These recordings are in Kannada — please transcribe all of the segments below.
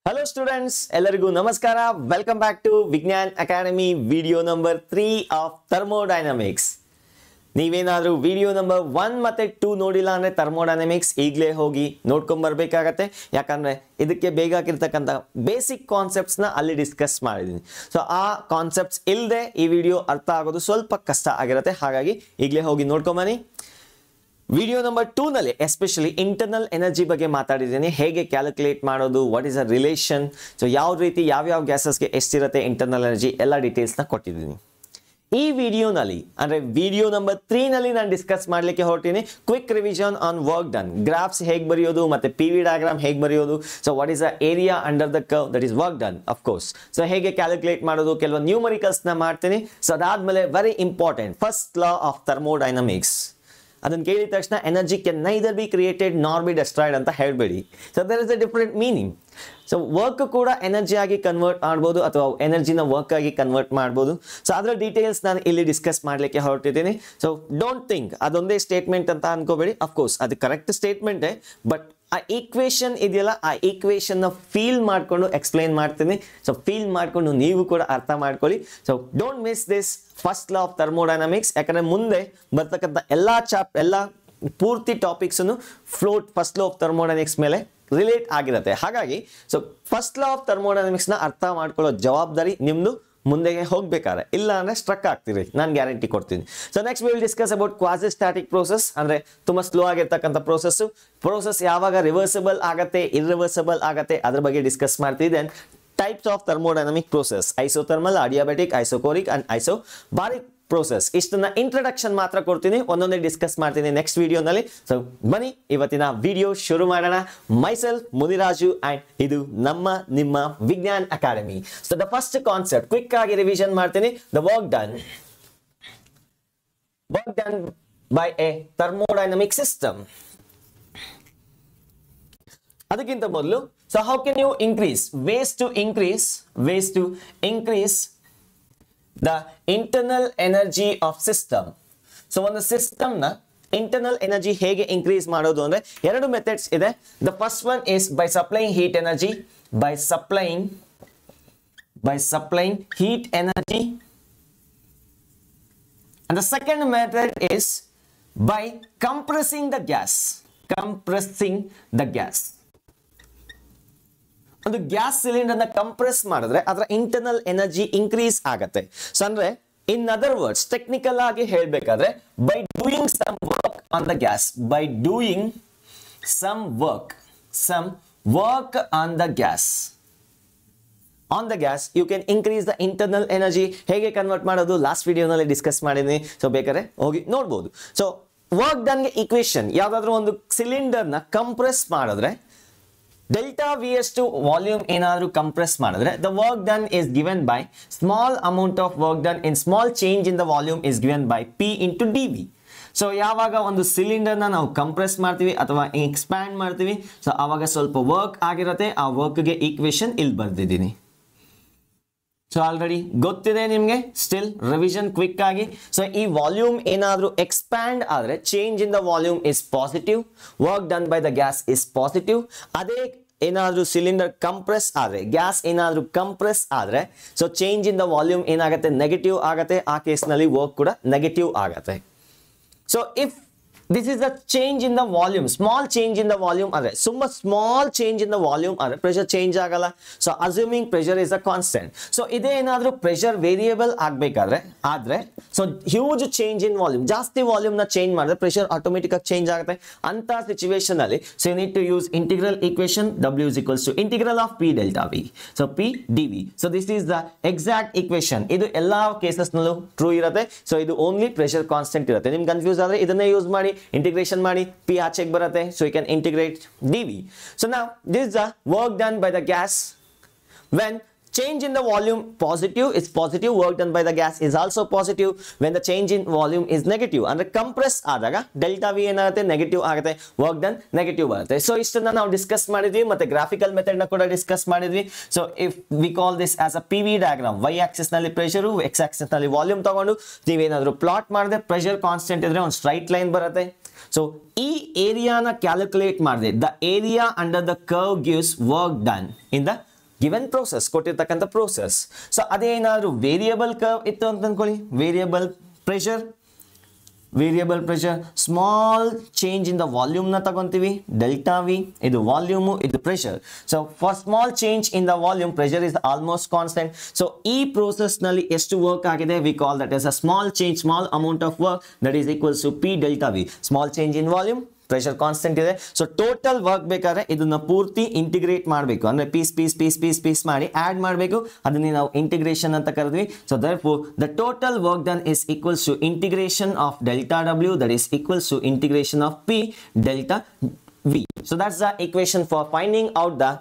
Hello students, ಎಲ್ಲರಿಗೂ ನಮಸ್ಕಾರ. Welcome back to Vignan Academy video number 3 of thermodynamics. ನೀವೇನಾದರೂ ವಿಡಿಯೋ ನಂಬರ್ 1 ಮತ್ತು 2 ನೋಡಿಲ್ಲ ಅಂದರೆ ಥರ್ಮೋಡೈನಮಿಕ್ಸ್ ಈಗಲೇ ಹೋಗಿ ನೋಡ್ಕೊಂಡು ಬರಬೇಕಾಗತ್ತೆ. ಯಾಕಂದರೆ ಇದಕ್ಕೆ ಬೇಕಾಗಿರ್ತಕ್ಕಂಥ ಬೇಸಿಕ್ ಕಾನ್ಸೆಪ್ಟ್ಸ್ನ ಅಲ್ಲಿ ಡಿಸ್ಕಸ್ ಮಾಡಿದ್ದೀನಿ. ಸೊ ಆ ಕಾನ್ಸೆಪ್ಟ್ಸ್ ಇಲ್ಲದೆ ಈ ವಿಡಿಯೋ ಅರ್ಥ ಆಗೋದು ಸ್ವಲ್ಪ ಕಷ್ಟ ಆಗಿರುತ್ತೆ. ಹಾಗಾಗಿ ಈಗಲೇ ಹೋಗಿ ನೋಡ್ಕೊಂಬನ್ನಿ. ವಿಡಿಯೋ ನಂಬರ್ 2 ನಲ್ಲಿ ಎಸ್ಪೆಷಲಿ ಇಂಟರ್ನಲ್ ಎನರ್ಜಿ ಬಗ್ಗೆ ಮಾತಾಡಿದ್ದೀನಿ. ಹೇಗೆ ಕ್ಯಾಲ್ಕುಲೇಟ್ ಮಾಡೋದು, what is a relation, so ಯಾವ ರೀತಿ ಯಾವ್ಯಾವ ಗ್ಯಾಸಸ್ಗೆ ಎಷ್ಟಿರುತ್ತೆ ಇಂಟರ್ನಲ್ ಎನರ್ಜಿ, ಎಲ್ಲ ಡೀಟೇಲ್ಸ್ನ ಕೊಟ್ಟಿದ್ದೀನಿ. ಈ ವಿಡಿಯೋನಲ್ಲಿ ಅಂದರೆ ವಿಡಿಯೋ ನಂಬರ್ 3 ನಲ್ಲಿ ನಾನು ಡಿಸ್ಕಸ್ ಮಾಡಲಿಕ್ಕೆ ಹೊರಟಿನಿ quick revision on work done. Graphs ಹೇಗೆ ಬರೆಯೋದು ಮತ್ತು ಪಿ ವಿ ಡಯಾಗ್ರಾಮ್ ಹೇಗೆ ಬರೆಯೋದು, so what is the area under the curve, that is work done of course. So ಹೇಗೆ ಕ್ಯಾಲ್ಕುಲೇಟ್ ಮಾಡೋದು, ಕೆಲವೊಂದು ನ್ಯೂಮರಿಕಲ್ಸ್ನ ಮಾಡ್ತೀನಿ. ಸೊ ಅದಾದಮೇಲೆ very important first law of thermodynamics. ಅದನ್ನು ಕೇಳಿದ ತಕ್ಷಣ energy can neither be created nor be destroyed ಅಂತ ಹೇಳಬೇಡಿ. So there is a different meaning. So work ಕೂಡ ಎನರ್ಜಿ ಆಗಿ ಕನ್ವರ್ಟ್ ಮಾಡ್ಬೋದು ಅಥವಾ ಎನರ್ಜಿನ ವರ್ಕ್ ಆಗಿ ಕನ್ವರ್ಟ್ ಮಾಡ್ಬೋದು. ಸೊ ಅದರ ಡೀಟೇಲ್ಸ್ ನಾನು ಇಲ್ಲಿ ಡಿಸ್ಕಸ್ ಮಾಡಲಿಕ್ಕೆ ಹೊರಟಿದ್ದೀನಿ. ಸೊ ಡೋಂಟ್ ಥಿಂಕ್ ಅದೊಂದೇ ಸ್ಟೇಟ್ಮೆಂಟ್ ಅಂತ ಅನ್ಕೋಬೇಡಿ. ಅಫ್ಕೋರ್ಸ್ ಅದು ಕರೆಕ್ಟ್ ಸ್ಟೇಟ್ಮೆಂಟೇ, ಬಟ್ ಆ ಈಕ್ವೇಷನ್ ಇದೆಯಲ್ಲ, ಆ ಈಕ್ವೇಷನ್ನ ಫೀಲ್ ಮಾಡಿಕೊಂಡು ಎಕ್ಸ್ಪ್ಲೈನ್ ಮಾಡ್ತೀನಿ. ಸೊ ಫೀಲ್ ಮಾಡಿಕೊಂಡು ನೀವು ಕೂಡ ಅರ್ಥ ಮಾಡ್ಕೊಳ್ಳಿ. So don't miss this first law of thermodynamics. ಯಾಕಂದರೆ ಮುಂದೆ ಬರ್ತಕ್ಕಂಥ ಎಲ್ಲ ಪೂರ್ತಿ ಟಾಪಿಕ್ಸನ್ನು ಫಸ್ಟ್ ಲಾ ಆಫ್ ಥರ್ಮೋಡೈನಮಿಕ್ಸ್ ಮೇಲೆ ರಿಲೇಟ್ ಆಗಿರುತ್ತೆ. ಹಾಗಾಗಿ ಸೊ ಫಸ್ಟ್ ಲಾ ಆಫ್ ಥರ್ಮೋಡೈನಮಿಕ್ಸ್ನ ಅರ್ಥ ಮಾಡ್ಕೊಳ್ಳೋ ಜವಾಬ್ದಾರಿ ನಿಮ್ಮದು. ಮುಂದೆಗೆ ಹೋಗ್ಬೇಕಾದ್ರೆ ಇಲ್ಲ ಅಂದರೆ ಸ್ಟ್ರಕ್ ಆಗ್ತೀರಿ, ನಾನು ಗ್ಯಾರಂಟಿ ಕೊಡ್ತೀನಿ. So next will discuss about quasi static process. ಅಂದರೆ ತುಂಬ ಸ್ಲೋ ಆಗಿರ್ತಕ್ಕಂಥ ಪ್ರೋಸೆಸ್ ಯಾವಾಗ ರಿವರ್ಸಿಬಲ್ ಆಗತ್ತೆ, ಇರ್ರಿವರ್ಸಿಬಲ್ ಆಗತ್ತೆ, ಅದ್ರ ಬಗ್ಗೆ ಡಿಸ್ಕಸ್ ಮಾಡ್ತೀವಿ. Then types of thermodynamic process, isothermal, adiabatic, isochoric and isobaric process. ಇಷ್ಟನ್ನ ಇಂಟ್ರಡಕ್ಷನ್ ಮಾತ್ರ ಕೊಡ್ತೀನಿ, ಒಂದೊಂದೇ ಡಿಸ್ಕಸ್ ಮಾಡ್ತೀನಿ ನೆಕ್ಸ್ಟ್ ವಿಡಿಯೋನಲ್ಲಿ. ಸೊ ಬನ್ನಿ ಇವತ್ತಿನ ವಿಡಿಯೋ ಶುರು ಮಾಡೋಣ. ಮೈಸೆಲ್ಫ್ ಮುನಿರಾಜು ಅಂಡ್ ಇದು ನಿಮ್ಮ Vigyan Academy. So the first concept quick ಆಗಿ ರಿವಿಷನ್ ಮಾಡ್ತೀನಿ. The work done by a thermodynamic system. ಅದಕ್ಕಿಂತ ಮೊದಲು so how can you increase ways to increase the internal energy of system. So ಒಂದು ಸಿಸ್ಟಮ್ ನ ಇಂಟರ್ನಲ್ ಎನರ್ಜಿ ಹೇಗೆ ಇನ್ಕ್ರೀಸ್ ಮಾಡೋದು ಅಂದ್ರೆ ಎರಡು ಮೆಥಡ್ಸ್ ಇದೆ. The first one is by supplying heat energy, by supplying heat energy. and the second method is by compressing the gas. ಒಂದು ಗ್ಯಾಸ್ ಸಿಲಿಂಡರ್ನ ಕಂಪ್ರೆಸ್ ಮಾಡಿದ್ರೆ ಅದರ ಇಂಟರ್ನಲ್ ಎನರ್ಜಿ ಇನ್ಕ್ರೀಸ್ ಆಗತ್ತೆ. ಸೊ ಅಂದ್ರೆ ಇನ್ ಅದರ್ ವರ್ಡ್ಸ್ ಟೆಕ್ನಿಕಲ್ ಆಗಿ ಹೇಳಬೇಕಾದ್ರೆ by doing some work on the gas, on the gas you can increase the internal energy. ಹೇಗೆ ಕನ್ವರ್ಟ್ ಮಾಡೋದು ಲಾಸ್ಟ್ ವಿಡಿಯೋನಲ್ಲಿ ಡಿಸ್ಕಸ್ ಮಾಡಿದ್ದೀನಿ. ಸೊ ಬೇಕಾದ್ರೆ ಹೋಗಿ ನೋಡ್ಬೋದು. ಸೊ ವರ್ಕ್ ಡನ್ಗೆ ಈಕ್ವೇಶನ್, ಯಾವುದಾದ್ರೂ ಒಂದು ಸಿಲಿಂಡರ್ನ ಕಂಪ್ರೆಸ್ ಮಾಡಿದ್ರೆ ಡೆಲ್ಟಾ ವಿ ಅಷ್ಟು ವಾಲ್ಯೂಮ್ ಏನಾದರೂ ಕಂಪ್ರೆಸ್ ಮಾಡಿದ್ರೆ the work done is given by small amount of work done in small change in the volume is given by P into d V. So ಯಾವಾಗ ಒಂದು ಸಿಲಿಂಡರ್ನ ನಾವು ಕಂಪ್ರೆಸ್ ಮಾಡ್ತೀವಿ ಅಥವಾ ಎಕ್ಸ್ಪ್ಯಾಂಡ್ ಮಾಡ್ತೀವಿ, ಸೊ ಆವಾಗ ಸ್ವಲ್ಪ ವರ್ಕ್ ಆಗಿರುತ್ತೆ. ಆ ವರ್ಕ್ಗೆ ಈಕ್ವೇಶನ್ ಇಲ್ಲಿ ಬರ್ದಿದ್ದೀನಿ. ಸೊ ಆಲ್ರೆಡಿ ಗೊತ್ತಿದೆ ನಿಮಗೆ, ಸ್ಟಿಲ್ ರಿವಿಷನ್ ಕ್ವಿಕ್ ಆಗಿ. ಸೊ ಈ ವಾಲ್ಯೂಮ್ ಏನಾದರೂ ಎಕ್ಸ್ಪ್ಯಾಂಡ್ ಆದರೆ change in the volume is positive, work done by the gas is positive. ಅದೇ ಏನಾದರೂ ಸಿಲಿಂಡರ್ ಕಂಪ್ರೆಸ್ ಆದರೆ, ಗ್ಯಾಸ್ ಏನಾದರೂ ಕಂಪ್ರೆಸ್ ಆದರೆ, so change in the volume ಏನಾಗುತ್ತೆ, ನೆಗೆಟಿವ್ ಆಗುತ್ತೆ. ಆ ಕೇಸ್ನಲ್ಲಿ ವರ್ಕ್ ಕೂಡ ನೆಗೆಟಿವ್ ಆಗುತ್ತೆ. So if this is the change in the volume, small change in the volume ಆದರೆ, ತುಂಬ small change in the volume ಆದರೆ ಪ್ರೆಷರ್ ಚೇಂಜ್ ಆಗಲ್ಲ. So assuming pressure is a constant. So ಇದೇ ಏನಾದರೂ ಪ್ರೆಷರ್ ವೇರಿಯೇಬಲ್ ಆಗಬೇಕಾದ್ರೆ ಆದರೆ, so huge change in volume, ಜಾಸ್ತಿ ವಾಲ್ಯೂಮ್ನ ಚೇಂಜ್ ಮಾಡಿದ್ರೆ ಪ್ರೆಷರ್ ಆಟೋಮೆಟಿಕ್ ಆಗಿ ಚೇಂಜ್ ಆಗುತ್ತೆ. ಅಂತ ಸಿಚುವೇಶನ್ ಅಲ್ಲಿ so you need to use integral equation. W is equals to integral of P delta V. So P dV. So this is the exact equation. ಇದು ಎಲ್ಲ ಕೇಸಸ್ನಲ್ಲೂ ಟ್ರೂ ಇರುತ್ತೆ. ಸೊ ಇದು ಓನ್ಲಿ ಪ್ರೆಷರ್ ಕಾನ್ಸ್ಟೆಂಟ್ ಇರುತ್ತೆ. ನಿಮ್ಗೆ ಕನ್ಫ್ಯೂಸ್ ಆದರೆ ಇದನ್ನೇ ಯೂಸ್ ಮಾಡಿ, ಇಂಟಿಗ್ರೇಷನ್ ಮಾಡಿ, ಪಿ ಆಚೆಗೆ ಬರುತ್ತೆ. So you can integrate d V. So now this is the work done by the gas. when change in the volume positive is positive, work done by the gas is also positive. when the change in volume is negative ಅಂದ್ರೆ ಕಂಪ್ರೆಸ್ ಆದಾಗ ಡೆಲ್ಟಾ ವಿ ಏನಾಗುತ್ತೆ, ನೆಗೆಟಿವ್ ಆಗುತ್ತೆ, ವರ್ಕ್ ಡನ್ ನೆಗೆಟಿವ್ ಬರುತ್ತೆ. ಸೊ ಇಷ್ಟನ್ನ ನಾವು ಡಿಸ್ಕಸ್ ಮಾಡಿದ್ವಿ ಮತ್ತೆ ಗ್ರಾಫಿಕಲ್ ಮೆಥಡ್ ನ ಕೂಡ ಡಿಸ್ಕಸ್ ಮಾಡಿದ್ವಿ. So if we call this as a P V diagram, Y axis ನಲ್ಲಿ ಪ್ರೆಷರು, ಎಕ್ಸ್ ಆಕ್ಸಿಸ್ ನಲ್ಲಿ ವಾಲ್ಯೂಮ್ ತಗೊಂಡು ನೀವೇನಾದ್ರೂ ಪ್ಲಾಟ್ ಮಾಡಿದ್ರೆ ಪ್ರೆಷರ್ ಕಾನ್ಸ್ಟೆಂಟ್ ಇದ್ರೆ ಒಂದು ಸ್ಟ್ರೈಟ್ ಲೈನ್ ಬರುತ್ತೆ. ಸೊ ಈ ಏರಿಯಾನ ಕ್ಯಾಲ್ಕುಲೇಟ್ ಮಾಡಿದೆ, the area under the curve gives work done in the given process, ಕೊಟ್ಟಿರ್ತಕ್ಕಂಥ ಪ್ರೋಸೆಸ್. ಸೊ ಅದೇನಾದ್ರು ವೇರಿಯಬಲ್ ಕರ್ವ್ ಇತ್ತು ಅಂತ ಅನ್ಕೊಳ್ಳಿ, variable pressure, small change in the volume ನ ತಗೊಂತೀವಿ, ಡೆಲ್ಟಾ ವಿ, ಇದು ವಾಲ್ಯೂಮು, ಇದು pressure. So for small change in the volume pressure is almost constant. So ಈ ಪ್ರೋಸೆಸ್ ನಲ್ಲಿ ಎಷ್ಟು ವರ್ಕ್ ಆಗಿದೆ, we call that as a small change, small amount of work, that is equals to P delta V. Small change in volume, pressure constant ಇದೆ. ಸೊ ಟೋಟಲ್ ವರ್ಕ್ ಬೇಕಾದ್ರೆ ಇದನ್ನ ಪೂರ್ತಿ ಇಂಟಿಗ್ರೇಟ್ ಮಾಡಬೇಕು, ಅಂದ್ರೆ ಪೀಸ್ ಮಾಡಿ ಆಡ್ ಮಾಡಬೇಕು, ಅದನ್ನ ನಾವು ಇಂಟಿಗ್ರೇಷನ್ ಅಂತ ಕರೆದ್ವಿ. So therefore the total work done is equals to integration of delta W, that is equals to integration of P delta V. So that's the equation for finding out the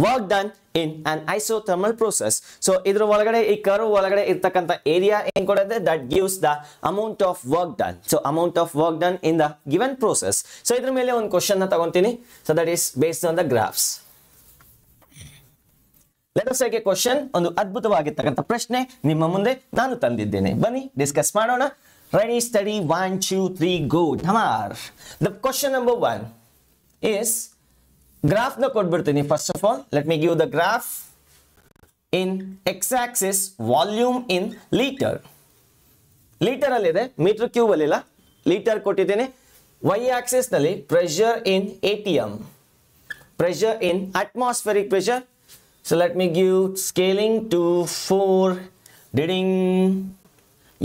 work done in an isothermal process. So idra ಒಳಗಡೆ ಈ ಕರ್ವ್ ಒಳಗಡೆ ಇರ್ತಕ್ಕಂತ ಏರಿಯಾ ಏನು ಕೊಡುತ್ತೆ, that gives the amount of work done. So amount of work done in the given process. So ಇದ್ರ ಮೇಲೆ ಒಂದು ಕ್ವೆಶ್ಚನ್ ನ ತಗೊಂತೀನಿ. So that is based on the graphs. Let us take a question. ಒಂದು ಅದ್ಭುತವಾಗಿರ್ತಕ್ಕಂತ ಪ್ರಶ್ನೆ ನಿಮ್ಮ ಮುಂದೆ ನಾನು ತಂದಿದ್ದೇನೆ, ಬನ್ನಿ ಡಿಸ್ಕಸ್ ಮಾಡೋಣ. Ready, steady, 1 2 3 go. Hamar. The question number 1 is graph na kodbirtini. First of all, let me give the graph in x-axis volume in liter. Liter allide, meter cube allilla, liter kottidene. Y-axis nalli pressure in ATM, pressure in atmospheric pressure. So let me give scaling to 4. Ding.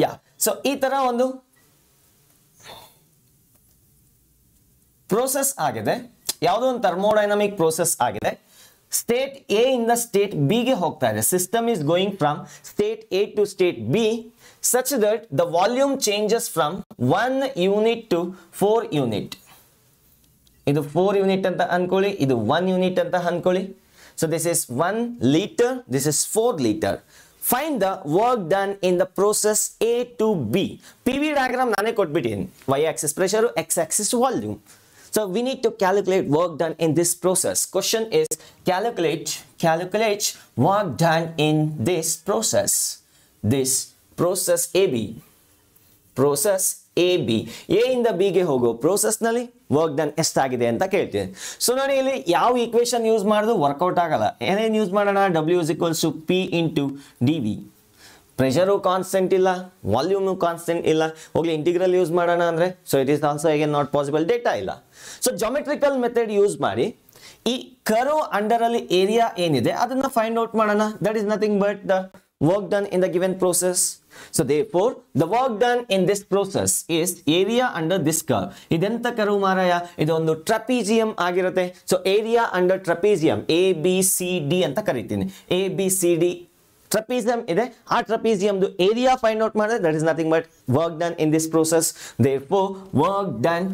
Yeah. So ಈ ತರ ಒಂದು ಪ್ರೋಸೆಸ್ ಆಗಿದೆ, ಯಾವುದೋ ಒಂದು ಥರ್ಮೋಡೈನಮಿಕ್ ಪ್ರೋಸೆಸ್ ಆಗಿದೆ. ಸ್ಟೇಟ್ ಎ ಇಂದ ಸ್ಟೇಟ್ ಬಿ ಗೆ ಹೋಗ್ತಾ ಇದೆ. System is going from state A to state B such that the volume changes from 1 unit to 4 unit. ಇದು 4 ಯೂನಿಟ್ ಅಂತ ಅನ್ಕೊಳ್ಳಿ, ಇದು 1 ಯೂನಿಟ್ ಅಂತ ಅನ್ಕೊಳ್ಳಿ. So this is 1 litre, this is 4 litre. Find the work done in the process A to B. PV diagram nane kotbittini. Y-axis pressure, X-axis volume. So we need to calculate work done in this process. Question is calculate work done in this process. This process AB. Process AB. A ಇಂದ B ಗೆ ಹೋಗೋ ಪ್ರೋಸೆಸ್ ನಲ್ಲಿ ವರ್ಕ್ ಡನ್ ಎಷ್ಟಾಗಿದೆ ಅಂತ ಕೇಳ್ತೀನಿ. ಸೊ ನೋಡಿ ಇಲ್ಲಿ ಯಾವ ಈಕ್ವೇಶನ್ ಯೂಸ್ ಮಾಡೋದು ವರ್ಕೌಟ್ ಆಗಲ್ಲ. ಏನೇನು ಯೂಸ್ ಮಾಡೋಣ, W is equals to P into dV. Pressure constant ಇಲ್ಲ, ವಾಲ್ಯೂಮು ಕಾನ್ಸ್ಟೆಂಟ್ ಇಲ್ಲ, ಹೋಗ್ಲಿ ಇಂಟಿಗ್ರಲ್ ಯೂಸ್ ಮಾಡೋಣ ಅಂದ್ರೆ so it is also again not possible, data ಇಲ್ಲ. ಸೊ ಜಾಮೆಟ್ರಿಕಲ್ ಮೆಥಡ್ ಯೂಸ್ ಮಾಡಿ ಈ ಕರ್ವ್ ಅಂಡರ್ ಅಲ್ಲಿ ಏರಿಯಾ ಏನಿದೆ ಅದನ್ನ ಫೈಂಡ್ ಔಟ್ ಮಾಡೋಣ. That is nothing but the work done in the given process. So therefore the work done in this process is area under this curve. ಇದೆಂತ ಕರ್ವ್ ಮಾರಾಯ, ಇದೊಂದು ಟ್ರಪೀಜಿಯಂ ಆಗಿರುತ್ತೆ. ಸೊ ಏರಿಯಾ ಅಂಡರ್ ಟ್ರಪೀಜಿಯಂ ABCD ಅಂತ ಕರಿತೀನಿ. ABCD ಟ್ರಪೀಜಿಯಂ ಇದೆ, ಆ ಟ್ರಪೀಜಿಯಂದು ಏರಿಯಾ ಫೈಂಡ್ ಔಟ್ ಮಾಡಿದ್ರೆ that is nothing but work done in this process. Therefore work done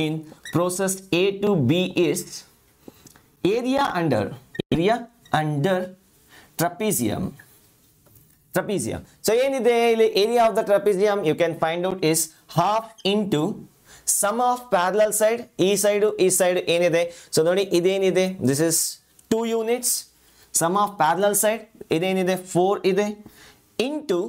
in process A to B is area under trapezium. So ಏನಿದೆ ಇಲ್ಲಿ area of the trapezium you can find out is half into sum of parallel side. ಈ ಸೈಡ್ ಏನಿದೆ, ಸೊ ನೋಡಿ ಇದೇನಿದೆ, this is 2 units. sum of parallel side ಇದೇನಿದೆ 4 ಇದೆ, into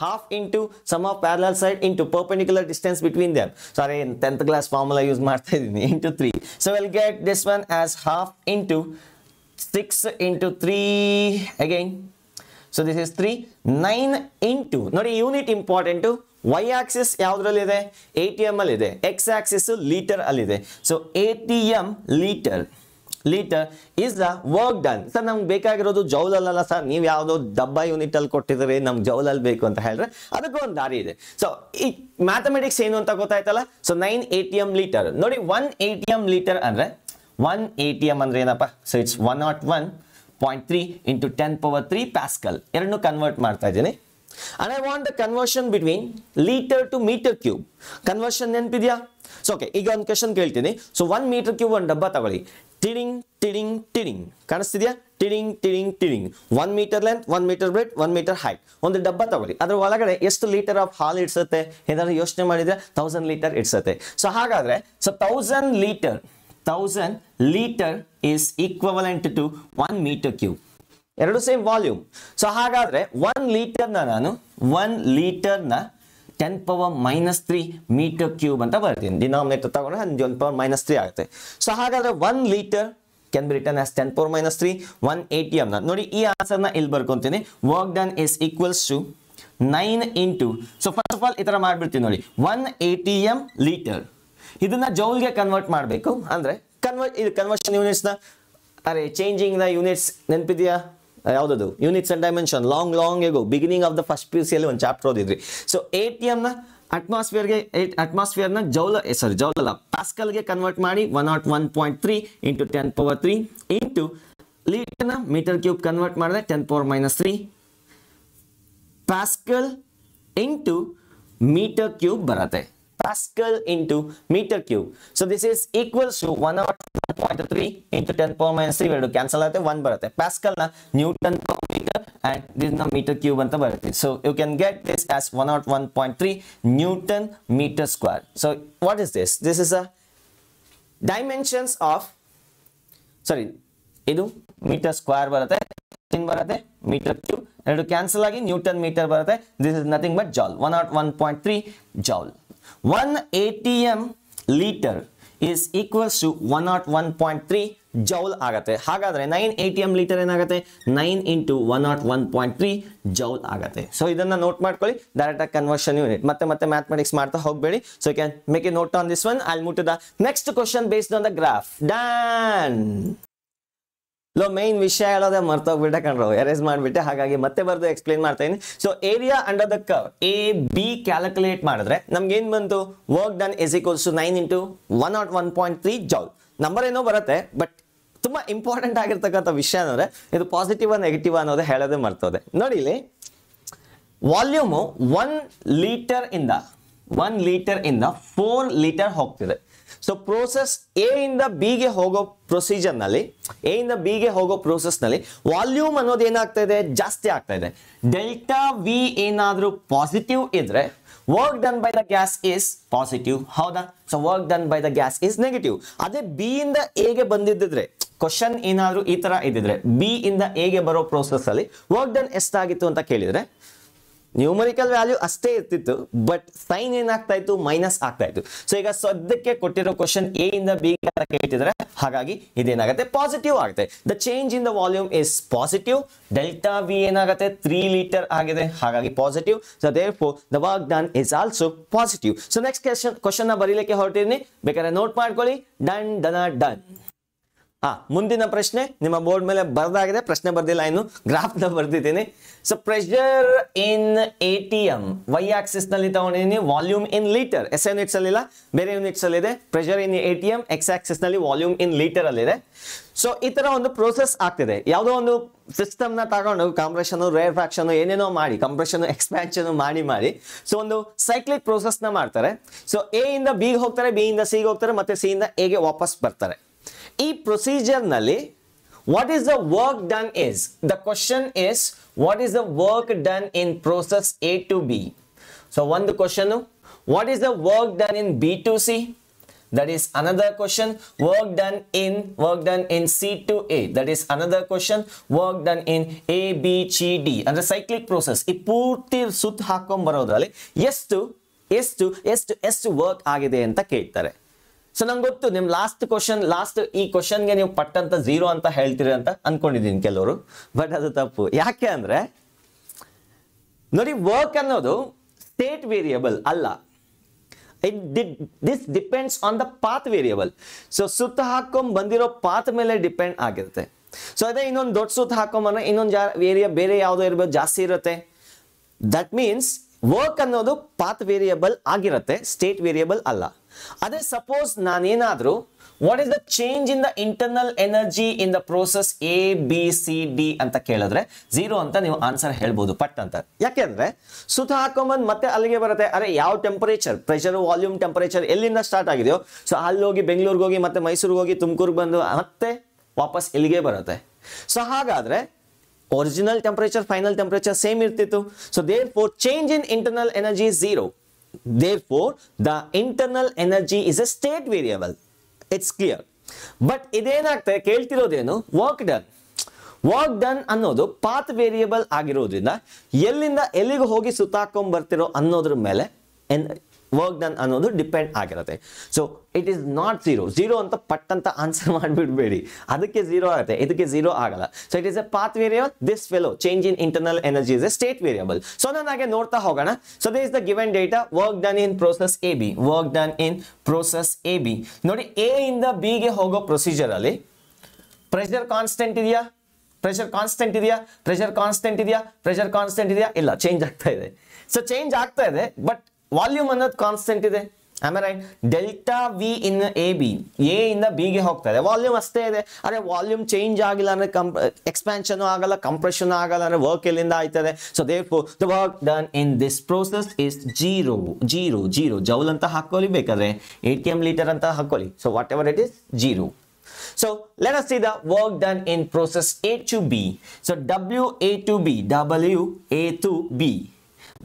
half into sum of parallel side into perpendicular distance between them. Sorry, 10th class formula use ಮಾಡ್ತಾ ಇದೀನಿ, into 3. So we'll get this one as half into 6 into 3 again. So this is 3, 9 into, ನೋಡಿ unit important. y axis ಯಾವುದ್ರಲ್ಲಿದೆ, ATM ಅಲ್ಲಿದೆ, x axis ಲೀಟರ್ ಅಲ್ಲಿದೆ. So ATM litre is the work done. Sir ನಮ್ಗೆ ಬೇಕಾಗಿರೋದು ಜೌಲ್ ಅಲ್ಲ ಸರ್, ನೀವು ಯಾವುದೋ ಡಬ್ಬಾ ಯೂನಿಟ್ ಅಲ್ಲಿ ಕೊಟ್ಟಿದ್ರೆ ನಮ್ಗೆ ಜೌಲ್ ಅಲ್ಲಿ ಬೇಕು ಅಂತ ಹೇಳಿದ್ರೆ ಅದಕ್ಕೂ ಒಂದು ದಾರಿ ಇದೆ. ಸೊ ಈ ಮ್ಯಾಥಮೆಟಿಕ್ಸ್ ಏನು ಅಂತ ಗೊತ್ತಾಯ್ತಲ್ಲ. So 9 ATM litre. ನೋಡಿ 1 ATM ಲೀಟರ್ ಅಂದ್ರೆ 1 ATM ಅಂದ್ರೆ ಏನಪ್ಪ, so it's 101.3 into 10 power 3 Pascal. ಎರಡನ್ನೂ ಕನ್ವರ್ಟ್ ಮಾಡ್ತಾ ಇದ್ದೀನಿ. And I want the conversion between liter to meter cube. Conversion ನೆನಪಿದ್ಯಾ? ಸೊ ಓಕೆ, ಈಗ ಒಂದು ಕ್ವೆಶ್ಚನ್ ಕೇಳ್ತೀನಿ. ಸೊ 1 ಮೀಟರ್ ಕ್ಯೂಬ್ ಒಂದು ಡಬ್ಬ ತಗೊಳ್ಳಿ. ಟಿಡಿಂಗ್ ಕಾಣಿಸ್ತಿದ್ಯಾ? ಟಿಡಿಂಗ್ 1 metre length, 1 metre breadth, 1 metre height. ಒಂದು ಡಬ್ಬ ತಗೊಳ್ಳಿ, ಅದ್ರ ಒಳಗಡೆ ಎಷ್ಟು ಲೀಟರ್ ಆಫ್ ಹಾಲು ಇಡ್ಸುತ್ತೆ? ಏನಾದ್ರು ಯೋಚನೆ ಮಾಡಿದ್ರೆ 1000 ಲೀಟರ್ ಇಡ್ಸುತ್ತೆ. ಸೊ ಹಾಗಾದ್ರೆ 1000 liter is equivalent to 1 meter cube. ಎರಡು ಸೇಮ್ ವಾಲ್ಯೂಮ್. ಸೊ ಹಾಗಾದ್ರೆ 1 ಲೀಟರ್ನ ನಾನು 10 ಪವರ್ -3 ಮೀಟರ್ ಕ್ಯೂಬ್ ಅಂತ ಬರ್ತೀನಿ. ಡಿನಾಮಿನೇಟರ್ ತಗೊಂಡ್ರೆ 10 ಪವರ್ -3 ಆಗುತ್ತೆ. ಸೊ ಹಾಗಾದ್ರೆ 1 litre can be written as 10 power minus 3. 1 ATM ನೋಡಿ ಈ ಆನ್ಸರ್ನ ಇಲ್ಲಿ ಬರ್ಕೊಂತೀನಿ. Work done is equals to 9 into, so first of all ಈ ತರ ಮಾಡ್ಬಿಡ್ತೀವಿ ನೋಡಿ, 1 ATM ಲೀಟರ್. ಇದನ್ನ ಜೌಲ್ಗೆ ಕನ್ವರ್ಟ್ ಮಾಡಬೇಕು. ಅಂದ್ರೆ ಕನ್ವರ್ಷನ್ ಯೂನಿಟ್ಸ್ನ ಅರೆ ಚೇಂಜಿಂಗ್ ದ ಯೂನಿಟ್ಸ್ ನೆನಪಿದೆಯಾ? ಯಾವುದದು units and dimension long ago beginning of the first PUC ಅಲ್ಲಿ ಒಂದು ಚಾಪ್ಟರ್ ಓದಿದ್ರಿ. ಸೊ ATM ನ ಅಟ್ಮಾಸ್ಫಿಯರ್ನ ಜೌಲ್ ಅಲ್ಲ ಪ್ಯಾಸ್ಕಲ್ಗೆ ಕನ್ವರ್ಟ್ ಮಾಡಿ 101.3 ಇಂಟು 10 ಪವರ್ 3 ಇಂಟು ಲೀಟರ್ನ ಮೀಟರ್ ಕ್ಯೂಬ್ ಕನ್ವರ್ಟ್ ಮಾಡಿದ್ರೆ 10 power minus 3 pascal into meter cube ಬರುತ್ತೆ. Pascal into meter cube. So this is equals to 101.3 into 10 power minus 3 ಎರಡು ಕ್ಯಾನ್ಸಲ್ ಆಗುತ್ತೆ, 1 ಬರುತ್ತೆ. Pascal ನ Newton per meter and this ನ meter cube ಅಂತ ಬರುತ್ತೆ. So you can get this as 101.3 Newton meter square. So what is this? This is a dimensions of, sorry, ಇದು meter square ಬರುತ್ತೆ, ಬರುತ್ತೆ meter cube, ಎರಡು ಕ್ಯಾನ್ಸಲ್ ಆಗಿ Newton meter ಬರುತ್ತೆ. This is nothing but joule, 101.3 joule. 1 ATM liter is equals to 101.3 joule ಆಗುತ್ತೆ. ಹಾಗಾದ್ರೆ 9 ATM liter ಏನಾಗುತ್ತೆ? 9 into 101.3 joule ಆಗುತ್ತೆ. ಸೊ ಇದನ್ನ ನೋಟ್ ಮಾಡ್ಕೊಳ್ಳಿ, ಡೈರೆಕ್ಟ್ ಆಗಿ ಕನ್ವರ್ಷನ್ ಯೂನಿಟ್. ಮತ್ತೆ ಮ್ಯಾಥಮೆಟಿಕ್ಸ್ ಮಾಡ್ತಾ ಹೋಗಬೇಡಿ. So you can make a note on this one. I will move to the next question based on the graph. Done. Main ವಿಷಯ ಹೇಳೋದೇ ಮರ್ತೋಗ್ಬಿಟ್ಟೆ ಕಣ್ರು, ಎರೇಸ್ ಮಾಡಿಬಿಟ್ಟೆ, ಹಾಗಾಗಿ ಮತ್ತೆ ಬರ್ದು ಎಕ್ಸ್ಪ್ಲೇನ್ ಮಾಡ್ತಾ ಇದೀನಿ. So area under the curve AB calculate ಮಾಡಿದ್ರೆ ನಮ್ಗೆ ಏನ್ ಬಂತು? Work done is equals to 9 into 101.3 joule. Number ಏನೋ ಬರುತ್ತೆ, ಬಟ್ ತುಂಬಾ ಇಂಪಾರ್ಟೆಂಟ್ ಆಗಿರ್ತಕ್ಕಂಥ ವಿಷಯ ಅಂದ್ರೆ ಇದು ಪಾಸಿಟಿವ್ ನೆಗೆಟಿವ್ ಅನ್ನೋದೇ ಹೇಳೋದೇ ಮರ್ತೋದೆ. ನೋಡಿ ಇಲ್ಲಿ ವಾಲ್ಯೂಮು 1 ಲೀಟರ್ ಇಂದ 4 ಲೀಟರ್ ಹೋಗ್ತಿದೆ. ಸೊ ಪ್ರೋಸೆಸ್ ಎ ಇಂದ ಬಿಗೆ ಹೋಗೋ ಪ್ರೊಸೀಜರ್ ನಲ್ಲಿ, ವಾಲ್ಯೂಮ್ ಅನ್ನೋದು ಏನಾಗ್ತಾ ಇದೆ? ಜಾಸ್ತಿ ಆಗ್ತಾ ಇದೆ. ಡೆಲ್ಟಾ ವಿ ಏನಾದ್ರೂ ಪಾಸಿಟಿವ್ ಇದ್ರೆ work done by the gas is positive, ಹೌದಾ? So work done by the gas is negative. ಅದೇ ಬಿ ಇಂದ ಎಗೆ ಬಂದಿದ್ದಿದ್ರೆ, ಕ್ವಶನ್ ಏನಾದ್ರೂ ಈ ತರ ಇದ್ದಿದ್ರೆ, ಬಿ ಇಂದ ಎಗೆ ಬರೋ ಪ್ರೋಸೆಸ್ ಅಲ್ಲಿ ವರ್ಕ್ ಡನ್ ಎಷ್ಟಾಗಿತ್ತು ಅಂತ ಕೇಳಿದ್ರೆ ನ್ಯೂಮರಿಕಲ್ ವ್ಯಾಲ್ಯೂ ಅಷ್ಟೇ ಇರ್ತಿತ್ತು, ಬಟ್ ಸೈನ್ ಏನಾಗ್ತಾ ಇತ್ತು? ಮೈನಸ್ ಆಗ್ತಾ ಇತ್ತು. ಸೊ ಈಗ ಸದ್ಯಕ್ಕೆ ಕೊಟ್ಟಿರೋ ಕ್ವಶನ್ ಎ ಇಂದ ಬಿ ಕೇಳ್ತಿದ್ರೆ, ಹಾಗಾಗಿ ಇದೇನಾಗುತ್ತೆ? ಪಾಸಿಟಿವ್ ಆಗುತ್ತೆ. The change in the volume is positive. Delta V ಏನಾಗುತ್ತೆ? 3 ಲೀಟರ್ ಆಗಿದೆ, ಹಾಗಾಗಿ positive. So therefore the work done is also positive. So next question ಬರೀಲಿಕ್ಕೆ ಹೊರಟಿದ್ದೀನಿ, ಬೇಕಾದ್ರೆ ನೋಟ್ ಮಾಡ್ಕೊಳ್ಳಿ. ಡನ್. ಮುಂದಿನ ಪ್ರಶ್ನೆ ನಿಮ್ಮ ಬೋರ್ಡ್ ಮೇಲೆ ಬರ್ದಾಗಿದೆ, ಪ್ರಶ್ನೆ ಬರ್ದಿಲ್ಲ, ಇನ್ನು ಗ್ರಾಫ್ ನ ಬರ್ದಿದ್ದೀನಿ. So pressure in ATM Y axis ನಲ್ಲಿ ತಗೊಂಡಿದ್ದೀನಿ, volume in litre S units ಅಲ್ಲಿ ಇಲ್ಲ, ಬೇರೆ ಯೂನಿಟ್ಸ್ ಅಲ್ಲಿ ಇದೆ. Pressure in ATM X axis ನಲ್ಲಿ, ವಾಲ್ಯೂಮ್ ಇನ್ ಲೀಟರ್ ಅಲ್ಲಿ ಇದೆ. ಸೊ ಈ ತರ ಒಂದು ಪ್ರೋಸೆಸ್ ಆಗ್ತಿದೆ. ಯಾವುದೋ ಒಂದು ಸಿಸ್ಟಮ್ ನ ತಗೊಂಡು ಕಂಪ್ರೆಷನ್, ರೇರ್ಫ್ಯಾಕ್ಷನ್ ಏನೇನೋ ಮಾಡಿ, ಕಂಪ್ರೆಷನ್ ಎಕ್ಸ್ಪ್ಯಾನ್ಷನ್ ಮಾಡಿ ಸೊ ಒಂದು ಸೈಕ್ಲಿಕ್ ಪ್ರೋಸೆಸ್ ನ ಮಾಡ್ತಾರೆ. ಸೊ ಎ ಇಂದ ಬಿ ಹೋಗ್ತಾರೆ, ಬಿ ಇಂದ ಸಿ ಹೋಗ್ತಾರೆ, ಮತ್ತೆ ಸಿ ಇಂದ ಎ ಗೆ ವಾಪಸ್ ಬರ್ತಾರೆ. ಈ ಪ್ರೊಸೀಜರ್ ನಲ್ಲಿ what is the work done is, the question is what is the work done in process A to B. So one question, what is the work done in B to C? That is another question. Work done in C to A, that is another question. Work done in A B C D ಅಂದ್ರೆ cyclic process. ಈ ಪೂರ್ತಿ ಸುತ್ತ ಹಾಕೊಂಡ್ ಬರೋದ್ರಲ್ಲಿ ಎಷ್ಟು ವರ್ಕ್ ಆಗಿದೆ ಅಂತ ಕೇಳ್ತಾರೆ. ಸೊ ನಂಗೆ ಗೊತ್ತು ನಿಮ್ ಲಾಸ್ಟ್ ಈ ಕ್ವಶನ್ಗೆ ನೀವು ಪಟ್ಟಂತ 0 ಅಂತ ಹೇಳ್ತೀರಿ ಅಂತ ಅನ್ಕೊಂಡಿದ್ದೀನಿ ಕೆಲವರು, ಬಟ್ ಅದು ತಪ್ಪು. ಯಾಕೆ ಅಂದ್ರೆ ನೋಡಿ, ವರ್ಕ್ ಅನ್ನೋದು ಸ್ಟೇಟ್ ವೇರಿಯಬಲ್ ಅಲ್ಲ, this depends on the path variable. So ಸುತ್ತ ಹಾಕೊಂಡ್ ಬಂದಿರೋ ಪಾತ್ ಮೇಲೆ ಡಿಪೆಂಡ್ ಆಗಿರುತ್ತೆ. ಸೊ ಅದೇ ಇನ್ನೊಂದು ದೊಡ್ಡ ಸುತ್ತ ಹಾಕೊಂಬಂದ್ರೆ ಇನ್ನೊಂದು ಬೇರೆ ಯಾವುದೋ ಇರ್ಬೋದು, ಜಾಸ್ತಿ ಇರುತ್ತೆ. ದಟ್ ಮೀನ್ಸ್ ವರ್ಕ್ ಅನ್ನೋದು ಪಾತ್ ವೇರಿಯಬಲ್ ಆಗಿರುತ್ತೆ, ಸ್ಟೇಟ್ ವೇರಿಯಬಲ್ ಅಲ್ಲ. ಅದೇ ಸಪೋಸ್ ನಾನೇನಾದ್ರೂ what is the change in the internal energy in the process A B C D ಅಂತ ಕೇಳಿದ್ರೆ 0 ಅಂತ ನೀವು ಆನ್ಸರ್ ಹೇಳ್ಬೋದು ಪಟ್ ಅಂತ. ಯಾಕೆಂದ್ರೆ ಸುತ್ತ ಹಾಕೊಂಬಂದ್ ಮತ್ತೆ ಅಲ್ಲಿಗೆ ಬರುತ್ತೆ. ಅರೆ ಯಾವ ಟೆಂಪರೇಚರ್, ಪ್ರೆಷರ್, ವಾಲ್ಯೂಮ್, ಟೆಂಪರೇಚರ್ ಎಲ್ಲಿಂದ ಸ್ಟಾರ್ಟ್ ಆಗಿದೆಯೋ, ಸೊ ಅಲ್ಲಿ ಹೋಗಿ ಬೆಂಗಳೂರಿಗೆ ಹೋಗಿ ಮತ್ತೆ ಮೈಸೂರಿಗೆ ಹೋಗಿ ತುಮಕೂರಿಗೆ ಬಂದು ಮತ್ತೆ ವಾಪಸ್ ಇಲ್ಲಿಗೆ ಬರುತ್ತೆ. ಸೊ ಹಾಗಾದ್ರೆ original temperature, final temperature same ಇರ್ತಿತ್ತು. So therefore change in internal energy is 0. Therefore the internal energy is a state variable. It's clear. But ಇದೇನಾಗ್ತದೆ ಕೇಳ್ತಿರೋದೇನು? ವರ್ಕ್ ಡನ್ ಅನ್ನೋದು ಪಾತ್ ವೇರಿಯಬಲ್ ಆಗಿರೋದ್ರಿಂದ ಎಲ್ಲಿಂದ ಎಲ್ಲಿಗೆ ಹೋಗಿ ಸುತ್ತಾಕೊಂಡ್ ಬರ್ತಿರೋ ಅನ್ನೋದ್ರ ಮೇಲೆ ವರ್ಕ್ ಡನ್ ಅನ್ನೋದು ಡಿಪೆಂಡ್ ಆಗಿರುತ್ತೆ. So it is not zero ಅಂತ ಪಟ್ ಅಂತ ಆನ್ಸರ್ ಮಾಡಿಬಿಡ್ಬೇಡಿ, ಅದಕ್ಕೆ ಝೀರೋ ಆಗುತ್ತೆ, ಇದಕ್ಕೆ ಝೀರೋ ಆಗಲ್ಲ. So it is A path variable, this fellow change in internal energy is A state variable. So ನಾನು ಹಾಗೆ ನೋಡ್ತಾ ಹೋಗೋಣ. So this is the given data, work done in process A B, work done in process A B. ನೋಡಿ, ಎ ಇಂದ ಬಿ ಗೆ ಹೋಗೋ ಪ್ರೊಸೀಜರ್ ಅಲ್ಲಿ ಪ್ರೆಷರ್ ಕಾನ್ಸ್ಟೆಂಟ್ ಇದೆಯಾ, ಪ್ರೆಷರ್ ಕಾನ್ಸ್ಟೆಂಟ್ ಇದೆಯಾ, ಪ್ರೆಷರ್ ಕಾನ್ಸ್ಟೆಂಟ್ ಇದೆಯಾ, ಪ್ರೆಷರ್ ಕಾನ್ಸ್ಟೆಂಟ್ ಇದೆಯಾ? ಇಲ್ಲ, ಚೇಂಜ್ ಆಗ್ತಾ ಇದೆ. ಸೊ ಚೇಂಜ್ ಆಗ್ತಾ ಇದೆ, ಬಟ್ ವಾಲ್ಯೂಮ್ ಅನ್ನೋದು ಕಾನ್ಸ್ಟೆಂಟ್ ಇದೆ. ಆಮೇಲೆ right, delta V in A B, A ಇಂದ ಬಿ ಗೆ ಹೋಗ್ತಾ ಇದೆ, ವಾಲ್ಯೂಮ್ ಅಷ್ಟೇ ಇದೆ. ಅದೇ ವಾಲ್ಯೂಮ್ ಚೇಂಜ್ ಆಗಿಲ್ಲ ಅಂದ್ರೆ ಎಕ್ಸ್ಪಾನ್ಷನ್ ಆಗಲ್ಲ, ಕಂಪ್ರೆಷನ್ ಆಗಲ್ಲ ಅಂದ್ರೆ ವರ್ಕ್ ಎಲ್ಲಿಂದ ಆಯ್ತದೆ. So therefore the work done in this process is zero. Joule ಅಂತ ಹಾಕೊಳ್ಳಿ, ಬೇಕಾದ್ರೆ ATM ಲೀಟರ್ ಅಂತ ಹಾಕೊಳ್ಳಿ. So what ever it is, zero. So let us see the work done in process A to B. So W A to B, W A to B,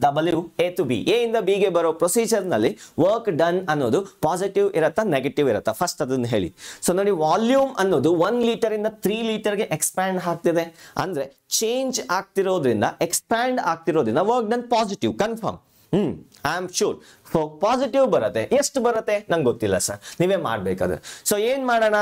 W A to B. A ಇಂದ B ಗೆ ಬರೋ ಪ್ರೊಸೀಜರ್ ನಲ್ಲಿ ವರ್ಕ್ ಡನ್ ಅನ್ನೋದು ಪಾಸಿಟಿವ್ ಇರತ್ತಾ ನೆಗೆಟಿವ್ ಇರತ್ತಾ, ಫಸ್ಟ್ ಅದನ್ನ ಹೇಳಿ. ಸೊ ನೋಡಿ, ವಾಲ್ಯೂಮ್ ಅನ್ನೋದು 1 ಲೀಟರ್ ಇಂದ 3 ಲೀಟರ್ಗೆ ಎಕ್ಸ್ಪ್ಯಾಂಡ್ ಆಗ್ತಿದೆ ಅಂದ್ರೆ ಚೇಂಜ್ ಆಗ್ತಿರೋದ್ರಿಂದ, ಎಕ್ಸ್ಪ್ಯಾಂಡ್ ಆಗ್ತಿರೋದ್ರಿಂದ work done positive, confirm. I am sure. So positive ಬರುತ್ತೆ, ಎಷ್ಟು ಬರುತ್ತೆ ನಂಗೆ ಗೊತ್ತಿಲ್ಲ ಸರ್, ನೀವೇ ಮಾಡ್ಬೇಕಾದ್ರೆ. ಸೊ ಏನ್ ಮಾಡೋಣ,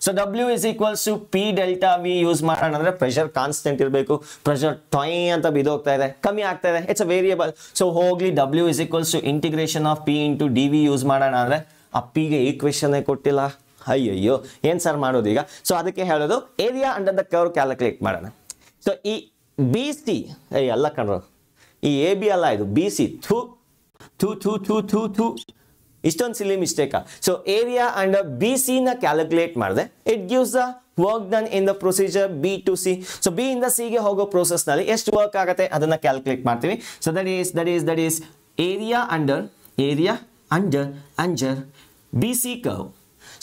so W is equals to P delta V use ಮಾಡೋಣ ಅಂದ್ರೆ ಪ್ರೆಷರ್ ಕಾನ್ಸ್ಟೆಂಟ್ ಇರಬೇಕು. ಪ್ರೆಷರ್ ಟೊಯ್ ಅಂತ ಬಿದ್ದೋಗ್ತಾ ಇದೆ, ಕಮ್ಮಿ ಆಗ್ತಾ ಇದೆ, ಇಟ್ಸ್ ಅ ವೇರಿಯಬಲ್. ಸೊ ಹೋಗ್ಲಿ, W is equals to integration of P into d V use ಮಾಡೋಣ ಅಂದ್ರೆ ಆ ಪಿಗೆ ಈಕ್ವೇಶನ್ ಕೊಟ್ಟಿಲ್ಲ. ಅಯ್ಯಯ್ಯೋ, ಏನ್ ಸರ್ ಮಾಡೋದು ಈಗ? ಸೊ ಅದಕ್ಕೆ ಹೇಳೋದು area under the curve calculate ಮಾಡೋಣ. ಸೊ ಈ ಬಿ ಸಿ ಅಲ್ಲ ಕಣ್ರು, ಈ ಎ ಬಿ ಅಲ್ಲ, ಇದು ಬಿ ಸಿ. ಇಷ್ಟೊಂದು ಸಿಲಿ ಮಿಸ್ಟೇಕಾ? So area under B C ನ ಕ್ಯಾಲ್ಕುಲೇಟ್ ಮಾಡಿದೆ, it gives the work done in the procedure B to C. So B ಇಂದ ಸಿ ಗೆ ಹೋಗೋ ಪ್ರೋಸೆಸ್ ನಲ್ಲಿ ಎಷ್ಟು ವರ್ಕ್ ಆಗುತ್ತೆ ಅದನ್ನ ಕ್ಯಾಲ್ಕುಲೇಟ್ ಮಾಡ್ತೀವಿ. So that is area under B C curve.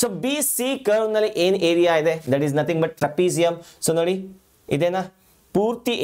So B C curve ನಲ್ಲಿ ಏನ್ ಏರಿಯಾ ಇದೆ? That is nothing but trapezium. So ನೋಡಿ, ಇದೇನಾ ಪೂರ್ತಿ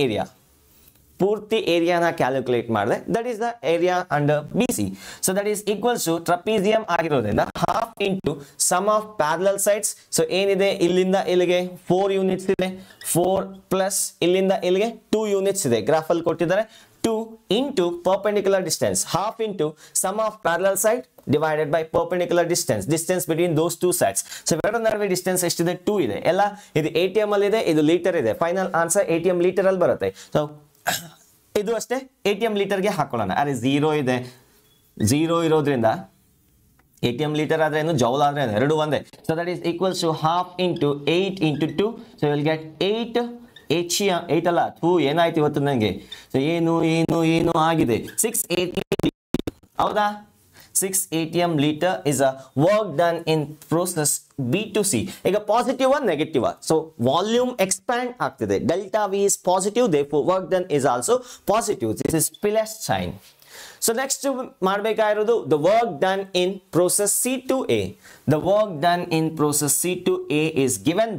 ಏರಿಯಾನ ಕ್ಯಾಲ್ಕುಲೇಟ್ ಮಾಡಿದೆ, that is the area under B C. So that is equals to trapezium ಆಗಿರೋದ್ರಿಂದ half into sum of parallel sides. So ಏನಿದೆ, ಇಲ್ಲಿಂದ ಇಲ್ಲಿಗೆ 4 ಯೂನಿಟ್ಸ್ ಇದೆ, 4 ಪ್ಲಸ್ ಇಲ್ಲಿಂದ ಇಲ್ಲಿಗೆ 2 ಯೂನಿಟ್ಸ್ ಇದೆ, ಗ್ರಾಫ್ ಅಲ್ಲಿ ಕೊಟ್ಟಿದ್ದಾರೆ. 2 into perpendicular distance, half into sum of parallel side divided by perpendicular distance between those two sides. So ಎರಡು ನಡುವೆ ಡಿಸ್ಟೆನ್ಸ್ ಎಷ್ಟಿದೆ? 2 ಇದೆ. ಎಲ್ಲ ಇದು ATM ಅಲ್ಲಿ ಇದೆ, ಇದು ಲೀಟರ್ ಇದೆ. ಫೈನಲ್ ಆನ್ಸರ್ ATM ಲೀಟರ್ ಅಲ್ಲಿ ಬರುತ್ತೆ. ಸೊ ಇದು ಅಷ್ಟೇ, ATM ಲೀಟರ್ಗೆ ಹಾಕೊಳ್ಳೋಣ. ಅರೆ ಝೀರೋ ಇರೋದ್ರಿಂದ ATM ಲೀಟರ್ ಆದ್ರೆ ಏನು, ಜೌಲ್ ಆದ್ರೆ ಏನು, ಎರಡು ಒಂದೇ. So that is equals to half into 8 into 2. So will get 8 ಅಲ್ಲ, ಏನಾಯ್ತು ಇವತ್ತು ನನಗೆ? ಸೊ ಏನು ಆಗಿದೆ, 6 ATM, ಹೌದಾ? 6 ATM liter is a work done in process B to C. ಈಗ positive negative. So volume expand ಆಗ್ತಿದೆ, delta V is positive, therefore work done is also positive. This is plus sign. So next ಮಾಡಬೇಕಾಗಿರೋದು the work done in process C to A. The work done in process C to A is given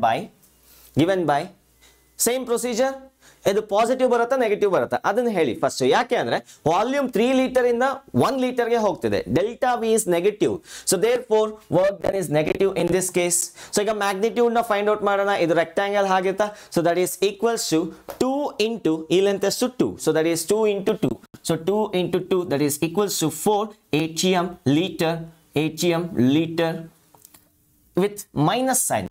by same procedure. ಇದು ಪಾಸಿಟಿವ್ ಬರುತ್ತಾ ನೆಗೆಟಿವ್ ಬರುತ್ತಾ ಅದನ್ನ ಹೇಳಿ ಫಸ್ಟ್. ಯಾಕೆ ಅಂದ್ರೆ ವಾಲ್ಯೂಮ್ 3 ಲೀಟರ್ ಇಂದ 1 ಲೀಟರ್ಗೆ ಹೋಗ್ತಿದೆ, delta V is negative. So therefore work done is negative in this case. So ಈಗ ಮ್ಯಾಗ್ನಿಟ್ಯೂಡ್ ನ ಫೈಂಡ್ ಔಟ್ ಮಾಡೋಣ. ಇದು ರೆಕ್ಟಾಂಗಲ್ ಆಗಿತ್ತಾ? So that is equals to 2 into ಈ ಲೆಂತ್ ಎಷ್ಟು 2. So that is 2 into 2. So 2 into 2 that is equals to 4 ATM liter with minus sign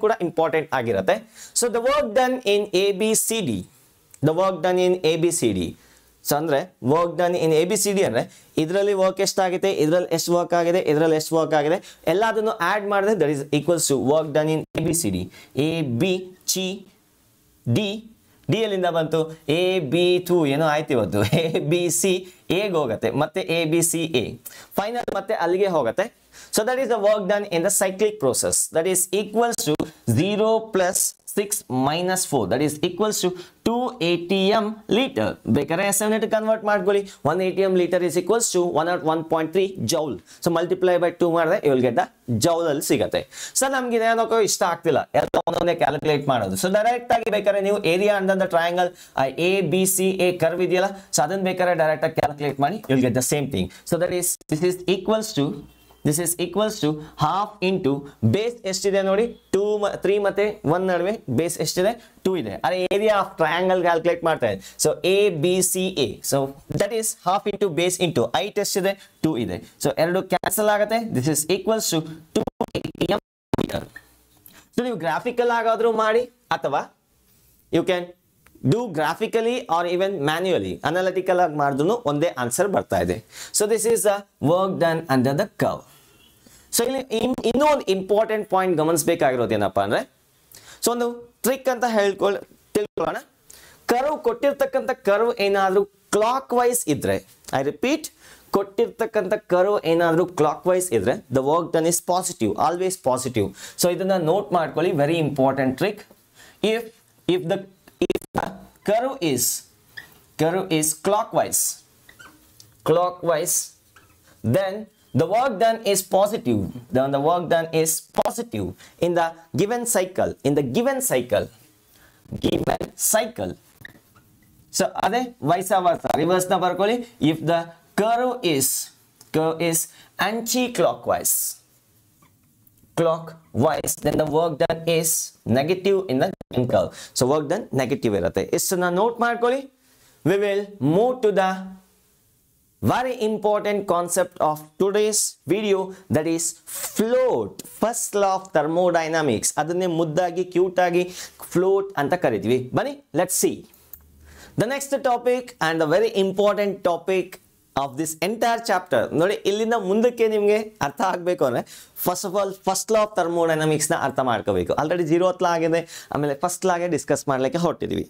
ಕೂಡ ಇಂಪಾರ್ಟೆಂಟ್ ಆಗಿರುತ್ತೆ. So the work done in ABCD, so ಅಂದ್ರೆ ವರ್ಕ್ ಡನ್ ಇನ್ ABCD ಅಂದ್ರೆ ಇದರಲ್ಲಿ ವರ್ಕ್ ಎಷ್ಟಾಗಿದೆ, ಇದರಲ್ಲಿ ಎಷ್ಟು ವರ್ಕ್ ಆಗಿದೆ, ಇದರಲ್ಲಿ ಎಷ್ಟು ವರ್ಕ್ ಆಗಿದೆ, ಎಲ್ಲದನ್ನು ಆಡ್ ಮಾಡಿದ್ರೆ that is equals to work done in ABCD. D ಎಲ್ಲಿಂದ ಬಂತು? AB2 ಏನೋ ಆಯ್ತು ಇವತ್ತು. ABC ಎಗೆ ಹೋಗುತ್ತೆ, ಮತ್ತೆ ABCA ಫೈನಲ್ ಮತ್ತೆ ಅಲ್ಲಿಗೆ ಹೋಗುತ್ತೆ. So that is the work done in the cyclic process. That is equals to 0 plus 6 minus 4. That is equals to 2 ATM liter. ಬೇಕಾದ್ರೆ SI ಯೂನಿಟ್ ಕನ್ವರ್ಟ್ ಮಾಡ್ಕೊಳ್ಳಿ. 1 ATM liter is equals to 101.3 joule. So multiply by 2 ಮಾಡಿದ್ರೆ you will get the joule ಅಲ್ಲಿ ಸಿಗುತ್ತೆ. ಸೊ ನಮ್ಗೆ ಇದೇನೋ ಇಷ್ಟ ಆಗ್ತಿಲ್ಲ, ಎಲ್ಲವನ್ನೇ ಕ್ಯಾಲ್ಕುಲೇಟ್ ಮಾಡೋದು. ಸೊ ಡೈರೆಕ್ಟ್ ಆಗಿ ಬೇಕಾದ್ರೆ ನೀವು area under the triangle ABCA curve ಇದೆಯಲ್ಲ, ಸೊ ಅದನ್ನ ಬೇಕಾದ್ರೆ ಡೈರೆಕ್ಟ್ ಆಗಿ ಕ್ಯಾಲ್ಕುಲೇಟ್ ಮಾಡಿ you will get the same thing. So that is this is equals to this is equals to half into base ಎಷ್ಟಿದೆ ನೋಡಿ 3 ಮತ್ತೆ 1 ನಡುವೆ ಬೇಸ್ ಎಷ್ಟಿದೆ 2 ಇದೆ. ಅರೆ ಏರಿಯಾ ಆಫ್ ಟ್ರಯಾಂಗಲ್ ಕ್ಯಾಲ್ಕುಲೇಟ್ ಮಾಡ್ತಾ ಇದೆ. So A B C A, so that is half into base into height ಎಷ್ಟಿದೆ 2 ಇದೆ. ಸೊ ಎರಡು ಕ್ಯಾನ್ಸಲ್ ಆಗುತ್ತೆ. This is equals to 2 metre. So ನೀವು ಗ್ರಾಫಿಕಲ್ ಆಗಾದ್ರೂ ಮಾಡಿ ಅಥವಾ you can do graphically or even manually analytical ಆಗಿ ಮಾಡಿದ್ರು ಒಂದೇ ಆನ್ಸರ್ ಬರ್ತಾ ಇದೆ. So this is the work done under the curve. So ಇಲ್ಲಿ ಇನ್ನೂ ಒಂದು ಇಂಪಾರ್ಟೆಂಟ್ ಪಾಯಿಂಟ್ ಗಮನಿಸಬೇಕಾಗಿರೋದು ಏನಪ್ಪಾ ಅಂದ್ರೆ, ಸೊ ಒಂದು ಟ್ರಿಕ್ ಅಂತ ತಿಳ್ಕೊಳ್ಳೋಣ. ಕರ್ವ್ ಕೊಟ್ಟಿರ್ತಕ್ಕಂಥ ಕರ್ವ್ ಏನಾದರೂ ಕ್ಲಾಕ್ ವೈಸ್ ಇದ್ರೆ, ಐ ರಿಪೀಟ್, ಕೊಟ್ಟಿರ್ತಕ್ಕಂಥ ಕರ್ವ್ ಏನಾದರೂ ಕ್ಲಾಕ್ ವೈಸ್ ಇದ್ರೆ the work done is positive, always positive. So ಇದನ್ನ ನೋಟ್ ಮಾಡ್ಕೊಳ್ಳಿ, very important trick. if the curve is clockwise, then the work done is positive. Then the work done is positive in the given cycle. So ade vice versa, reverse na barkoli. If the curve is anti-clockwise, then the work done is negative in the given curve. So work done negative irutte. Istana note ಮಾಡ್ಕೊಳ್ಳಿ. We will move to the very important concept of today's video, that is float. First law of thermodynamics. ಅದನ್ನೇ ಮುದ್ದಾಗಿ ಕ್ಯೂಟ್ ಆಗಿ float ಅಂತ ಕರಿತೀವಿ. ಬನ್ನಿ, let's see the next topic and the very important topic of this entire chapter. ನೋಡಿ, ಇಲ್ಲಿಂದ ಮುಂದಕ್ಕೆ ನಿಮಗೆ ಅರ್ಥ ಆಗಬೇಕು ಅಂದ್ರೆ ಫಸ್ಟ್ ಲಾ ಆಫ್ ಥರ್ಮೋಡೈನಮಿಕ್ಸ್ ನ ಅರ್ಥ ಮಾಡ್ಕೋಬೇಕು. ಆಲ್ರೆಡಿ 0th ಲಾ ಆಗಿದೆ, ಆಮೇಲೆ ಫಸ್ಟ್ ಲಾಗೆ ಡಿಸ್ಕಸ್ ಮಾಡ್ಲಿಕ್ಕೆ ಹೊರಟಿದ್ವಿ.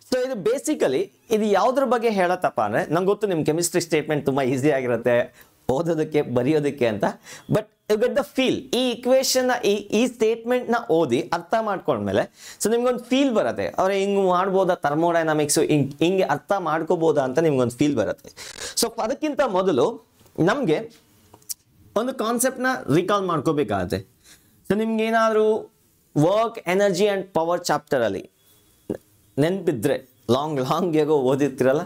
ಸೊ ಇದು ಬೇಸಿಕಲಿ ಇದು ಯಾವುದ್ರ ಬಗ್ಗೆ ಹೇಳತ್ತಪ್ಪ ಅಂದ್ರೆ, ನಂಗೆ ಗೊತ್ತು ನಿಮ್ಮ ಕೆಮಿಸ್ಟ್ರಿ ಸ್ಟೇಟ್ಮೆಂಟ್ ತುಂಬಾ ಈಸಿ ಆಗಿರುತ್ತೆ ಓದೋದಕ್ಕೆ ಬರೆಯೋದಕ್ಕೆ ಅಂತ, but you get the feel. ಈ ಇಕ್ವೇಶನ್ ಈ ಸ್ಟೇಟ್ಮೆಂಟ್ ನ ಓದಿ ಅರ್ಥ ಮಾಡ್ಕೊಂಡ್ಮೇಲೆ ಸೊ ನಿಮ್ಗೊಂದು ಫೀಲ್ ಬರುತ್ತೆ, ಅವ್ರೆ ಹಿಂಗ್ ಮಾಡ್ಬೋದಾ ಥರ್ಮೋಡೈನಾಮಿಕ್ಸ್, ಹಿಂಗೆ ಅರ್ಥ ಮಾಡ್ಕೋಬೋದಾ ಅಂತ ನಿಮ್ಗೊಂದು ಫೀಲ್ ಬರುತ್ತೆ. ಸೊ ಅದಕ್ಕಿಂತ ಮೊದಲು ನಮಗೆ ಒಂದು ಕಾನ್ಸೆಪ್ಟ್ನ ರಿಕಾಲ್ ಮಾಡ್ಕೋಬೇಕಾಗತ್ತೆ. ಸೊ ನಿಮ್ಗೆ ಏನಾದರೂ work, energy and power chapter ಅಲ್ಲಿ ನೆನಪಿದ್ರೆ ಲಾಂಗ್ ಹೇಗೋ ಓದಿರ್ತಿರಲ್ಲ,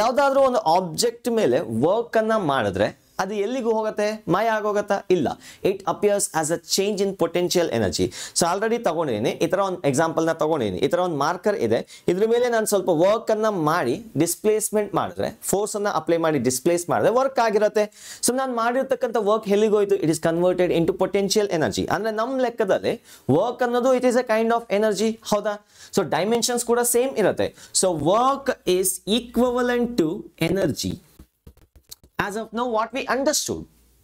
ಯಾವುದಾದ್ರೂ ಒಂದು ಆಬ್ಜೆಕ್ಟ್ ಮೇಲೆ ವರ್ಕ್ ಅನ್ನ ಮಾಡಿದ್ರೆ ಅದು ಎಲ್ಲಿಗೂ ಹೋಗುತ್ತೆ, ಮಾಯ ಆಗೋಗತ್ತಾ? ಇಲ್ಲ. It appears as a change in potential energy. So already ತಗೊಂಡಿದ್ದೀನಿ, ಈ ಥರ ಒಂದು ಎಕ್ಸಾಂಪಲ್ನ ತಗೊಂಡಿದ್ದೀನಿ. ಈ ಥರ ಒಂದು ಮಾರ್ಕರ್ ಇದೆ, ಇದ್ರ ಮೇಲೆ ನಾನು ಸ್ವಲ್ಪ ವರ್ಕ್ ಅನ್ನ ಮಾಡಿ ಡಿಸ್ಪ್ಲೇಸ್ಮೆಂಟ್ ಮಾಡಿದ್ರೆ, ಫೋರ್ಸ್ ಅನ್ನ ಅಪ್ಲೈ ಮಾಡಿ ಡಿಸ್ಪ್ಲೇಸ್ ಮಾಡಿದ್ರೆ ವರ್ಕ್ ಆಗಿರುತ್ತೆ. ಸೊ ನಾನು ಮಾಡಿರ್ತಕ್ಕಂಥ ವರ್ಕ್ ಎಲ್ಲಿಗೋಯ್ತು? It is converted into potential energy. ಅಂದ್ರೆ ನಮ್ಮ ಲೆಕ್ಕದಲ್ಲಿ ವರ್ಕ್ ಅನ್ನೋದು it is a kind of energy, ಹೌದಾ? ಸೊ ಡೈಮೆನ್ಷನ್ಸ್ ಕೂಡ ಸೇಮ್ ಇರುತ್ತೆ. So work is equivalent to energy. As of now, what we understood,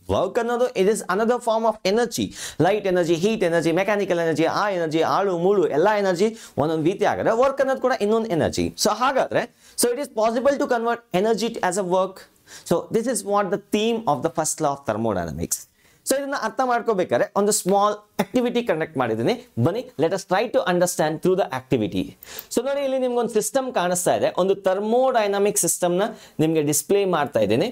work another, it is another form of energy. Light energy, heat energy, mechanical energy, energy, alu, mulu, ella energy, ಒಂದೊಂದು ರೀತಿ ಆಗುತ್ತೆ. ವರ್ಕ್ ಅನ್ನೋದು ಕೂಡ ಇನ್ನೊಂದು ಎನರ್ಜಿ. ಸೊ ಹಾಗಾದ್ರೆ, so it is possible to convert energy as a work. So this is what the theme of the first law of thermodynamics. So ಇದನ್ನ ಅರ್ಥ ಮಾಡ್ಕೋಬೇಕಾದ್ರೆ ಒಂದು ಸ್ಮಾಲ್ ಆಕ್ಟಿವಿಟಿ ಕಂಡಕ್ಟ್ ಮಾಡಿದ್ದೀನಿ. ಬನ್ನಿ, let us try to understand through the activity. So ನೋಡಿ, ಇಲ್ಲಿ ನಿಮ್ಗೊಂದು ಸಿಸ್ಟಮ್ ಕಾಣಿಸ್ತಾ ಇದೆ. ಒಂದು ಥರ್ಮೋಡೈನಾಮಿಕ್ ಸಿಸ್ಟಮ್ನ ನಿಮಗೆ ಡಿಸ್ಪ್ಲೇ ಮಾಡ್ತಾ ಇದ್ದೀನಿ.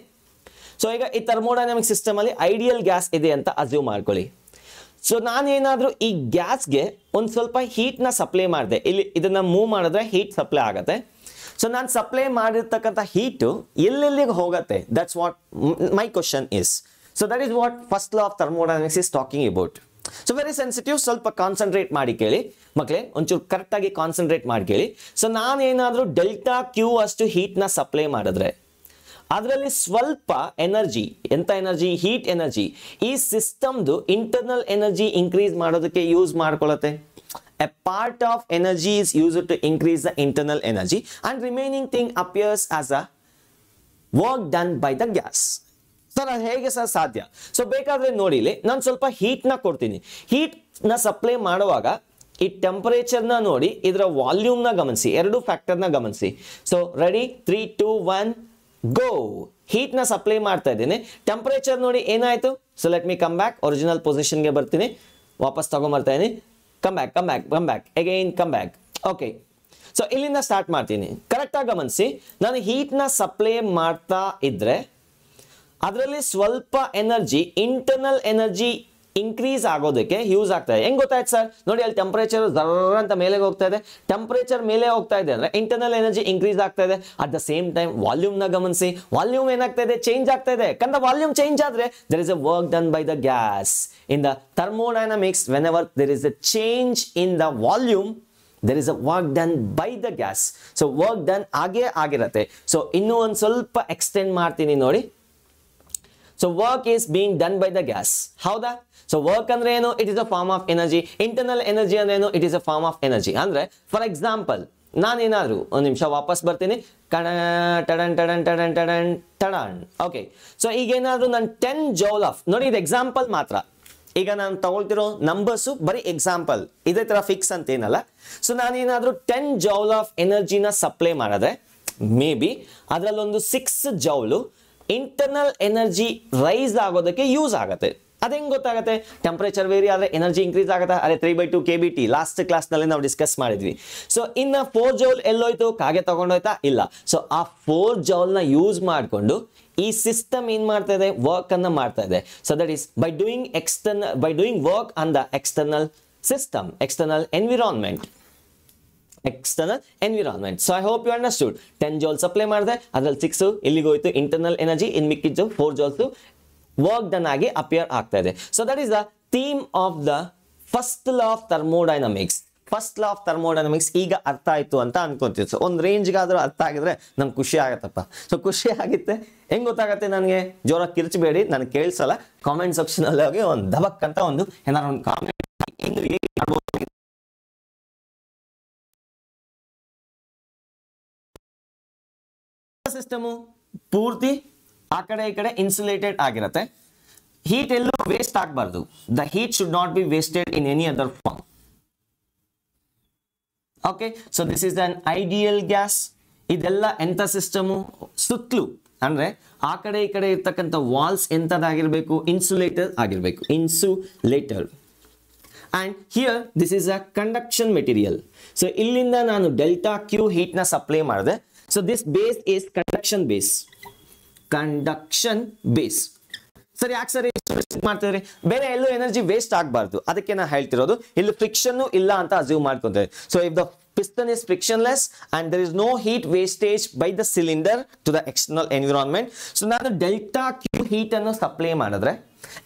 ಸೊ ಈಗ ಈ ಥರ್ಮೋಡೈನಾಮಿಕ್ ಸಿಸ್ಟಮ್ ಅಲ್ಲಿ ಐಡಿಯಲ್ ಗ್ಯಾಸ್ ಇದೆ ಅಂತ ಅಸ್ಯೂಮ್ ಮಾಡ್ಕೊಳ್ಳಿ. ಸೊ ನಾನೇನಾದ್ರೂ ಈ ಗ್ಯಾಸ್ಗೆ ಒಂದು ಸ್ವಲ್ಪ ಹೀಟ್ನ ಸಪ್ಲೈ ಮಾಡಿದೆ, ಇಲ್ಲಿ ಇದನ್ನ ಮೂವ್ ಮಾಡಿದ್ರೆ ಹೀಟ್ ಸಪ್ಲೈ ಆಗುತ್ತೆ. ಸೊ ನಾನು ಸಪ್ಲೈ ಮಾಡಿರ್ತಕ್ಕಂಥ ಹೀಟು ಎಲ್ಲೆಲ್ಲಿಗೆ ಹೋಗುತ್ತೆ? That's what my question is. So that is what first law of thermodynamics is talking about. So very sensitive, ಸ್ವಲ್ಪ ಕಾನ್ಸಂಟ್ರೇಟ್ ಮಾಡಿ ಕೇಳಿ ಮಕ್ಕಳೇ, ಒಂಚೂರು ಕರೆಕ್ಟಾಗಿ ಕಾನ್ಸಂಟ್ರೇಟ್ ಮಾಡಿ ಕೇಳಿ. ಸೊ ನಾನೇನಾದ್ರೂ ಡೆಲ್ಟಾ ಕ್ಯೂ ಅಷ್ಟು ಹೀಟ್ನ ಸಪ್ಲೈ ಮಾಡಿದ್ರೆ ಅದರಲ್ಲಿ ಸ್ವಲ್ಪ ಎನರ್ಜಿ, ಎಂತ ಎನರ್ಜಿ? Heat energy. ಈ ಸಿಸ್ಟಮ್ದು ಇಂಟರ್ನಲ್ ಎನರ್ಜಿ ಇನ್ಕ್ರೀಸ್ ಮಾಡೋದಕ್ಕೆ ಯೂಸ್ ಮಾಡ್ಕೊಳ್ಳುತ್ತೆ. A part of energy is use to increase the internal energy and remaining thing appears as a work done by the gas. Sir ಅದು ಹೇಗೆ ಸರ್ ಸಾಧ್ಯ? ಸೊ ಬೇಕಾದ್ರೆ ನೋಡಿ, ಇಲ್ಲಿ ನಾನು ಸ್ವಲ್ಪ ಹೀಟ್ನ ಕೊಡ್ತೀನಿ. ಹೀಟ್ನ ಸಪ್ಲೈ ಮಾಡುವಾಗ ಈ ಟೆಂಪರೇಚರ್ನ ನೋಡಿ, ಇದರ ವಾಲ್ಯೂಮ್ನ ಗಮನಿಸಿ, ಎರಡು ಫ್ಯಾಕ್ಟರ್ನ ಗಮನಿಸಿ. So ready, 3, 2, 1 go. ಹೀಟ್ ನ ಸಪ್ಲೈ ಮಾಡ್ತಾ ಇದ್ದೀನಿ, ಟೆಂಪರೇಚರ್ ನೋಡಿ ಏನಾಯ್ತು. So let me come back, original ಪೊಸಿಷನ್ಗೆ ಬರ್ತೀನಿ, ವಾಪಸ್ ತಗೊಂಡ್ಬರ್ತಾ ಇದೀನಿ. Come back again, come back. Okay, so ಇಲ್ಲಿಂದ ಸ್ಟಾರ್ಟ್ ಮಾಡ್ತೀನಿ. ಕರೆಕ್ಟಾಗಿ ಗಮನಿಸಿ, ನಾನು ಹೀಟ್ನ ಸಪ್ಲೈ ಮಾಡ್ತಾ ಇದ್ರೆ ಅದರಲ್ಲಿ ಸ್ವಲ್ಪ ಎನರ್ಜಿ, ಇಂಟರ್ನಲ್ ಎನರ್ಜಿ ಇನ್ಕ್ರೀಸ್ ಆಗೋದಕ್ಕೆ ಯೂಸ್ ಆಗ್ತಾ ಇದೆ. ಹೆಂಗ್ ಗೊತ್ತಾಯ್ತು ಸರ್? ನೋಡಿ ಅಲ್ಲಿ ಟೆಂಪರೇಚರ್ ಜರ್ರ ಅಂತ ಮೇಲೆ ಹೋಗ್ತಾ ಇದೆ. ಟೆಂಪರೇಚರ್ ಮೇಲೆ ಹೋಗ್ತಾ ಇದೆ ಅಂದ್ರೆ ಇಂಟರ್ನಲ್ ಎನರ್ಜಿ ಇನ್ಕ್ರೀಸ್ ಆಗ್ತಾ ಇದೆ. At the same time volume ನ ಗಮನಿಸಿ, ವಾಲ್ಯೂಮ್ ಏನಾಗ್ತಾ ಇದೆ? ಚೇಂಜ್ ಆಗ್ತಾ ಇದೆ. ಕಂದ ವಾಲ್ಯೂಮ್ ಚೇಂಜ್ ಆದ್ರೆ there is a work done by the gas. In the thermodynamics, whenever there is a change in the volume, there is a work done by the gas. So work done ಆಗೇ ಆಗಿರತ್ತೆ. ಸೊ ಇನ್ನೂ ಒಂದು ಸ್ವಲ್ಪ ಎಕ್ಸ್ಟೆಂಡ್ ಮಾಡ್ತೀನಿ ನೋಡಿ. So work is being done by the gas. ಹೌದಾ? ಸೊ ವರ್ಕ್ ಅಂದ್ರೆ ಏನು? It is a form of energy. Internal energy ಅಂದ್ರೆ ಏನು? It is a form of energy. ಅಂದ್ರೆ ಫಾರ್ ಎಕ್ಸಾಂಪಲ್ ನಾನೇನಾದ್ರು ಒಂದು ನಿಮಿಷ ವಾಪಸ್ ಬರ್ತೀನಿ. ಓಕೆ, ಸೊ ಈಗ ಏನಾದ್ರು ನಾನು 10 ಜೌಲ್ ಆಫ್, ನೋಡಿ ಇದು ಎಕ್ಸಾಂಪಲ್ ಮಾತ್ರ, ಈಗ ನಾನು ತಗೊಳ್ತಿರೋ ನಂಬರ್ಸ್ ಬರೀ ಎಕ್ಸಾಂಪಲ್, ಇದೇ ತರ ಫಿಕ್ಸ್ ಅಂತ ಏನಲ್ಲ. ಸೊ ನಾನೇನಾದ್ರೂ 10 ಜೌಲ್ ಆಫ್ ಎನರ್ಜಿನ ಸಪ್ಲೈ ಮಾಡಿದ್ರೆ ಮೇ ಬಿ ಅದರಲ್ಲೊಂದು 6 ಜೌಲು ಇಂಟರ್ನಲ್ ಎನರ್ಜಿ ರೈಸ್ ಆಗೋದಕ್ಕೆ ಯೂಸ್ ಆಗುತ್ತೆ. ಅದೇಂಗ್ ಗೊತ್ತಾಗುತ್ತೆ? ಟೆಂಪರೇಚರ್ ವೇರಿ ಆದ್ರೆ ಎನರ್ಜಿ ಇನ್ಕ್ರೀಸ್ ಆಗುತ್ತೆ. ಅದೇ 3/2 kBT ಲಾಸ್ಟ್ ಕ್ಲಾಸ್ ನಲ್ಲಿ ನಾವು ಡಿಸ್ಕಸ್ ಮಾಡಿದ್ವಿ. ಸೊ ಇನ್ನ 4 ಜೌಲ್ ಎಲ್ಲೋಯ್ತು? ಕಾಗೆ ತಗೊಂಡೋಯ್ತಾ? ಇಲ್ಲ. ಸೊ ಆ 4 ಜೌಲ್ ನ ಯೂಸ್ ಮಾಡಿಕೊಂಡು ಈ ಸಿಸ್ಟಮ್ ಏನ್ ಮಾಡ್ತಾ ಇದೆ? ವರ್ಕ್ ಅನ್ನ ಮಾಡ್ತಾ ಇದೆ. So that is by doing work on the external system, external environment. So I hope you understood. 10 joule supply ಮಾಡಿದೆ, ಅದ್ರಲ್ಲಿ 6 ಇಲ್ಲಿಗೆ ಹೋಯ್ತು ಇಂಟರ್ನಲ್ ಎನರ್ಜಿ, ಇನ್ ಮಿಕ್ಕಿದ್ದು 4 joules ವರ್ಕ್ ಡನ್ ಆಗಿ ಅಪಿಯರ್ ಆಗ್ತಾ ಇದೆ. So that is the theme of the first law of thermodynamics. First law of thermodynamics ಈಗ ಅರ್ಥ ಆಯ್ತು ಅಂತ ಅನ್ಕೊಂತೀವಿ. ಸೊ ಒಂದು ರೇಂಜ್ಗಾದ್ರೂ ಅರ್ಥ ಆಗಿದ್ರೆ ನಮ್ಗೆ ಖುಷಿ ಆಗತ್ತಪ್ಪ. ಸೊ ಖುಷಿ ಆಗಿತ್ತೆ. ಹೆಂಗ್ ಗೊತ್ತಾಗತ್ತೆ ನನಗೆ? ಜೋರ ಕಿರ್ಚಬೇಡಿ, ನನಗೆ ಕೇಳಿಸಲ್ಲ. ಕಾಮೆಂಟ್ ಸೆಕ್ಷನ್ ಅಲ್ಲಿ ಹೋಗಿ ಒಂದು ದಬಕ್ ಅಂತ ಒಂದು ಏನಾರು ಒಂದು ಕಾಮೆಂಟ್ ಸಿಸ್ಟಮು ಪೂರ್ತಿ ಆ ಕಡೆ ಈ ಕಡೆ ಇನ್ಸುಲೇಟೆಡ್ ಆಗಿರುತ್ತೆ. ಹೀಟ್ ಎಲ್ಲೂ ವೇಸ್ಟ್ ಆಗಬಾರ್ದು. The heat should not be wasted in any other form. Okay, so this is an ideal gas. ಇದೆಲ್ಲ ಎಂತ ಸಿಸ್ಟಮು? ಸುತ್ತಲೂ ಅಂದ್ರೆ ಆ ಕಡೆ ಈ ಕಡೆ ಇರ್ತಕ್ಕಂಥ ವಾಲ್ಸ್ ಎಂತದಾಗಿರ್ಬೇಕು? ಇನ್ಸುಲೇಟರ್ ಆಗಿರ್ಬೇಕು. Insulator. And here this is a conduction material. So ಇಲ್ಲಿಂದ ನಾನು ಡೆಲ್ಟಾ ಕ್ಯೂ ಹೀಟ್ ನ ಸಪ್ಲೈ ಮಾಡಿದೆ. So this base is conduction base. Conduction base. ಸರಿ, ಯಾಕೆ ಸರಿ ಮಾಡ್ತಿದ್ರಿ? ಬೇರೆ ಎಲ್ಲೂ ಎನರ್ಜಿ ವೇಸ್ಟ್ ಆಗಬಾರ್ದು, ಅದಕ್ಕೆ ನಾ ಹೇಳ್ತಿರೋದು. ಇಲ್ಲಿ ಫ್ರಿಕ್ಷನ್ ಇಲ್ಲ ಅಂತ ಅಸ್ಯೂಮ್ ಮಾಡ್ಕೊಂತಾರೆ. So if the piston is frictionless and there is no heat wastage by the cylinder to the external environment. So ನಾನು delta Q heat ಅನ್ನು ಸಪ್ಲೈ ಮಾಡಿದ್ರೆ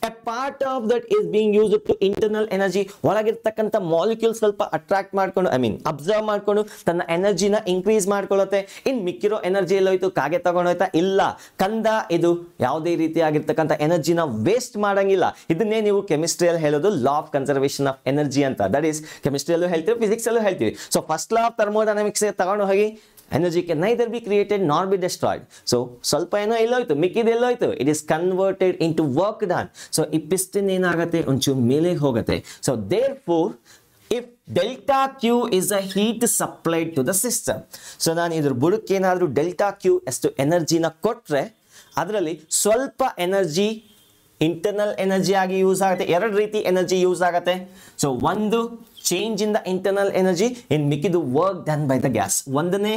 a part of that is being used to internal energy. ಒಳಗಿರ್ತಕ್ಕಂಥ ಮಾಲಿಕ್ಯೂಲ್ ಸ್ವಲ್ಪ ಅಟ್ರಾಕ್ಟ್ ಮಾಡ್ಕೊಂಡು, ಐ ಮೀನ್ ಅಬ್ಸರ್ವ್ ಮಾಡ್ಕೊಂಡು ತನ್ನ ಎನರ್ಜಿನ ಇನ್ಕ್ರೀಸ್ ಮಾಡ್ಕೊಳ್ಳುತ್ತೆ. ಇನ್ ಮಿಕ್ಕಿರೋ ಎನರ್ಜಿ ಎಲ್ಲೋಯ್ತು? ಕಾಗೆ ತಗೊಂಡೋಯ್ತಾ? ಇಲ್ಲ ಕಂದ, ಇದು ಯಾವುದೇ ರೀತಿಯಾಗಿರ್ತಕ್ಕಂಥ ಎನರ್ಜಿನ ವೇಸ್ಟ್ ಮಾಡಂಗಿಲ್ಲ. ಇದನ್ನೇ ನೀವು ಕೆಮಿಸ್ಟ್ರಿಯಲ್ಲಿ ಹೇಳೋದು law of conservation of energy ಅಂತ. ದಟ್ ಈಸ್ ಕೆಮಿಸ್ಟ್ರಿಯಲ್ಲೂ ಹೇಳ್ತೀವಿ, ಫಿಸಿಕ್ಸ್ ಅಲ್ಲೂ ಹೇಳ್ತೀವಿ. So first law of thermodynamics ತಗೊಂಡು ಹೋಗಿ energy can neither be created nor be destroyed. So ಸ್ವಲ್ಪ ಏನೋ ಎಲ್ಲೋಯ್ತು, ಮಿಕ್ಕಿದ ಎಲ್ಲೋಯ್ತು? It is converted into work done. So ಈ ಪಿಸ್ಟನ್ ಏನಾಗುತ್ತೆ? ಒಂಚೂರು ಮೇಲೆ ಹೋಗುತ್ತೆ. So therefore if delta Q is a heat supplied to the system, so ನಾನು ಇದ್ರ ಬುಡಕ್ಕೆ ಏನಾದರೂ delta Q ಎಷ್ಟು ಎನರ್ಜಿನ ಕೊಟ್ರೆ ಅದರಲ್ಲಿ ಸ್ವಲ್ಪ ಎನರ್ಜಿ ಇಂಟರ್ನಲ್ ಎನರ್ಜಿ ಆಗಿ ಯೂಸ್ ಆಗುತ್ತೆ. ಎರಡು ರೀತಿ ಎನರ್ಜಿ ಯೂಸ್ ಆಗುತ್ತೆ. ಸೊ ಒಂದು change in the internal energy, ಇನ್ ಮಿಕ್ಕಿದು work done by the gas. ಒಂದನೇ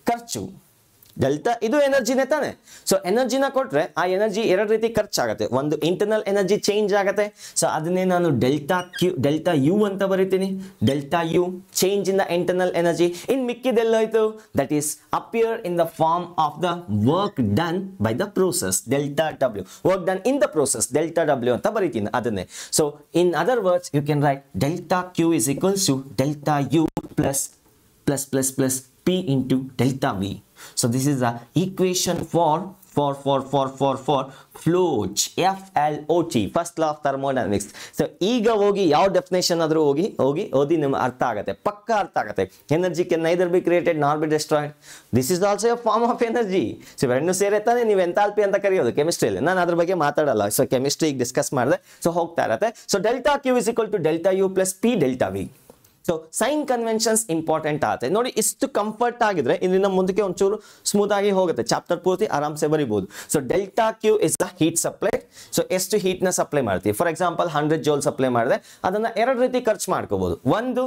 ಖರ್ಚು ಡೆಲ್ಟಾ, ಇದು ಎನರ್ಜಿನೇ ತಾನೆ. ಸೊ ಎನರ್ಜಿನ ಕೊಟ್ರೆ ಆ ಎನರ್ಜಿ ಎರಡು ರೀತಿ ಖರ್ಚಾಗುತ್ತೆ. ಒಂದು ಇಂಟರ್ನಲ್ ಎನರ್ಜಿ ಚೇಂಜ್ ಆಗುತ್ತೆ. ಸೊ ಅದನ್ನೇ ನಾನು ಡೆಲ್ಟಾ ಯು ಅಂತ ಬರೀತೀನಿ. Delta U change in the internal energy. ಇನ್ ಮಿಕ್ಕಿದೆಲ್ಲೋಯ್ತು? That is appear in the form of the work done by the process, delta W. Work done in the process, delta W ಅಂತ ಬರೀತೀನಿ ಅದನ್ನೇ. So in other words you can write delta Q is equals to delta U plus P into delta V. So this is the equation for float, FLOT, first law of thermodynamics. So ಈಗ ಹೋಗಿ ಯಾವ ಡೆಫಿನೇಷನ್ ಆದ್ರೂ ಹೋಗಿ ಓದಿ ನಿಮ್ಗೆ ಅರ್ಥ ಆಗುತ್ತೆ, ಪಕ್ಕ ಅರ್ಥ ಆಗುತ್ತೆ. Energy can neither be created nor be destroyed. This is also a form of energy. So ಇವೆರಡನ್ನೂ ಸೇರಿರ್ತಾನೆ ನೀವು ಎಂಥಾಲ್ಪಿ ಅಂತ ಕರೆಯೋದು ಕೆಮಿಸ್ಟ್ರಿಯಲ್ಲಿ. ನಾನು ಅದ್ರ ಬಗ್ಗೆ ಮಾತಾಡಲ್ಲ. ಸೊ ಕೆಮಿಸ್ಟ್ರಿ ಡಿಸ್ಕಸ್ ಮಾಡಿದೆ. ಸೊ ಹೋಗ್ತಾ ಇರತ್ತೆ. So delta Q is equal to delta U plus P delta V. So sign conventions important ಆಗುತ್ತೆ ನೋಡಿ. ಇಷ್ಟು ಕಂಫರ್ಟ್ ಆಗಿದ್ರೆ ಇಲ್ಲಿಂದ ಮುಂದಕ್ಕೆ ಒಂಚೂರು ಸ್ಮೂತ್ ಆಗಿ ಹೋಗುತ್ತೆ. ಚಾಪ್ಟರ್ ಪೂರ್ತಿ ಆರಾಮ್ಸೆ ಬರಿಬಹುದು. So delta Q is the heat supply. So ಎಷ್ಟು ಹೀಟ್ ನ ಸಪ್ಲೈ ಮಾಡ್ತೀವಿ? ಫಾರ್ ಎಕ್ಸಾಂಪಲ್ 100 ಜೌಲ್ ಸಪ್ಲೈ ಮಾಡಿದ್ರೆ ಅದನ್ನ ಎರಡು ರೀತಿ ಖರ್ಚು ಮಾಡ್ಕೋಬಹುದು. ಒಂದು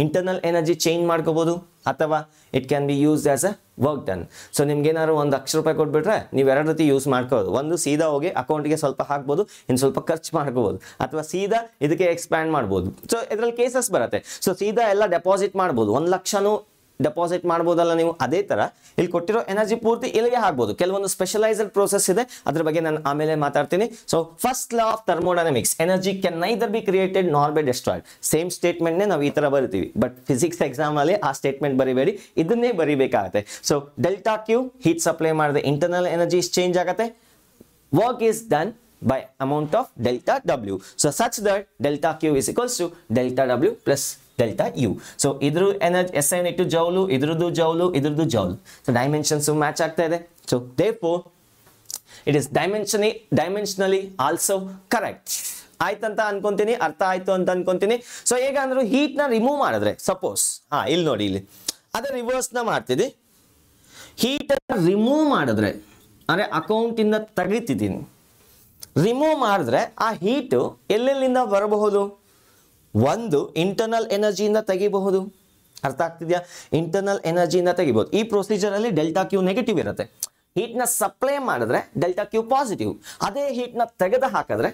ಇಂಟರ್ನಲ್ ಎನರ್ಜಿ ಚೇಂಜ್ ಮಾಡ್ಕೋಬಹುದು ಅಥವಾ it can be used as a work done. So ನಿಮ್ಗೆ ಏನಾದ್ರು ಒಂದು ₹1,00,000 ಕೊಟ್ಬಿಟ್ರೆ ನೀವು ಎರಡು ರೀತಿ ಯೂಸ್ ಮಾಡ್ಕೋಬೋದು. ಒಂದು ಸೀದಾ ಹೋಗಿ ಅಕೌಂಟ್ಗೆ ಸ್ವಲ್ಪ ಹಾಕ್ಬೋದು, ಇನ್ನು ಸ್ವಲ್ಪ ಖರ್ಚು ಮಾಡ್ಕೋಬೋದು, ಅಥವಾ ಸೀದಾ ಇದಕ್ಕೆ ಎಕ್ಸ್ಪ್ಯಾಂಡ್ ಮಾಡ್ಬೋದು. ಸೊ ಇದರಲ್ಲಿ ಕೇಸಸ್ ಬರುತ್ತೆ. ಸೊ ಸೀದಾ ಎಲ್ಲ ಡೆಪಾಸಿಟ್ ಮಾಡ್ಬೋದು, 1,00,000 ಡೆಪಾಸಿಟ್ ಮಾಡ್ಬೋದಲ್ಲ ನೀವು. ಅದೇ ತರ ಇಲ್ಲಿ ಕೊಟ್ಟಿರೋ ಎನರ್ಜಿ ಪೂರ್ತಿ ಇಲ್ಲಿಗೆ ಹಾಕ್ಬೋದು. ಕೆಲವೊಂದು ಸ್ಪೆಷಲೈಸ್ಡ್ ಪ್ರೋಸೆಸ್ ಇದೆ, ಅದ್ರ ಬಗ್ಗೆ ನಾನು ಆಮೇಲೆ ಮಾತಾಡ್ತೀನಿ. So first law of thermodynamics, energy can neither be created nor be destroyed. Same ಸ್ಟೇಟ್ಮೆಂಟ್ನೇ ನಾವು ಈ ತರ ಬರಿತೀವಿ, ಬಟ್ ಫಿಸಿಕ್ಸ್ ಎಕ್ಸಾಮ್ ಅಲ್ಲಿ ಆ ಸ್ಟೇಟ್ಮೆಂಟ್ ಬರಿಬೇಡಿ, ಇದನ್ನೇ ಬರಿಬೇಕಾಗತ್ತೆ. So delta Q heat supply ಮಾಡಿದ್ರೆ ಇಂಟರ್ನಲ್ ಎನರ್ಜಿ ಚೇಂಜ್ ಆಗುತ್ತೆ. Work is done by amount of delta W. So such that delta Q is equals to delta W plus delta U. So idru energy SI into joule, idrudu joule. So dimensions match ಆಗ್ತಾ ಇದೆ. So therefore it is dimensionally also correct. ಆಯ್ತಂತ ಅನ್ಕೊಂತೀನಿ, ಅರ್ಥ ಆಯ್ತು ಅಂತ ಅನ್ಕೊಂತೀನಿ. ಸೊ ಈಗ ಅಂದ್ರೆ ಹೀಟ್ ನ ರಿಮೂವ್ ಮಾಡಿದ್ರೆ ಸಪೋಸ್ ಇಲ್ಲಿ ನೋಡಿ, ಇಲ್ಲಿ ಅದೇ ರಿವರ್ಸ್ ನ ಮಾಡ್ತಿದ್ದಿ. ಹೀಟ್ ರಿಮೂವ್ ಮಾಡಿದ್ರೆ ಅಂದ್ರೆ ಅಕೌಂಟ್ ಇಂದ ತೆಗಿತಿದ್ದೀನಿ, ರಿಮೂವ್ ಮಾಡಿದ್ರೆ ಆ ಹೀಟು ಎಲ್ಲೆಲ್ಲಿಂದ ಬರಬಹುದು? ಒಂದು ಇಂಟರ್ನಲ್ ಎನರ್ಜಿಯಿಂದ ತೆಗಿಬಹುದು. ಅರ್ಥ ಆಗ್ತಿದ್ಯಾ? ಇಂಟರ್ನಲ್ ಎನರ್ಜಿಯಿಂದ ತೆಗಿಬಹುದು. ಈ ಪ್ರೊಸೀಜರ್ ಅಲ್ಲಿ ಡೆಲ್ಟಾ ಕ್ಯೂ ನೆಗೆಟಿವ್ ಇರುತ್ತೆ. ಹೀಟ್ ನ ಸಪ್ಲೈ ಮಾಡಿದ್ರೆ ಡೆಲ್ಟಾ ಕ್ಯೂ ಪಾಸಿಟಿವ್. ಅದೇ ಹೀಟ್ ನ ತೆಗೆದು ಹಾಕಿದ್ರೆ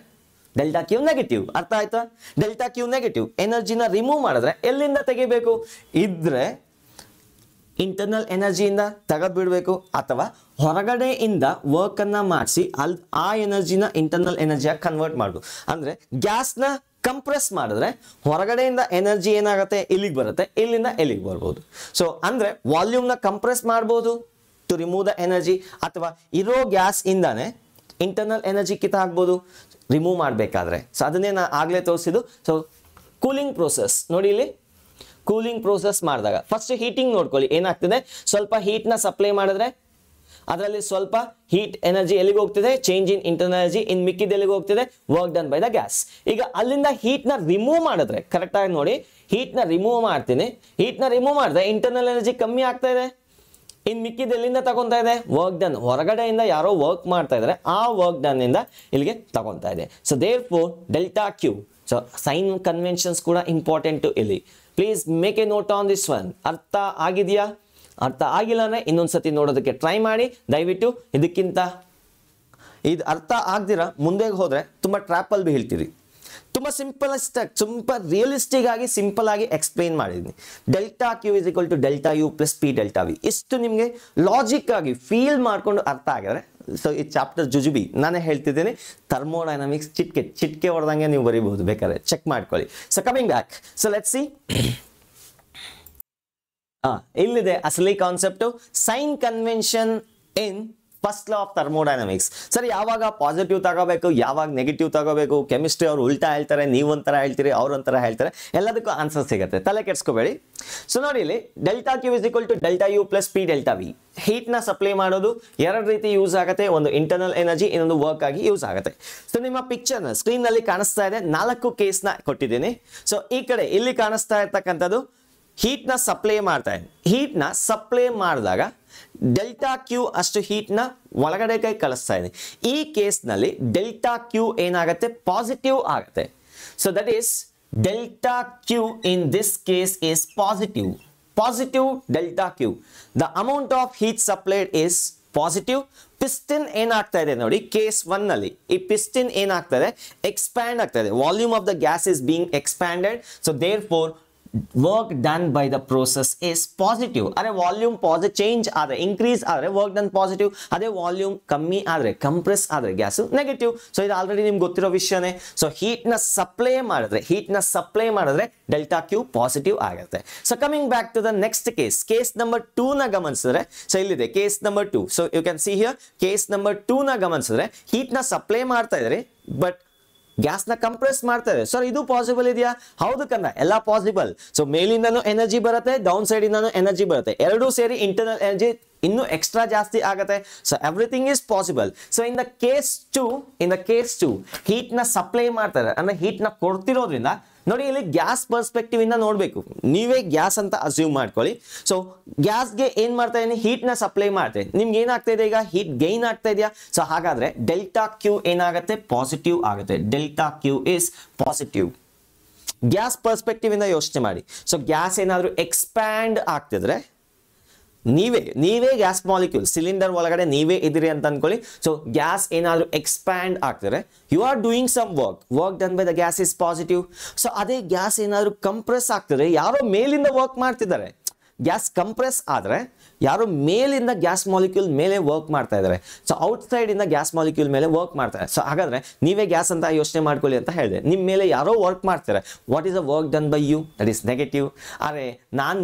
ಡೆಲ್ಟಾ ಕ್ಯೂ ನೆಗೆಟಿವ್. ಅರ್ಥ ಆಯ್ತಾ? Delta Q negative. ಎನರ್ಜಿನ ರಿಮೂವ್ ಮಾಡಿದ್ರೆ ಎಲ್ಲಿಂದ ತೆಗಿಬೇಕು? ಇದ್ರೆ ಇಂಟರ್ನಲ್ ಎನರ್ಜಿಯಿಂದ ತೆಗೆದ್ಬಿಡ್ಬೇಕು, ಅಥವಾ ಹೊರಗಡೆಯಿಂದ ವರ್ಕ್ ಅನ್ನ ಮಾಡಿಸಿ ಆ ಎನರ್ಜಿನ ಇಂಟರ್ನಲ್ ಎನರ್ಜಿಯಾಗಿ ಕನ್ವರ್ಟ್ ಮಾಡ್ಬೋದು. ಅಂದ್ರೆ ಗ್ಯಾಸ್ನ ಕಂಪ್ರೆಸ್ ಮಾಡಿದ್ರೆ ಹೊರಗಡೆಯಿಂದ ಎನರ್ಜಿ ಏನಾಗುತ್ತೆ? ಇಲ್ಲಿಗೆ ಬರುತ್ತೆ, ಇಲ್ಲಿಂದ ಎಲ್ಲಿಗೆ ಬರ್ಬೋದು. ಸೊ ಅಂದ್ರೆ ವಾಲ್ಯೂಮ್ನ ಕಂಪ್ರೆಸ್ ಮಾಡ್ಬೋದು ಟು ರಿಮೂವ್ ದ ಎನರ್ಜಿ, ಅಥವಾ ಇರೋ ಗ್ಯಾಸ್ ಇಂದಾನೆ ಇಂಟರ್ನಲ್ ಎನರ್ಜಿ ಕಿತ್ತ ಹಾಕ್ಬೋದು ರಿಮೂವ್ ಮಾಡಬೇಕಾದ್ರೆ. ಸೊ ಅದನ್ನೇ ನಾನು ಆಗ್ಲೇ ತೋರಿಸಿದ್ದು. ಸೊ ಕೂಲಿಂಗ್ ಪ್ರೋಸೆಸ್ ನೋಡಿ, ಇಲ್ಲಿ ಕೂಲಿಂಗ್ ಪ್ರೋಸೆಸ್ ಮಾಡಿದಾಗ ಫಸ್ಟ್ ಹೀಟಿಂಗ್ ನೋಡ್ಕೊಳ್ಳಿ. ಏನಾಗ್ತಿದೆ? ಸ್ವಲ್ಪ ಹೀಟ್ ನ ಸಪ್ಲೈ ಮಾಡಿದ್ರೆ ಅದರಲ್ಲಿ ಸ್ವಲ್ಪ ಹೀಟ್ ಎನರ್ಜಿ ಎಲ್ಲಿಗೆ ಹೋಗ್ತಿದೆ? Change in internal energy. ಇನ್ ಮಿಕ್ಕಿದ ಎಲ್ಲಿಗೆ ಹೋಗ್ತಿದೆ? Work done by the gas. ಈಗ ಅಲ್ಲಿಂದ ಹೀಟ್ ನ ರಿಮೂವ್ ಮಾಡಿದ್ರೆ, ಕರೆಕ್ಟ್ ಆಗಿ ನೋಡಿ, ಹೀಟ್ ನ ರಿಮೂವ್ ಮಾಡ್ತೀನಿ. ಹೀಟ್ ನ ರಿಮೂವ್ ಮಾಡಿದ್ರೆ ಇಂಟರ್ನಲ್ ಎನರ್ಜಿ ಕಮ್ಮಿ ಆಗ್ತಾ ಇದೆ. ಇನ್ ಮಿಕ್ಕಿದ ಎಲ್ಲಿಂದ ತಗೊಂತಾ ಇದೆ? Work done. ಹೊರಗಡೆಯಿಂದ ಯಾರೋ ವರ್ಕ್ ಮಾಡ್ತಾ ಇದ್ರೆ ಆ ವರ್ಕ್ ಡನ್ ಇಂದ ಇಲ್ಲಿಗೆ ತಗೊಂತಾ ಇದೆ. So therefore delta Q. So sign conventions ಕೂಡ ಇಂಪಾರ್ಟೆಂಟ್ ಇಲ್ಲಿ. Please make a note on this one. ಅರ್ಥ ಆಗಿದೆಯಾ? ಅರ್ಥ ಆಗಿಲ್ಲ ಅಂದ್ರೆ ಇನ್ನೊಂದ್ಸತಿ ನೋಡೋದಕ್ಕೆ ಟ್ರೈ ಮಾಡಿ ದಯವಿಟ್ಟು. ಇದಕ್ಕಿಂತ ಇದು ಅರ್ಥ ಆಗ್ದಿರ ಮುಂದೆ ಹೋದ್ರೆ ತುಂಬಾ ಟ್ರ್ಯಾಪ್ ಅಲ್ಲಿ ಹೇಳ್ತೀರಿ. ತುಂಬಾ ತುಂಬಾ ರಿಯಲಿಸ್ಟಿಕ್ ಆಗಿ ಸಿಂಪಲ್ ಆಗಿ ಎಕ್ಸ್ಪ್ಲೈನ್ ಮಾಡಿದ್ದೀನಿ. Delta Q is equal to delta U plus P delta V. ಇಷ್ಟು ನಿಮಗೆ ಲಾಜಿಕ್ ಆಗಿ ಫೀಲ್ ಮಾಡ್ಕೊಂಡು ಅರ್ಥ ಆಗಿದ್ರೆ, ಸೊ ಈ ಚಾಪ್ಟರ್ ಜುಜುಬಿ ನಾನೇ ಹೇಳ್ತಿದ್ದೀನಿ. ಥರ್ಮೋಡೈನಮಿಕ್ಸ್ ಚಿಟ್ಕೆ ಹೊಡೆದಂಗೆ ನೀವು ಬರೀಬಹುದು, ಬೇಕಾದ್ರೆ ಚೆಕ್ ಮಾಡ್ಕೊಳ್ಳಿ. So coming back, so let's see. ಇಲ್ಲಿದೆ ಅಸಲಿ concept, sign convention in first law of thermodynamics. ಸರಿ, ಯಾವಾಗ ಪಾಸಿಟಿವ್ ತಗೋಬೇಕು, ಯಾವಾಗ ನೆಗೆಟಿವ್ ತಗೋಬೇಕು? ಕೆಮಿಸ್ಟ್ರಿ ಅವ್ರು ಉಲ್ಟಾ ಹೇಳ್ತಾರೆ, ನೀವೊಂಥರ ಹೇಳ್ತೀರಿ, ಅವ್ರೊಂಥರ ಹೇಳ್ತಾರೆ, ಎಲ್ಲದಕ್ಕೂ ಆನ್ಸರ್ ಸಿಗುತ್ತೆ, ತಲೆ ಕೆಡ್ಸ್ಕೋಬೇಡಿ. ಸೊ ನೋಡಿ, ಇಲ್ಲಿ delta Q is equal to delta U plus P delta V. Heat ನ ಸಪ್ಲೈ ಮಾಡೋದು ಎರಡು ರೀತಿ ಯೂಸ್ ಆಗುತ್ತೆ. ಒಂದು ಇಂಟರ್ನಲ್ ಎನರ್ಜಿ, ಇನ್ನೊಂದು ವರ್ಕ್ ಆಗಿ ಯೂಸ್ ಆಗುತ್ತೆ. ಸೊ ನಿಮ್ಮ ಪಿಕ್ಚರ್ ಸ್ಕ್ರೀನ್ ನಲ್ಲಿ ಕಾಣಿಸ್ತಾ ಇದೆ, 4 ಕೇಸ್ ನ ಕೊಟ್ಟಿದ್ದೀನಿ. ಸೊ ಈ ಕಡೆ ಇಲ್ಲಿ ಕಾಣಿಸ್ತಾ ಇರ್ತಕ್ಕಂಥದ್ದು ಹೀಟ್ ನ ಸಪ್ಲೈ ಮಾಡ್ತಾ ಇದೆ. ಹೀಟ್ ನ ಸಪ್ಲೈ ಮಾಡಿದಾಗ ಡೆಲ್ಟಾ ಕ್ಯೂ ಅಷ್ಟು ಹೀಟ್ ನ ಒಳಗಡೆ ಕೈ ಕಳಿಸ್ತಾ ಇದೆ. ಈ ಕೇಸ್ ನಲ್ಲಿ ಡೆಲ್ಟಾ ಕ್ಯೂ ಏನಾಗುತ್ತೆ? ಪಾಸಿಟಿವ್ ಆಗುತ್ತೆ. So that is delta Q in this case is positive. Positive delta Q. The amount of heat supplied is positive. Piston ಏನಾಗ್ತಾ ಇದೆ ನೋಡಿ, ಕೇಸ್ 1 ನಲ್ಲಿ ಈ ಪಿಸ್ಟಿನ್ ಏನಾಗ್ತಾ ಇದೆ? ಎಕ್ಸ್ಪ್ಯಾಂಡ್ ಆಗ್ತಾ ಇದೆ. Volume of the gas is being expanded. So therefore work done by the process is positive. ಅರೆ ವಾಲ್ಯೂಮ್ ಚೇಂಜ್ ಆದ್ರೆ, ಇನ್ಕ್ರೀಸ್ ಆದ್ರೆ ವರ್ಕ್ ಡನ್ ಪಾಸಿಟಿವ್. ಅದೇ ವಾಲ್ಯೂಮ್ ಕಮ್ಮಿ ಆದ್ರೆ, ಕಂಪ್ರೆಸ್ ಆದ್ರೆ ಗ್ಯಾಸ್ ನೆಗೆಟಿವ್. ಸೊ ಇದು ಆಲ್ರೆಡಿ ನಿಮ್ಗೆ ಗೊತ್ತಿರೋ ವಿಷಯನೇ. ಸೊ ಹೀಟ್ ನ ಸಪ್ಲೈ ಮಾಡಿದ್ರೆ ಡೆಲ್ಟಾ ಕ್ಯೂ ಪಾಸಿಟಿವ್ ಆಗುತ್ತೆ. So coming back to the next case number 2 ನ ಗಮನಿಸಿದ್ರೆ, ಸೊ ಇಲ್ಲಿದೆ case number 2. So you can see here case number 2 ನ ಗಮನಿಸಿದ್ರೆ, ಹೀಟ್ ನ ಸಪ್ಲೈ ಮಾಡ್ತಾ ಇದ್ರಿ, ಬಟ್ ಗ್ಯಾಸ್ ನ ಕಂಪ್ರೆಸ್ ಮಾಡ್ತಾ ಇದೆ. ಸರ್ ಇದು ಪಾಸಿಬಲ್ ಇದೆಯಾ? ಹೌದು ಕಣ್ಣ, ಎಲ್ಲ ಪಾಸಿಬಲ್. ಸೊ ಮೇಲಿಂದನೂ ಎನರ್ಜಿ ಬರುತ್ತೆ, ಡೌನ್ ಸೈಡ್ ಇಂದನೂ ಎನರ್ಜಿ ಬರುತ್ತೆ, ಎರಡೂ ಸೇರಿ ಇಂಟರ್ನಲ್ ಎನರ್ಜಿ ಇನ್ನೂ ಎಕ್ಸ್ಟ್ರಾ ಜಾಸ್ತಿ ಆಗುತ್ತೆ. So everything is possible. So in the case 2 heat ನ ಸಪ್ಲೈ ಮಾಡ್ತಾರೆ, ಅಂದ್ರೆ ಹೀಟ್ ನ ಕೊಡ್ತಿರೋದ್ರಿಂದ ನೋಡಿ, ಇಲ್ಲಿ ಗ್ಯಾಸ್ ಪರ್ಸ್ಪೆಕ್ಟಿವ್ ಇಂದ ನೋಡ್ಬೇಕು. ನೀವೇ ಗ್ಯಾಸ್ ಅಂತ ಅಸ್ಯೂಮ್ ಮಾಡ್ಕೊಳ್ಳಿ. ಸೊ ಗ್ಯಾಸ್ಗೆ ಏನ್ ಮಾಡ್ತಾ ಇದೀನಿ? ಹೀಟ್ ನ ಸಪ್ಲೈ ಮಾಡ್ತಾ ಇದ್ದೀನಿ. ನಿಮ್ಗೆ ಏನಾಗ್ತಾ ಇದೆ? ಈಗ ಹೀಟ್ ಗೈನ್ ಆಗ್ತಾ ಇದೆಯಾ? ಸೊ ಹಾಗಾದ್ರೆ ಡೆಲ್ಟಾ ಕ್ಯೂ ಏನಾಗುತ್ತೆ? ಪಾಸಿಟಿವ್ ಆಗುತ್ತೆ. Delta Q is positive. Gas perspective ಇಂದ ಯೋಚನೆ ಮಾಡಿ. ಸೊ ಗ್ಯಾಸ್ ಏನಾದರೂ ಎಕ್ಸ್ಪ್ಯಾಂಡ್ ಆಗ್ತಿದ್ರೆ ನೀವೇ ಗ್ಯಾಸ್ ಮಾಲಿಕ್ಯೂಲ್ ಸಿಲಿಂಡರ್ ಒಳಗಡೆ ನೀವೇ ಇದ್ದೀರಿ ಅಂತ ಅನ್ಕೊಳ್ಳಿ. ಸೊ ಗ್ಯಾಸ್ ಏನಾದರೂ ಎಕ್ಸ್ಪ್ಯಾಂಡ್ ಆಗ್ತಿದ್ರೆ you are doing some work done by the gas is positive. So ಅದೇ ಗ್ಯಾಸ್ ಏನಾದರೂ ಕಂಪ್ರೆಸ್ ಆಗ್ತಿದ್ರೆ ಯಾರೋ ಮೇಲಿಂದ ವರ್ಕ್ ಮಾಡ್ತಿದ್ದಾರೆ. ಗ್ಯಾಸ್ ಕಂಪ್ರೆಸ್ ಆದರೆ ಯಾರೋ ಮೇಲಿಂದ ಗ್ಯಾಸ್ ಮಾಲಿಕ್ಯೂಲ್ ಮೇಲೆ ವರ್ಕ್ ಮಾಡ್ತಾ ಇದ್ದಾರೆ. ಸೊ ಔಟ್ಸೈಡ್ ಇಂದ ಗ್ಯಾಸ್ ಮಾಲಿಕ್ಯೂಲ್ ಮೇಲೆ ವರ್ಕ್ ಮಾಡ್ತಾರೆ. ಸೊ ಹಾಗಾದ್ರೆ ನೀವೇ ಗ್ಯಾಸ್ ಅಂತ ಯೋಚನೆ ಮಾಡ್ಕೊಳ್ಳಿ ಅಂತ ಹೇಳಿದೆ. ನಿಮ್ಮ ಮೇಲೆ ಯಾರೋ ವರ್ಕ್ ಮಾಡ್ತಾರೆ. What is a work done by you? That is negative. ಅರೆ ನಾನು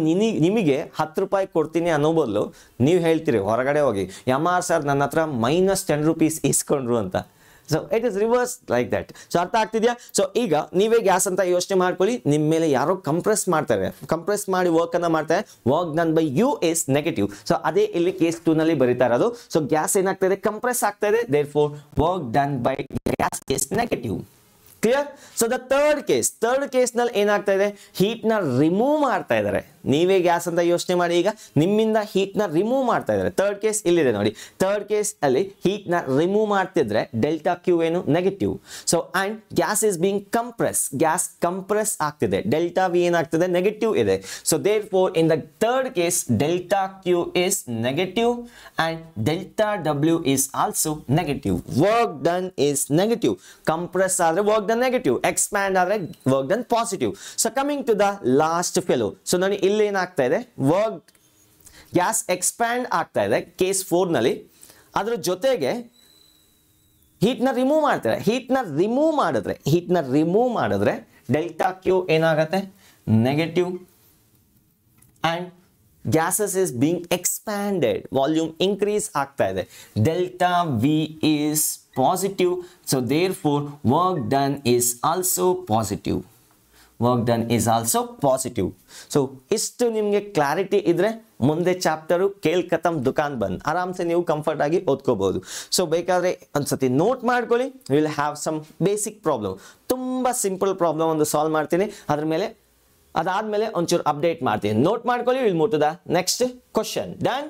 ನಿಮಗೆ 10 ರೂಪಾಯಿ ಕೊಡ್ತೀನಿ ಅನ್ನೋ ಬದಲು ನೀವು ಹೇಳ್ತೀರಿ ಹೊರಗಡೆ ಹೋಗಿ ಯಮ್ಮ ಸರ್ ನನ್ನ ಹತ್ರ -10 ರೂಪೀಸ್ ಇಸ್ಕೊಂಡ್ರು ಅಂತ. So it is reverse like that. So ಅರ್ಥ ಆಗ್ತಿದ್ಯಾ? ಸೊ ಈಗ ನೀವೇ ಗ್ಯಾಸ್ ಅಂತ ಯೋಚನೆ ಮಾಡ್ಕೊಳ್ಳಿ. ನಿಮ್ಮ ಮೇಲೆ ಯಾರೋ ಕಂಪ್ರೆಸ್ ಮಾಡ್ತಾರೆ, ಕಂಪ್ರೆಸ್ ಮಾಡಿ ವರ್ಕ್ ಅನ್ನ ಮಾಡ್ತಾರೆ. Work done by you is negative. So ಅದೇ ಇಲ್ಲಿ ಕೇಸ್ 2 ನಲ್ಲಿ ಬರೀತಾ ಇರೋದು. ಸೊ ಗ್ಯಾಸ್ ಏನಾಗ್ತಾ ಇದೆ? ಕಂಪ್ರೆಸ್ ಆಗ್ತಾ ಇದೆ. Therefore work done by gas is negative. Clear? So the third case ನಲ್ಲಿ ಏನಾಗ್ತಾ ಇದೆ? ಹೀಟ್ ನ ರಿಮೂವ್ ಮಾಡ್ತಾ ಇದ್ದಾರೆ. ನೀವೇ ಗ್ಯಾಸ್ ಅಂತ ಯೋಚನೆ ಮಾಡಿ. ಈಗ ನಿಮ್ಮಿಂದ ಹೀಟ್ ನ ರಿಮೂವ್ ಮಾಡ್ತಾ ಇದ್ದಾರೆ. ಥರ್ಡ್ ಕೇಸ್ ಇಲ್ಲಿದೆ ನೋಡಿ. ಥರ್ಡ್ ಕೇಸ್ ಅಲ್ಲಿ ಹೀಟ್ ನ ರಿಮೂವ್ ಮಾಡ್ತಿದ್ರೆ ಡೆಲ್ಟಾ ಕ್ಯೂ ಏನು? Negative. So and gas is being compress. Gas compress ಆಗ್ತಿದೆ. ಡೆಲ್ಟಾ ವಿ ಏನಾಗ್ತಿದೆ? ನೆಗೆಟಿವ್ ಇದೆ. So therefore in the third case delta Q is negative and delta W is also negative. Work done is negative. Compress ಆದ್ರೆ ವರ್ಕ್ ಡನ್ ನೆಗೆಟಿವ್, ಎಕ್ಸ್ಪ್ಯಾಂಡ್ ಆದ್ರೆ work done positive. So coming to the last fellow. So ನೋಡಿ ಇಲ್ಲಿ ಏನಾಗ್ತಾ ಇದೆ? ವರ್ಕ್ ಗ್ಯಾಸ್ ಎಕ್ಸ್ಪ್ಯಾಂಡ್ ಆಗ್ತಾ ಇದೆ ಕೇಸ್ 4 ನಲ್ಲಿ. ಅದ್ರ ಜೊತೆಗೆ ಹೀಟ್ ನ ರಿಮೂವ್ ಮಾಡ್ತಾರೆ. ಹೀಟ್ ನ ರಿಮೂವ್ ಮಾಡಿದ್ರೆ ಡೆಲ್ಟಾ ಕ್ಯೂ ಏನಾಗತ್ತೆ? Negative and gases is being expanded, volume increase ಆಗ್ತಾ ಇದೆ. delta V is positive, so therefore work done is also positive. So ಇಷ್ಟು ನಿಮಗೆ ಕ್ಲಾರಿಟಿ ಇದ್ರೆ ಮುಂದೆ ಚಾಪ್ಟರು ಕೇಲ್ ಖತಮ್ ದುಕಾನ್ ಬಂದ್ ಆರಾಮ್ಸೆ ನೀವು ಕಂಫರ್ಟ್ ಆಗಿ ಓದ್ಕೋಬಹುದು. ಸೊ ಬೇಕಾದ್ರೆ ಒಂದ್ಸತಿ ನೋಟ್ ಮಾಡ್ಕೊಳ್ಳಿ. Will have some basic problem, ತುಂಬಾ ಸಿಂಪಲ್ ಪ್ರಾಬ್ಲಮ್ ಒಂದು ಸಾಲ್ವ್ ಮಾಡ್ತೀನಿ. ಅದ್ರ ಮೇಲೆ ಅದಾದ್ಮೇಲೆ ಒಂಚೂರು ಅಪ್ಡೇಟ್ ಮಾಡ್ತೀನಿ. ನೋಟ್ ಮಾಡ್ಕೊಳ್ಳಿ. Will move to the next question. Done?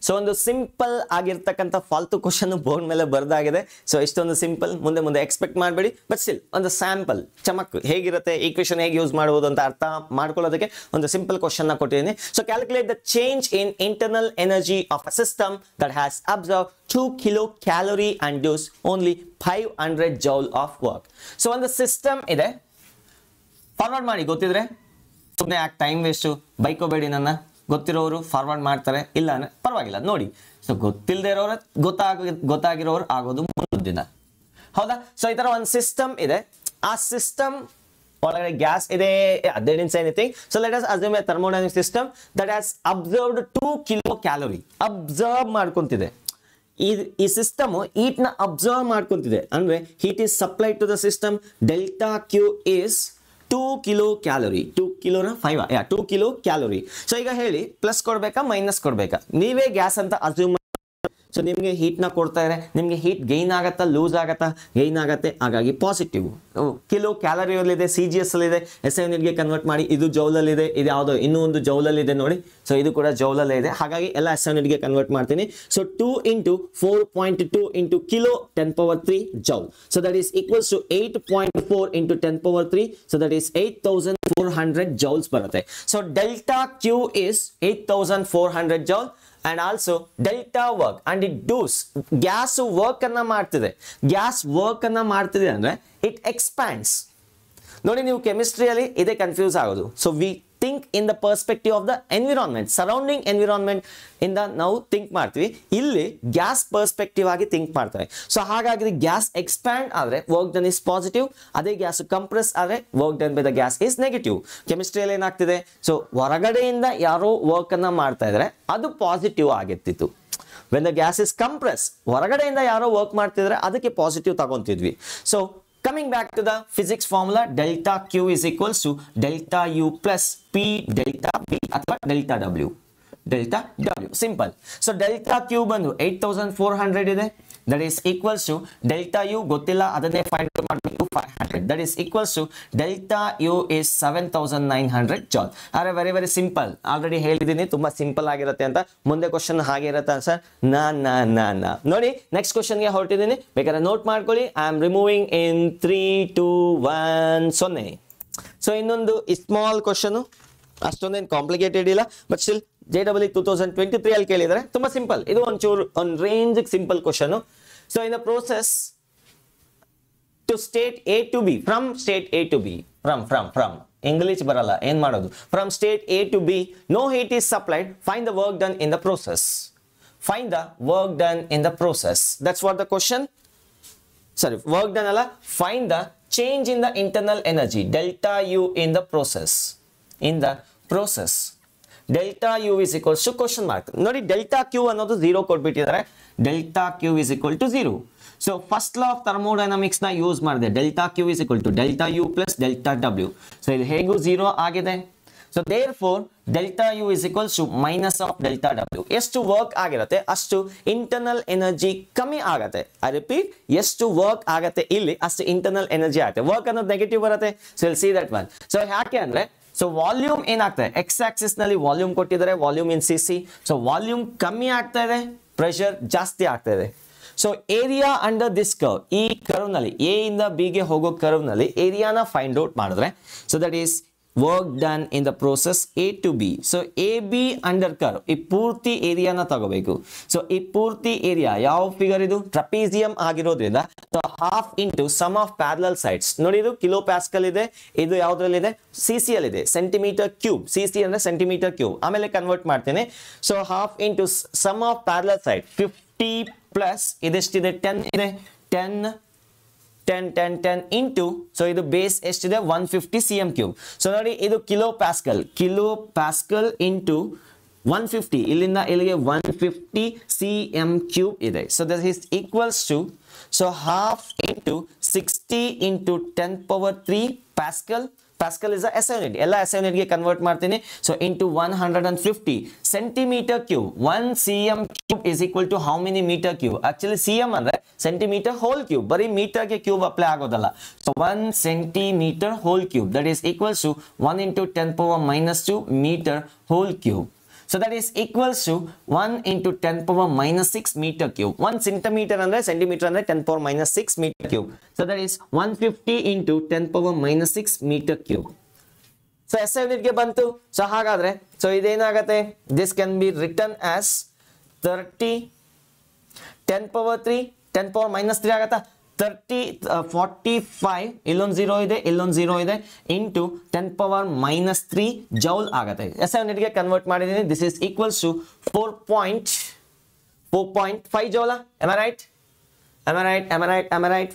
So ಒಂದು ಸಿಂಪಲ್ ಆಗಿರ್ತಕ್ಕಂಥ ಫಾಲ್ತು ಕ್ವಶನ್ ಬೋರ್ಡ್ ಮೇಲೆ ಬರ್ದಾಗಿದೆ. ಸೊ ಇಷ್ಟೊಂದು ಸಿಂಪಲ್ ಮುಂದೆ ಎಕ್ಸ್ಪೆಕ್ಟ್ ಮಾಡಬೇಡಿ. ಬಟ್ ಸ್ಟಿಲ್ ಒಂದು ಸ್ಯಾಂಪಲ್ ಚಮಕ್ ಹೇಗಿರುತ್ತೆ, ಈ ಕ್ವೆಶನ್ ಹೇಗೆ ಯೂಸ್ ಮಾಡಬಹುದು ಅಂತ ಅರ್ಥ ಮಾಡ್ಕೊಳ್ಳೋದಕ್ಕೆ ಒಂದು ಸಿಂಪಲ್ ಕ್ವಶನ್ ನ ಕೊಟ್ಟಿದ್ದೀನಿ. So calculate the change in internal energy of a system that has observe 2 kilocalorie and does only 500 joule of work. So ಒಂದು ಸಿಸ್ಟಮ್ ಇದೆ. ಫಾರ್ವರ್ಡ್ ಮಾಡಿ ಗೊತ್ತಿದ್ರೆ ಸುಮ್ಮನೆ ಯಾಕೆ ಟೈಮ್ ವೇಸ್ಟು, ಬೈಕೋಬೇಡಿ ನನ್ನ. ಗೊತ್ತಿರೋರು ಫಾರ್ವರ್ಡ್ ಮಾಡ್ತಾರೆ, ಇಲ್ಲ ಅಂದ್ರೆ ಪರವಾಗಿಲ್ಲ ನೋಡಿ. ಸೊ ಗೊತ್ತಿಲ್ಲದೆ ಇರೋರು ಗೊತ್ತಾಗಿರೋರು ಆಗೋದು ಮುಂದಿನ ದಿನ. ಹೌದಾ? ಸೊ ಈ ತರ ಒಂದು ಸಿಸ್ಟಮ್ ಇದೆ. ಆ ಸಿಸ್ಟಮ್ ಒಳಗಡೆ ಗ್ಯಾಸ್ ಇದೆ. didn't say anything. So let us assume a thermodynamic system that has observed 2 kilocalorie. Observe ಮಾಡ್ಕೊಂತಿದೆ. ಈ ಸಿಸ್ಟಮ್ ಹೀಟ್ ನ ಅಬ್ಸರ್ವ್ ಮಾಡ್ಕೊಂತಿದೆ. ಅಂದ್ರೆ heat is supplied to the system. Delta Q is 2 kilocalorie. 2 ಕಿಲೋನ 5 2 kilocalorie. ಸೊ ಈಗ ಹೇಳಿ ಪ್ಲಸ್ ಕೊಡ್ಬೇಕಾ ಮೈನಸ್ ಕೊಡ್ಬೇಕಾ? ನೀವೇ ಗ್ಯಾಸ್ ಅಂತ ಅಸ್ಯೂಮ್. ಸೊ ನಿಮಗೆ ಹೀಟ್ ನ ಕೊಡ್ತಾ ಇದೆ. ನಿಮಗೆ ಹೀಟ್ ಗೈನ್ ಆಗತ್ತಾ ಲೂಸ್ ಆಗತ್ತಾ? ಗೈನ್ ಆಗತ್ತೆ. ಹಾಗಾಗಿ ಪಾಸಿಟಿವ್. ಕಿಲೋ ಕ್ಯಾಲರಿಯಲ್ಲಿದೆ, CGS ಅಲ್ಲಿದೆ. SI ಯೂನಿಟ್ಗೆ ಕನ್ವರ್ಟ್ ಮಾಡಿ. ಇದು ಜೌಲಲ್ಲಿ ಇದೆ. ಇದು ಯಾವುದೋ ಇನ್ನೂ ಒಂದು ಜೌಲಲ್ಲಿ ಇದೆ ನೋಡಿ. ಸೊ ಇದು ಕೂಡ ಜೌಲಲ್ಲೇ ಇದೆ. ಹಾಗಾಗಿ ಎಲ್ಲ SI ಯೂನಿಟ್ಗೆ ಕನ್ವರ್ಟ್ ಮಾಡ್ತೀನಿ. So 2 into 4.2 into kilo 10 power 3 joule. So that is equals to 8.4 into 10 power 3. So that is 8400 joules ಬರುತ್ತೆ. So delta Q is 8400 joule. And also delta work and it does gas work ಅನ್ನ ಮಾಡ್ತಿದೆ. ಗ್ಯಾಸ್ ವರ್ಕ್ ಅನ್ನ ಮಾಡ್ತಿದೆ ಅಂದ್ರೆ ಇಟ್ ಎಕ್ಸ್ಪ್ಯಾಂಡ್ಸ್. ನೋಡಿ ನೀವು ಕೆಮಿಸ್ಟ್ರಿಯಲ್ಲಿ ಇದೇ ಕನ್ಫ್ಯೂಸ್ ಆಗೋದು. So we think in the perspective of the environment, surrounding environment ಇಂದ ನಾವು ಥಿಂಕ್ ಮಾಡ್ತೀವಿ. ಇಲ್ಲಿ ಗ್ಯಾಸ್ ಪರ್ಸ್ಪೆಕ್ಟಿವ್ ಆಗಿ ಥಿಂಕ್ ಮಾಡ್ತಾರೆ. ಸೊ ಹಾಗಾಗಿ ಗ್ಯಾಸ್ ಎಕ್ಸ್ಪ್ಯಾಂಡ್ ಆದ್ರೆ ವರ್ಕ್ ಡನ್ ಇಸ್ ಪಾಸಿಟಿವ್. ಅದೇ ಗ್ಯಾಸ್ ಕಂಪ್ರೆಸ್ ಆದ್ರೆ work done by the gas is negative. ಕೆಮಿಸ್ಟ್ರಿಯಲ್ಲಿ ಏನಾಗ್ತಿದೆ? ಸೊ ಹೊರಗಡೆಯಿಂದ ಯಾರೋ ವರ್ಕ್ ಅನ್ನ ಮಾಡ್ತಾ ಇದ್ರೆ ಅದು ಪಾಸಿಟಿವ್ ಆಗಿರ್ತಿತ್ತು. When the gas is compress, ಹೊರಗಡೆಯಿಂದ ಯಾರೋ ವರ್ಕ್ ಮಾಡ್ತಿದ್ರೆ ಅದಕ್ಕೆ ಪಾಸಿಟಿವ್ ತಗೊಂತಿದ್ವಿ. So coming back to the physics formula, delta Q is equals to delta U plus P delta V ಅಥವಾ delta W. delta W simple. So delta Q ಬಂದು 8400 ಇದೆ. That is equals to delta U ಗೊತ್ತಿಲ್ಲ, ಅದನ್ನೇ find ಮಾಡಬೇಕು 500. That is equals to delta U is 7900 joule. ಅರೆ ವೆರಿ ವೆರಿ ಸಿಂಪಲ್. ಆಲ್ರೆಡಿ ಹೇಳಿದ್ದೀನಿ ತುಂಬಾ ಸಿಂಪಲ್ ಆಗಿರುತ್ತೆ ಅಂತ. ಮುಂದೆ ಕ್ವಶನ್ ಹಾಗೆ ಇರುತ್ತೆ ಸರ್. ನಾ ನೋಡಿ ನೆಕ್ಸ್ಟ್ ಕ್ವಶನ್ಗೆ ಹೊರಟಿದ್ದೀನಿ. ಬೇಕಾದ್ರೆ ನೋಟ್ ಮಾಡ್ಕೊಳ್ಳಿ. I am removing in 3 2 1 0. So ಇನ್ನೊಂದು ಸ್ಮಾಲ್ ಕ್ವಶನ್, ಅಷ್ಟೊಂದೇನು ಕಾಂಪ್ಲಿಕೇಟೆಡ್ ಇಲ್ಲ, ಬಟ್ ಸ್ಟಿಲ್ JEE 2023 ಅಲ್ಲಿ ಕೇಳಿದರೆ ತುಂಬಾ ಸಿಂಪಲ್. ಇದು ಒಂಚೂರು ಒಂದು range simple question. So in the process to state A to B, from state A to B, from English ಬರಲ್ಲ, ಏನ್ ಮಾಡೋದು? From state A to B, no heat is supplied, find the work done in the process. Find the work done in the process. That's what the question. Sorry, work done alla, find the change in the internal energy, delta U in the process. In the process, delta U is equals to question mark. ನೋಡಿ delta Q ಅನ್ನೋದು 0 ಕೊಟ್ಬಿಟ್ಟಿದ್ದಾರೆ. delta Q is equal to 0. So first law of thermodynamics ನ ಯೂಸ್ ಮಾಡಿದೆ. delta Q is equal to delta U plus delta W. So ಇದು ಹೇಗೂ 0 ಆಗಿದೆ. So therefore delta U is equals to minus of delta W. ಎಷ್ಟು ವರ್ಕ್ ಆಗಿರುತ್ತೆ ಅಷ್ಟು ಇಂಟರ್ನಲ್ ಎನರ್ಜಿ ಕಮ್ಮಿ ಆಗುತ್ತೆ. ಐ ರಿಪೀಟ್, ಎಷ್ಟು ವರ್ಕ್ ಆಗುತ್ತೆ ಇಲ್ಲಿ ಅಷ್ಟು ಇಂಟರ್ನಲ್ ಎನರ್ಜಿ ಆಗುತ್ತೆ. ವರ್ಕ್ ಅನ್ನೋದು ನೆಗೆಟಿವ್ ಬರುತ್ತೆ. So will see that one. So ಯಾಕೆ ಅಂದ್ರೆ, ಸೊ ವಾಲ್ಯೂಮ್ ಏನಾಗ್ತದೆ, ಎಕ್ಸ್ ಆಕ್ಸಿಸ್ ನಲ್ಲಿ ವಾಲ್ಯೂಮ್ ಕೊಟ್ಟಿದ್ದಾರೆ, ವಾಲ್ಯೂಮ್ ಇನ್ CC. ಸೊ ವಾಲ್ಯೂಮ್ ಕಮ್ಮಿ ಆಗ್ತಾ ಇದೆ, ಪ್ರೆಷರ್ ಜಾಸ್ತಿ ಆಗ್ತಾ ಇದೆ. So area under this curve, ಈ ಕರ್ವ್ ನಲ್ಲಿ ಎ ಇಂದ ಬಿ ಗೆ ಹೋಗೋ ಕರ್ವ್ ನಲ್ಲಿ ಏರಿಯಾನ ಫೈಂಡ್ ಔಟ್ ಮಾಡಿದ್ರೆ, so that is work done in the process A to B. So AB under curve, ಈ ಪೂರ್ತಿ ಏರಿಯಾನ ತಗೋಬೇಕು. ಸೊ ಈ ಪೂರ್ತಿ ಏರಿಯಾ ಯಾವ ಫಿಗರ್ ಇದು? ಟ್ರಪೀಸಿಯಂ ಆಗಿರೋದ್ರಿಂದ so half into sum of parallel sides. ನೋಡಿ ಇದು ಕಿಲೋ ಪ್ಯಾಸ್ಕಲ್ ಇದೆ, ಇದು ಯಾವ್ದ್ರಲ್ಲಿದೆ? CC ಅಲ್ಲಿ ಇದೆ, ಸೆಂಟಿಮೀಟರ್ ಕ್ಯೂಬ್. CC ಅಂದ್ರೆ ಸೆಂಟಿಮೀಟರ್ ಕ್ಯೂಬ್. ಆಮೇಲೆ ಕನ್ವರ್ಟ್ ಮಾಡ್ತೇನೆ. So half into sum of parallel side 50 plus ಇದೆಷ್ಟಿದೆ? 10 ಇದೆ. 10 ಇಂಟು, ಸೊ ಇದು ಬೇಸ್ ಎಷ್ಟಿದೆ? 150 cm ಕ್ಯೂಬ್. ಸೊ ನೋಡಿ ಇದು ಕಿಲೋ ಪ್ಯಾಸ್ಕಲ್ ಇಂಟು 150, ಇಲ್ಲಿಂದ ಇಲ್ಲಿಗೆ 150 cm ಕ್ಯೂಬ್ ಇದೆ. So that is equals to, so half into 60 into 10 power 3 pascal. Pascal is the SI unit. ಎಲ್ಲ SI unit ಗೆ ಕನ್ವರ್ಟ್ ಮಾಡ್ತೀನಿ. So into 150 centimetre cube. 1 cm cube is equal to how many meter cube? Actually cm ಅಂದ್ರೆ ಸೆಂಟಿಮೀಟರ್ ಹೋಲ್ ಕ್ಯೂಬ್, ಬರೀ ಮೀಟರ್ ಗೆ ಕ್ಯೂಬ್ ಅಪ್ಲೈ ಆಗೋದಲ್ಲ. So 1 centimetre whole cube, that is equals to 1 into 10 power minus 2 meter whole cube. So that is equals to 1 into 10 power minus 6 meter cube. 1 centimeter andre centimeter andre 10 power minus 6 meter cube. So that is 150 into 10 power minus 6 meter cube. So SI unit ge bantu. So hagadre, so idenagate, this can be written as 30 10 power 3 10 power minus 3 agata. 45 ಇಲ್ಲೊಂದು 0 ಇದೆ, ಇಲ್ಲೊಂದು 0 ಇದೆ, ಇಂಟು 10 power minus 3 ಜೌಲ್ ಆಗುತ್ತೆ. SI unit ಗೆ ಕನ್ವರ್ಟ್ ಮಾಡಿದ್ದೀನಿ. This is equals to 4.5 joule. am I right?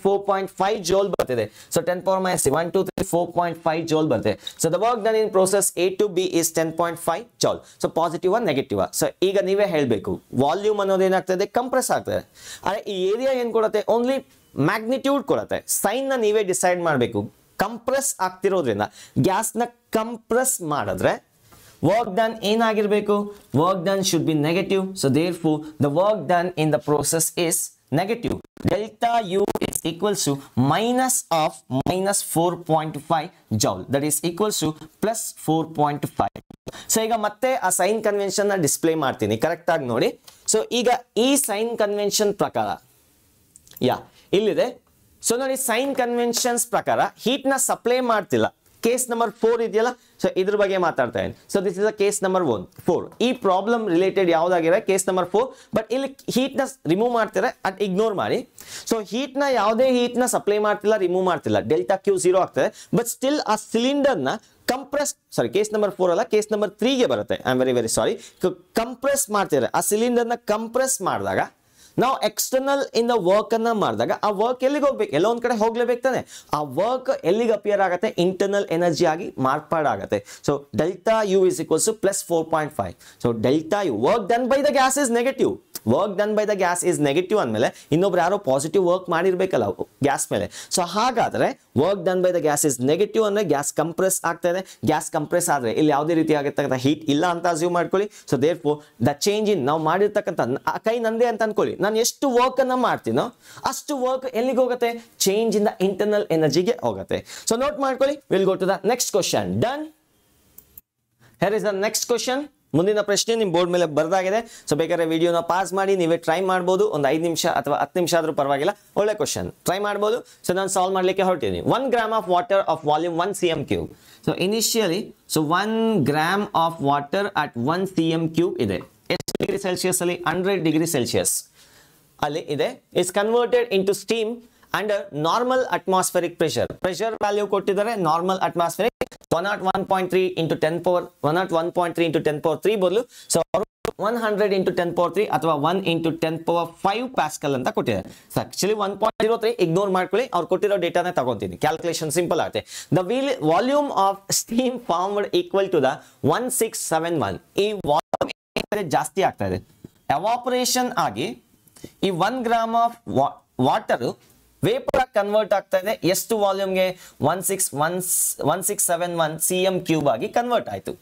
4.5 joule ಬರ್ತಿದೆ. ಸೊ 10 power minus 1 2 3 4.5 joule ಬರ್ತದೆ. So the work done in process A to B is 10.5 joule. So positive negative. So ಈಗ ನೀವೇ ಹೇಳಬೇಕು, ವಾಲ್ಯೂಮ್ ಅನ್ನೋದು ಏನಾಗ್ತದೆ? ಕಂಪ್ರೆಸ್ ಆಗ್ತದೆ. ಆದರೆ ಈ ಏರಿಯಾ ಏನ್ ಕೊಡುತ್ತೆ? ಓನ್ಲಿ ಮ್ಯಾಗ್ನಿಟ್ಯೂಡ್ ಕೊಡುತ್ತೆ. ಸೈನ್ ನ ನೀವೇ ಡಿಸೈಡ್ ಮಾಡಬೇಕು. ಕಂಪ್ರೆಸ್ ಆಗ್ತಿರೋದ್ರಿಂದ ಗ್ಯಾಸ್ನ ಕಂಪ್ರೆಸ್ ಮಾಡಿದ್ರೆ ವರ್ಕ್ ಡನ್ ಏನಾಗಿರಬೇಕು? Work done should be negative. So therefore the work done in the process is negative. Delta U is equals to minus of minus 4.5 joule. That is equals to plus 4.5. So ಈಗ ಮತ್ತೆ ಆ ಸೈನ್ ಕನ್ವೆನ್ಷನ್ ನ ಡಿಸ್ಪ್ಲೇ ಮಾಡ್ತೀನಿ, ಕರೆಕ್ಟ್ ಆಗಿ ನೋಡಿ. ಸೊ ಈಗ ಈ ಸೈನ್ ಕನ್ವೆನ್ಷನ್ ಪ್ರಕಾರ ಇಲ್ಲಿದೆ. ಸೊ ನೋಡಿ, ಸೈನ್ ಕನ್ವೆನ್ಷನ್ಸ್ ಪ್ರಕಾರ ಹೀಟ್ ನ ಸಪ್ಲೈ ಮಾಡ್ತಿಲ್ಲ. ಕೇಸ್ ನಂಬರ್ 4 ಇದೆಯಲ್ಲ, ಸೊ ಇದ್ರ ಬಗ್ಗೆ ಮಾತಾಡ್ತಾ ಇದ್ದೀನಿ. So this is a case number 4. ಈ ಪ್ರಾಬ್ಲಮ್ ರಿಲೇಟೆಡ್ ಯಾವ್ದಾಗಿದೆ? Case number 4. ಬಟ್ ಇಲ್ಲಿ ಹೀಟ್ ನ ರಿಮೂವ್ ಮಾಡ್ತಾರೆ, ಅಟ್ ಇಗ್ನೋರ್ ಮಾಡಿ. ಸೊ ಹೀಟ್ ನ ಯಾವುದೇ ಹೀಟ್ ನ ಸಪ್ಲೈ ಮಾಡ್ತಿಲ್ಲ, ರಿಮೂವ್ ಮಾಡ್ತಿಲ್ಲ. ಡೆಲ್ಟಾ ಕ್ಯೂ 0 ಆಗ್ತದೆ. ಬಟ್ ಸ್ಟಿಲ್ ಆ ಸಿಲಿಂಡರ್ ನ ಕಂಪ್ರೆಸ್, ಸಾರಿ ಕೇಸ್ ನಂಬರ್ 4 ಅಲ್ಲ, ಕೇಸ್ ನಂಬರ್ 3 ಗೆ ಬರುತ್ತೆ. I am very sorry. Compress ಮಾಡ್ತಿದ್ದಾರೆ. ಆ ಸಿಲಿಂಡರ್ ನ ಕಂಪ್ರೆಸ್ ಮಾಡಿದಾಗ ನಾವು ಎಕ್ಸ್ಟರ್ನಲ್ ಇಂದ ವರ್ಕ್ ಅನ್ನ ಮಾಡಿದಾಗ ಆ ವರ್ಕ್ ಎಲ್ಲಿಗೆ ಹೋಗ್ಬೇಕು? ಎಲ್ಲೋ ಒಂದ್ ಕಡೆ ಹೋಗ್ಲೇಬೇಕು ತಾನೆ. ಆ ವರ್ಕ್ ಎಲ್ಲಿಗೆ ಅಪಿಯರ್ ಆಗುತ್ತೆ? ಇಂಟರ್ನಲ್ ಎನರ್ಜಿ ಆಗಿ ಮಾರ್ಪಾಡಾಗತ್ತೆ. So delta U is equals to plus 4.5. So delta U work done by the gas is negative. Work done by the gas is negative ಅಂದಮೇಲೆ ಇನ್ನೊಬ್ರು ಯಾರೋ ಪಾಸಿಟಿವ್ ವರ್ಕ್ ಮಾಡಿರ್ಬೇಕಲ್ಲ ಗ್ಯಾಸ್ ಮೇಲೆ. ಸೊ ಹಾಗಾದ್ರೆ work done by the gas is negative ಅಂದ್ರೆ ಗ್ಯಾಸ್ ಕಂಪ್ರೆಸ್ ಆಗ್ತಾ ಇದೆ. ಗ್ಯಾಸ್ ಕಂಪ್ರೆಸ್ ಆದ್ರೆ ಇಲ್ಲಿ ಯಾವುದೇ ರೀತಿ ಆಗಿರ್ತಕ್ಕಂಥ ಹೀಟ್ ಇಲ್ಲ ಅಂತ ಅಸ್ಯೂಮ್ ಮಾಡ್ಕೊಳ್ಳಿ. ಸೊ ದೇರ್ಫೋರ್ ದ ಚೇಂಜ್ ಇನ್ ನಾವು ಮಾಡಿರ್ತಕ್ಕಂಥ ಕೈ ನಂದೇ ಅಂತ ಅನ್ಕೊಳ್ಳಿ. ನಾನು ಎಷ್ಟು ವರ್ಕ್ ಅನ್ನ ಮಾಡ್ತೀನೋ ಅಷ್ಟು ವರ್ಕ್ ಎಲ್ಲಿಗೆ ಹೋಗುತ್ತೆ? ಚೇಂಜ್ ಇನ್ ದ ಇಂಟರ್ನಲ್ ಎನರ್ಜಿಗೆ ಹೋಗುತ್ತೆ. ಸೊ ನೋಟ್ ಮಾಡ್ಕೊಳ್ಳಿ. Will go to the next question. Done. Here is the next question. ಮುಂದಿನ ಪ್ರಶ್ನೆ ನಿಮ್ಮ ಬೋರ್ಡ್ ಮೇಲೆ ಬರ್ದಾಗಿದೆ. ಸೊ ಬೇಕಾದ್ರೆ ವಿಡಿಯೋನ ಪಾಸ್ ಮಾಡಿ ನೀವೇ ಟ್ರೈ ಮಾಡ್ಬೋದು. ಒಂದು 5 ನಿಮಿಷ ಅಥವಾ 10 ನಿಮಿಷ ಆದ್ರೂ ಪರವಾಗಿಲ್ಲ. ಒಳ್ಳೆ ಕ್ವಶನ್, ಟ್ರೈ ಮಾಡ್ಬೋದು. ಸೊ ನಾನು ಸಾಲ್ವ್ ಮಾಡ್ಲಿಕ್ಕೆ ಹೊರಟಿದ್ದೀನಿ. 1 gram of water of volume 1 cm3. So initially 1 gram of water at 1 cm3 ಇದೆ. ಎಷ್ಟು ಡಿಗ್ರಿ ಸೆಲ್ಸಿಯಸ್ ಅಲ್ಲಿ? 100 ಡಿಗ್ರಿ ಸೆಲ್ಸಿಯಸ್ ಅಲ್ಲಿ ಇದೆ. Is converted into steam under normal atmospheric pressure value ಕೊಟ್ಟಿದ್ದಾರೆ. Normal atmospheric 101.3 into 10 power 101.3 into 10 power 3 ಬದಲು ಸೊ 100 into 10 power 3 ಅಥವಾ 1 into 10 power 5 ಪ್ಯಾಸ್ಕಲ್ ಅಂತ ಕೊಟ್ಟಿದ್ದಾರೆ. ಸೊ ಆಕ್ಚುಲಿ 1.03 ಇಗ್ನೋರ್ ಮಾಡ್ಕೊಳ್ಳಿ, ಅವ್ರು ಕೊಟ್ಟಿರೋ ಡೇಟಾನ ತಗೊಂತೀನಿ. ಕ್ಯಾಲ್ಕುಲೇಷನ್ ಸಿಂಪಲ್ ಆಗುತ್ತೆ. The volume of steam formed equal to the 1671. ಈ ವಾಲ್ಯೂಮ್ ಜಾಸ್ತಿ ಆಗ್ತಾ ಇದೆ. ಎವಾಪರೇಷನ್ ಆಗಿ ಈ 1 gram of water vapour convert ಆಗ್ತಾ ಇದೆ. ಎಷ್ಟು ವಾಲ್ಯೂಮ್ಗೆ? 1671 cm3 ಆಗಿ ಕನ್ವರ್ಟ್ ಆಯಿತು.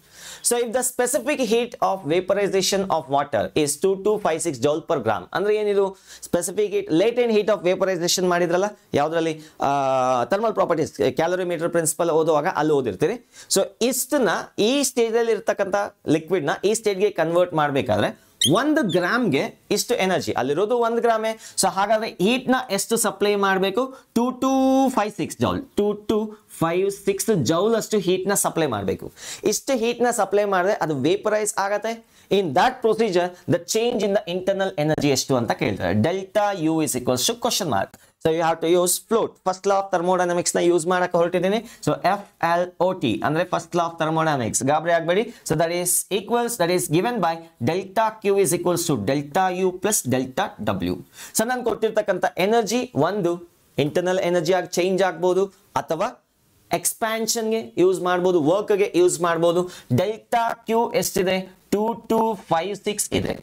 So if the specific heat of vaporisation of water is 2256 joule per gram. ಅಂದ್ರೆ ಏನಿದು specific heat? Latent heat of vaporisation ಮಾಡಿದ್ರಲ್ಲ ಯಾವುದರಲ್ಲಿ? ಥರ್ಮಲ್ ಪ್ರಾಪರ್ಟೀಸ್ ಕ್ಯಾಲೋರಿಮೀಟರ್ ಪ್ರಿನ್ಸಿಪಲ್ ಓದುವಾಗ ಅಲ್ಲಿ ಓದಿರ್ತೀರಿ. ಸೊ ಇಷ್ಟನ್ನ ಈ ಸ್ಟೇಜಲ್ಲಿ ಇರ್ತಕ್ಕಂಥ ಲಿಕ್ವಿಡ್ನ ಈ ಸ್ಟೇಜ್ಗೆ ಕನ್ವರ್ಟ್ ಮಾಡಬೇಕಾದ್ರೆ 1 ಗ್ರಾಮ್ಗೆ ಇಷ್ಟು ಎನರ್ಜಿ, ಅಲ್ಲಿರೋದು 1 ಗ್ರಾಮೇ. ಸೊ ಹಾಗಾದ್ರೆ ಹೀಟ್ ನ ಎಷ್ಟು ಸಪ್ಲೈ ಮಾಡಬೇಕು? 2256 ಜೌಲ್, 2256 ಜೌಲ್ ಅಷ್ಟು ಹೀಟ್ ನ ಸಪ್ಲೈ ಮಾಡಬೇಕು. ಇಷ್ಟು ಹೀಟ್ ನ ಸಪ್ಲೈ ಮಾಡಿದ್ರೆ ಅದು ವೇಪರೈಸ್ ಆಗತ್ತೆ. In that procedure the change in the internal energy ಎಷ್ಟು ಅಂತ ಕೇಳ್ತಾರೆ. Delta U is equals to question mark. So you have to use FLOT. First law of thermodynamics ನ ಯೂಸ್ ಮಾಡಕ್ಕೆ ಹೊರಟಿದ್ದೀನಿ. ಸೊ FLOT ಅಂದ್ರೆ ಫಸ್ಟ್ ಲಾ ಆಫ್ ಥರ್ಮೋಡೈನಮಿಕ್ಸ್. ಗಾಬರಿ ಆಗಬೇಡಿ. So that is given by delta Q is equals to delta U plus delta W. ಸೊ ನಾನು ಕೊಟ್ಟಿರ್ತಕ್ಕಂಥ ಎನರ್ಜಿ ಒಂದು ಇಂಟರ್ನಲ್ ಎನರ್ಜಿ ಆಗಿ ಚೇಂಜ್ ಆಗ್ಬೋದು ಅಥವಾ ಎಕ್ಸ್ಪ್ಯಾನ್ಷನ್ಗೆ ಯೂಸ್ ಮಾಡ್ಬೋದು, ವರ್ಕ್ಗೆ ಯೂಸ್ ಮಾಡ್ಬೋದು. ಡೆಲ್ಟಾ ಕ್ಯೂ ಎಷ್ಟಿದೆ? 2256 ಇದೆ.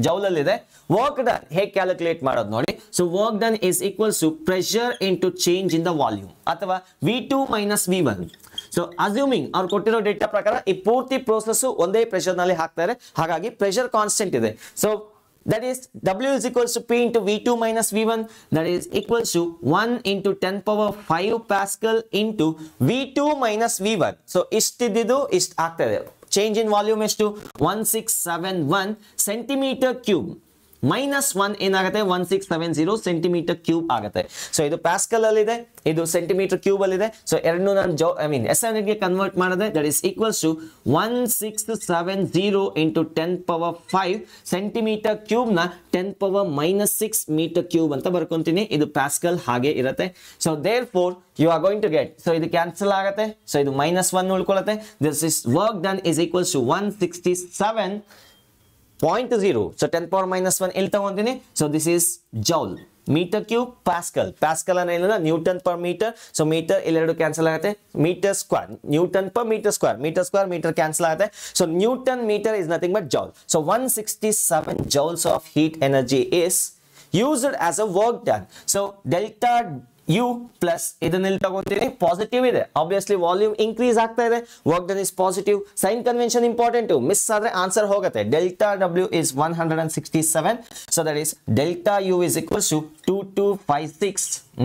ಜೌಲಲ್ಲಿ ಇದೆ. ವರ್ಕ್ ಡನ್ ಹೇಗೆ ಕ್ಯಾಲ್ಕುಲೇಟ್ ಮಾಡೋದು ನೋಡಿ. So work done is equals to pressure into change in the volume ಅಥವಾ V2 minus V1. So assuming ಅವ್ರು ಕೊಟ್ಟಿರೋ ಡೇಟಾ ಪ್ರಕಾರ ಈ ಪೂರ್ತಿ ಪ್ರೋಸೆಸ್ ಒಂದೇ ಪ್ರೆಷರ್ ನಲ್ಲಿ ಹಾಕ್ತಾರೆ, ಹಾಗಾಗಿ ಪ್ರೆಷರ್ ಕಾನ್ಸ್ಟೆಂಟ್ ಇದೆ. So that is W is equals to P into V2 minus V1, that is equals to 1 into 10 power 5 Pascal into V2 minus V1. So ಇಷ್ಟಿದ್ದು ಇಷ್ಟು ಆಗ್ತದೆ. ಚೇಂಜ್ ಇನ್ ವಾಲ್ಯೂಮ್ ಎಷ್ಟು? 1671 ಸೆಂಟಿಮೀಟರ್ ಕ್ಯೂಬ್ ಮೈನಸ್ 1 ಏನಾಗುತ್ತೆ? 1670 ಸೆಂಟಿಮೀಟರ್ ಕ್ಯೂಬ್ ಆಗುತ್ತೆ. ಸೊ ಇದು ಪ್ಯಾಸ್ಕಲ್ ಅಲ್ಲಿ ಇದೆ, ಇದು ಸೆಂಟಿಮೀಟರ್ ಕ್ಯೂಬ್ ಅಲ್ಲಿ ಇದೆ. ಸೊ ಎರಡನ್ನೂ ನಾನು SI ಗೆ ಕನ್ವರ್ಟ್ ಮಾಡಿದ್ರೆ that is equals to 1670 into 10 power 5 centimetre cube ನ 10 ಪವರ್ ಮೈನಸ್ 6 ಮೀಟರ್ ಕ್ಯೂಬ್ ಅಂತ ಬರ್ಕೊಂತೀನಿ. ಇದು ಪ್ಯಾಸ್ಕಲ್ ಹಾಗೆ ಇರುತ್ತೆ. So therefore you are going to get, so ಇದು ಕ್ಯಾನ್ಸಲ್ ಆಗುತ್ತೆ. ಸೊ ಇದು -1 ಉಳ್ಕೊಳ್ಳುತ್ತೆ. This is work done is equals to 167.0. So 10 power -1 ಇಲ್ಲಿ ತಗೊಂತೀನಿ. So this is joule. Metre cube pascal. Pascal ಅನ್ನೋದಿಲ್ಲ, newton per metre. So metre ಇಲ್ಲೆರಡು ಕ್ಯಾನ್ಸಲ್ ಆಗುತ್ತೆ. Metre square, newton per metre square. Metre cancel ಆಗುತ್ತೆ. So newton metre is nothing but joule. So 167 joules of heat energy is used as a work done. So delta U plus ಇದನ್ನೆಲ್ಲಿ ತಗೊಂತೀನಿ? ಪಾಸಿಟಿವ್ ಇದೆ. ಆಬ್ವಿಯಸ್ಲಿ ವಾಲ್ಯೂಮ್ ಇನ್ಕ್ರೀಸ್ ಆಗ್ತಾ ಇದೆ, work done is positive. Sign convention important, miss ಆದ್ರೆ ಆನ್ಸರ್ ಹೋಗುತ್ತೆ. Delta W is 167. So that is delta U is equals to 2256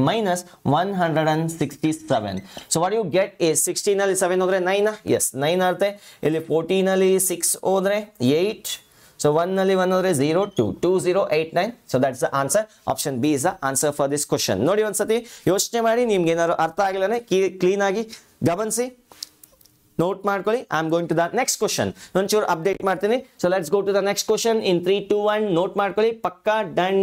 minus 167. So what you get is 16 ಅಲ್ಲಿ 7 ಹೋದ್ರೆ 9. ಎಸ್ 9 ಆಗುತ್ತೆ. ಇಲ್ಲಿ 14 ಅಲ್ಲಿ 6 ಹೋದ್ರೆ 8. So 1 ನಲ್ಲಿ 1 ಹೋದ್ರೆ 0, 2, 2089. So that's the answer. Option B is the answer for this question. ನೋಡಿ ಒಂದ್ಸತಿ ಯೋಚನೆ ಮಾಡಿ, ನಿಮ್ಗೆ ಏನಾದ್ರು ಅರ್ಥ ಆಗಿಲ್ಲನೆ ಕ್ಲೀನ್ ಆಗಿ ಗಮನಿಸಿ, ನೋಟ್ ಮಾಡ್ಕೊಳ್ಳಿ. I am going to the next question. ಒಂಚೂರು ಅಪ್ಡೇಟ್ ಮಾಡ್ತೀನಿ. So let's go to the next question in 3, 2, 1. Note ಮಾಡ್ಕೊಳ್ಳಿ, ಪಕ್ಕಾ ಡನ್.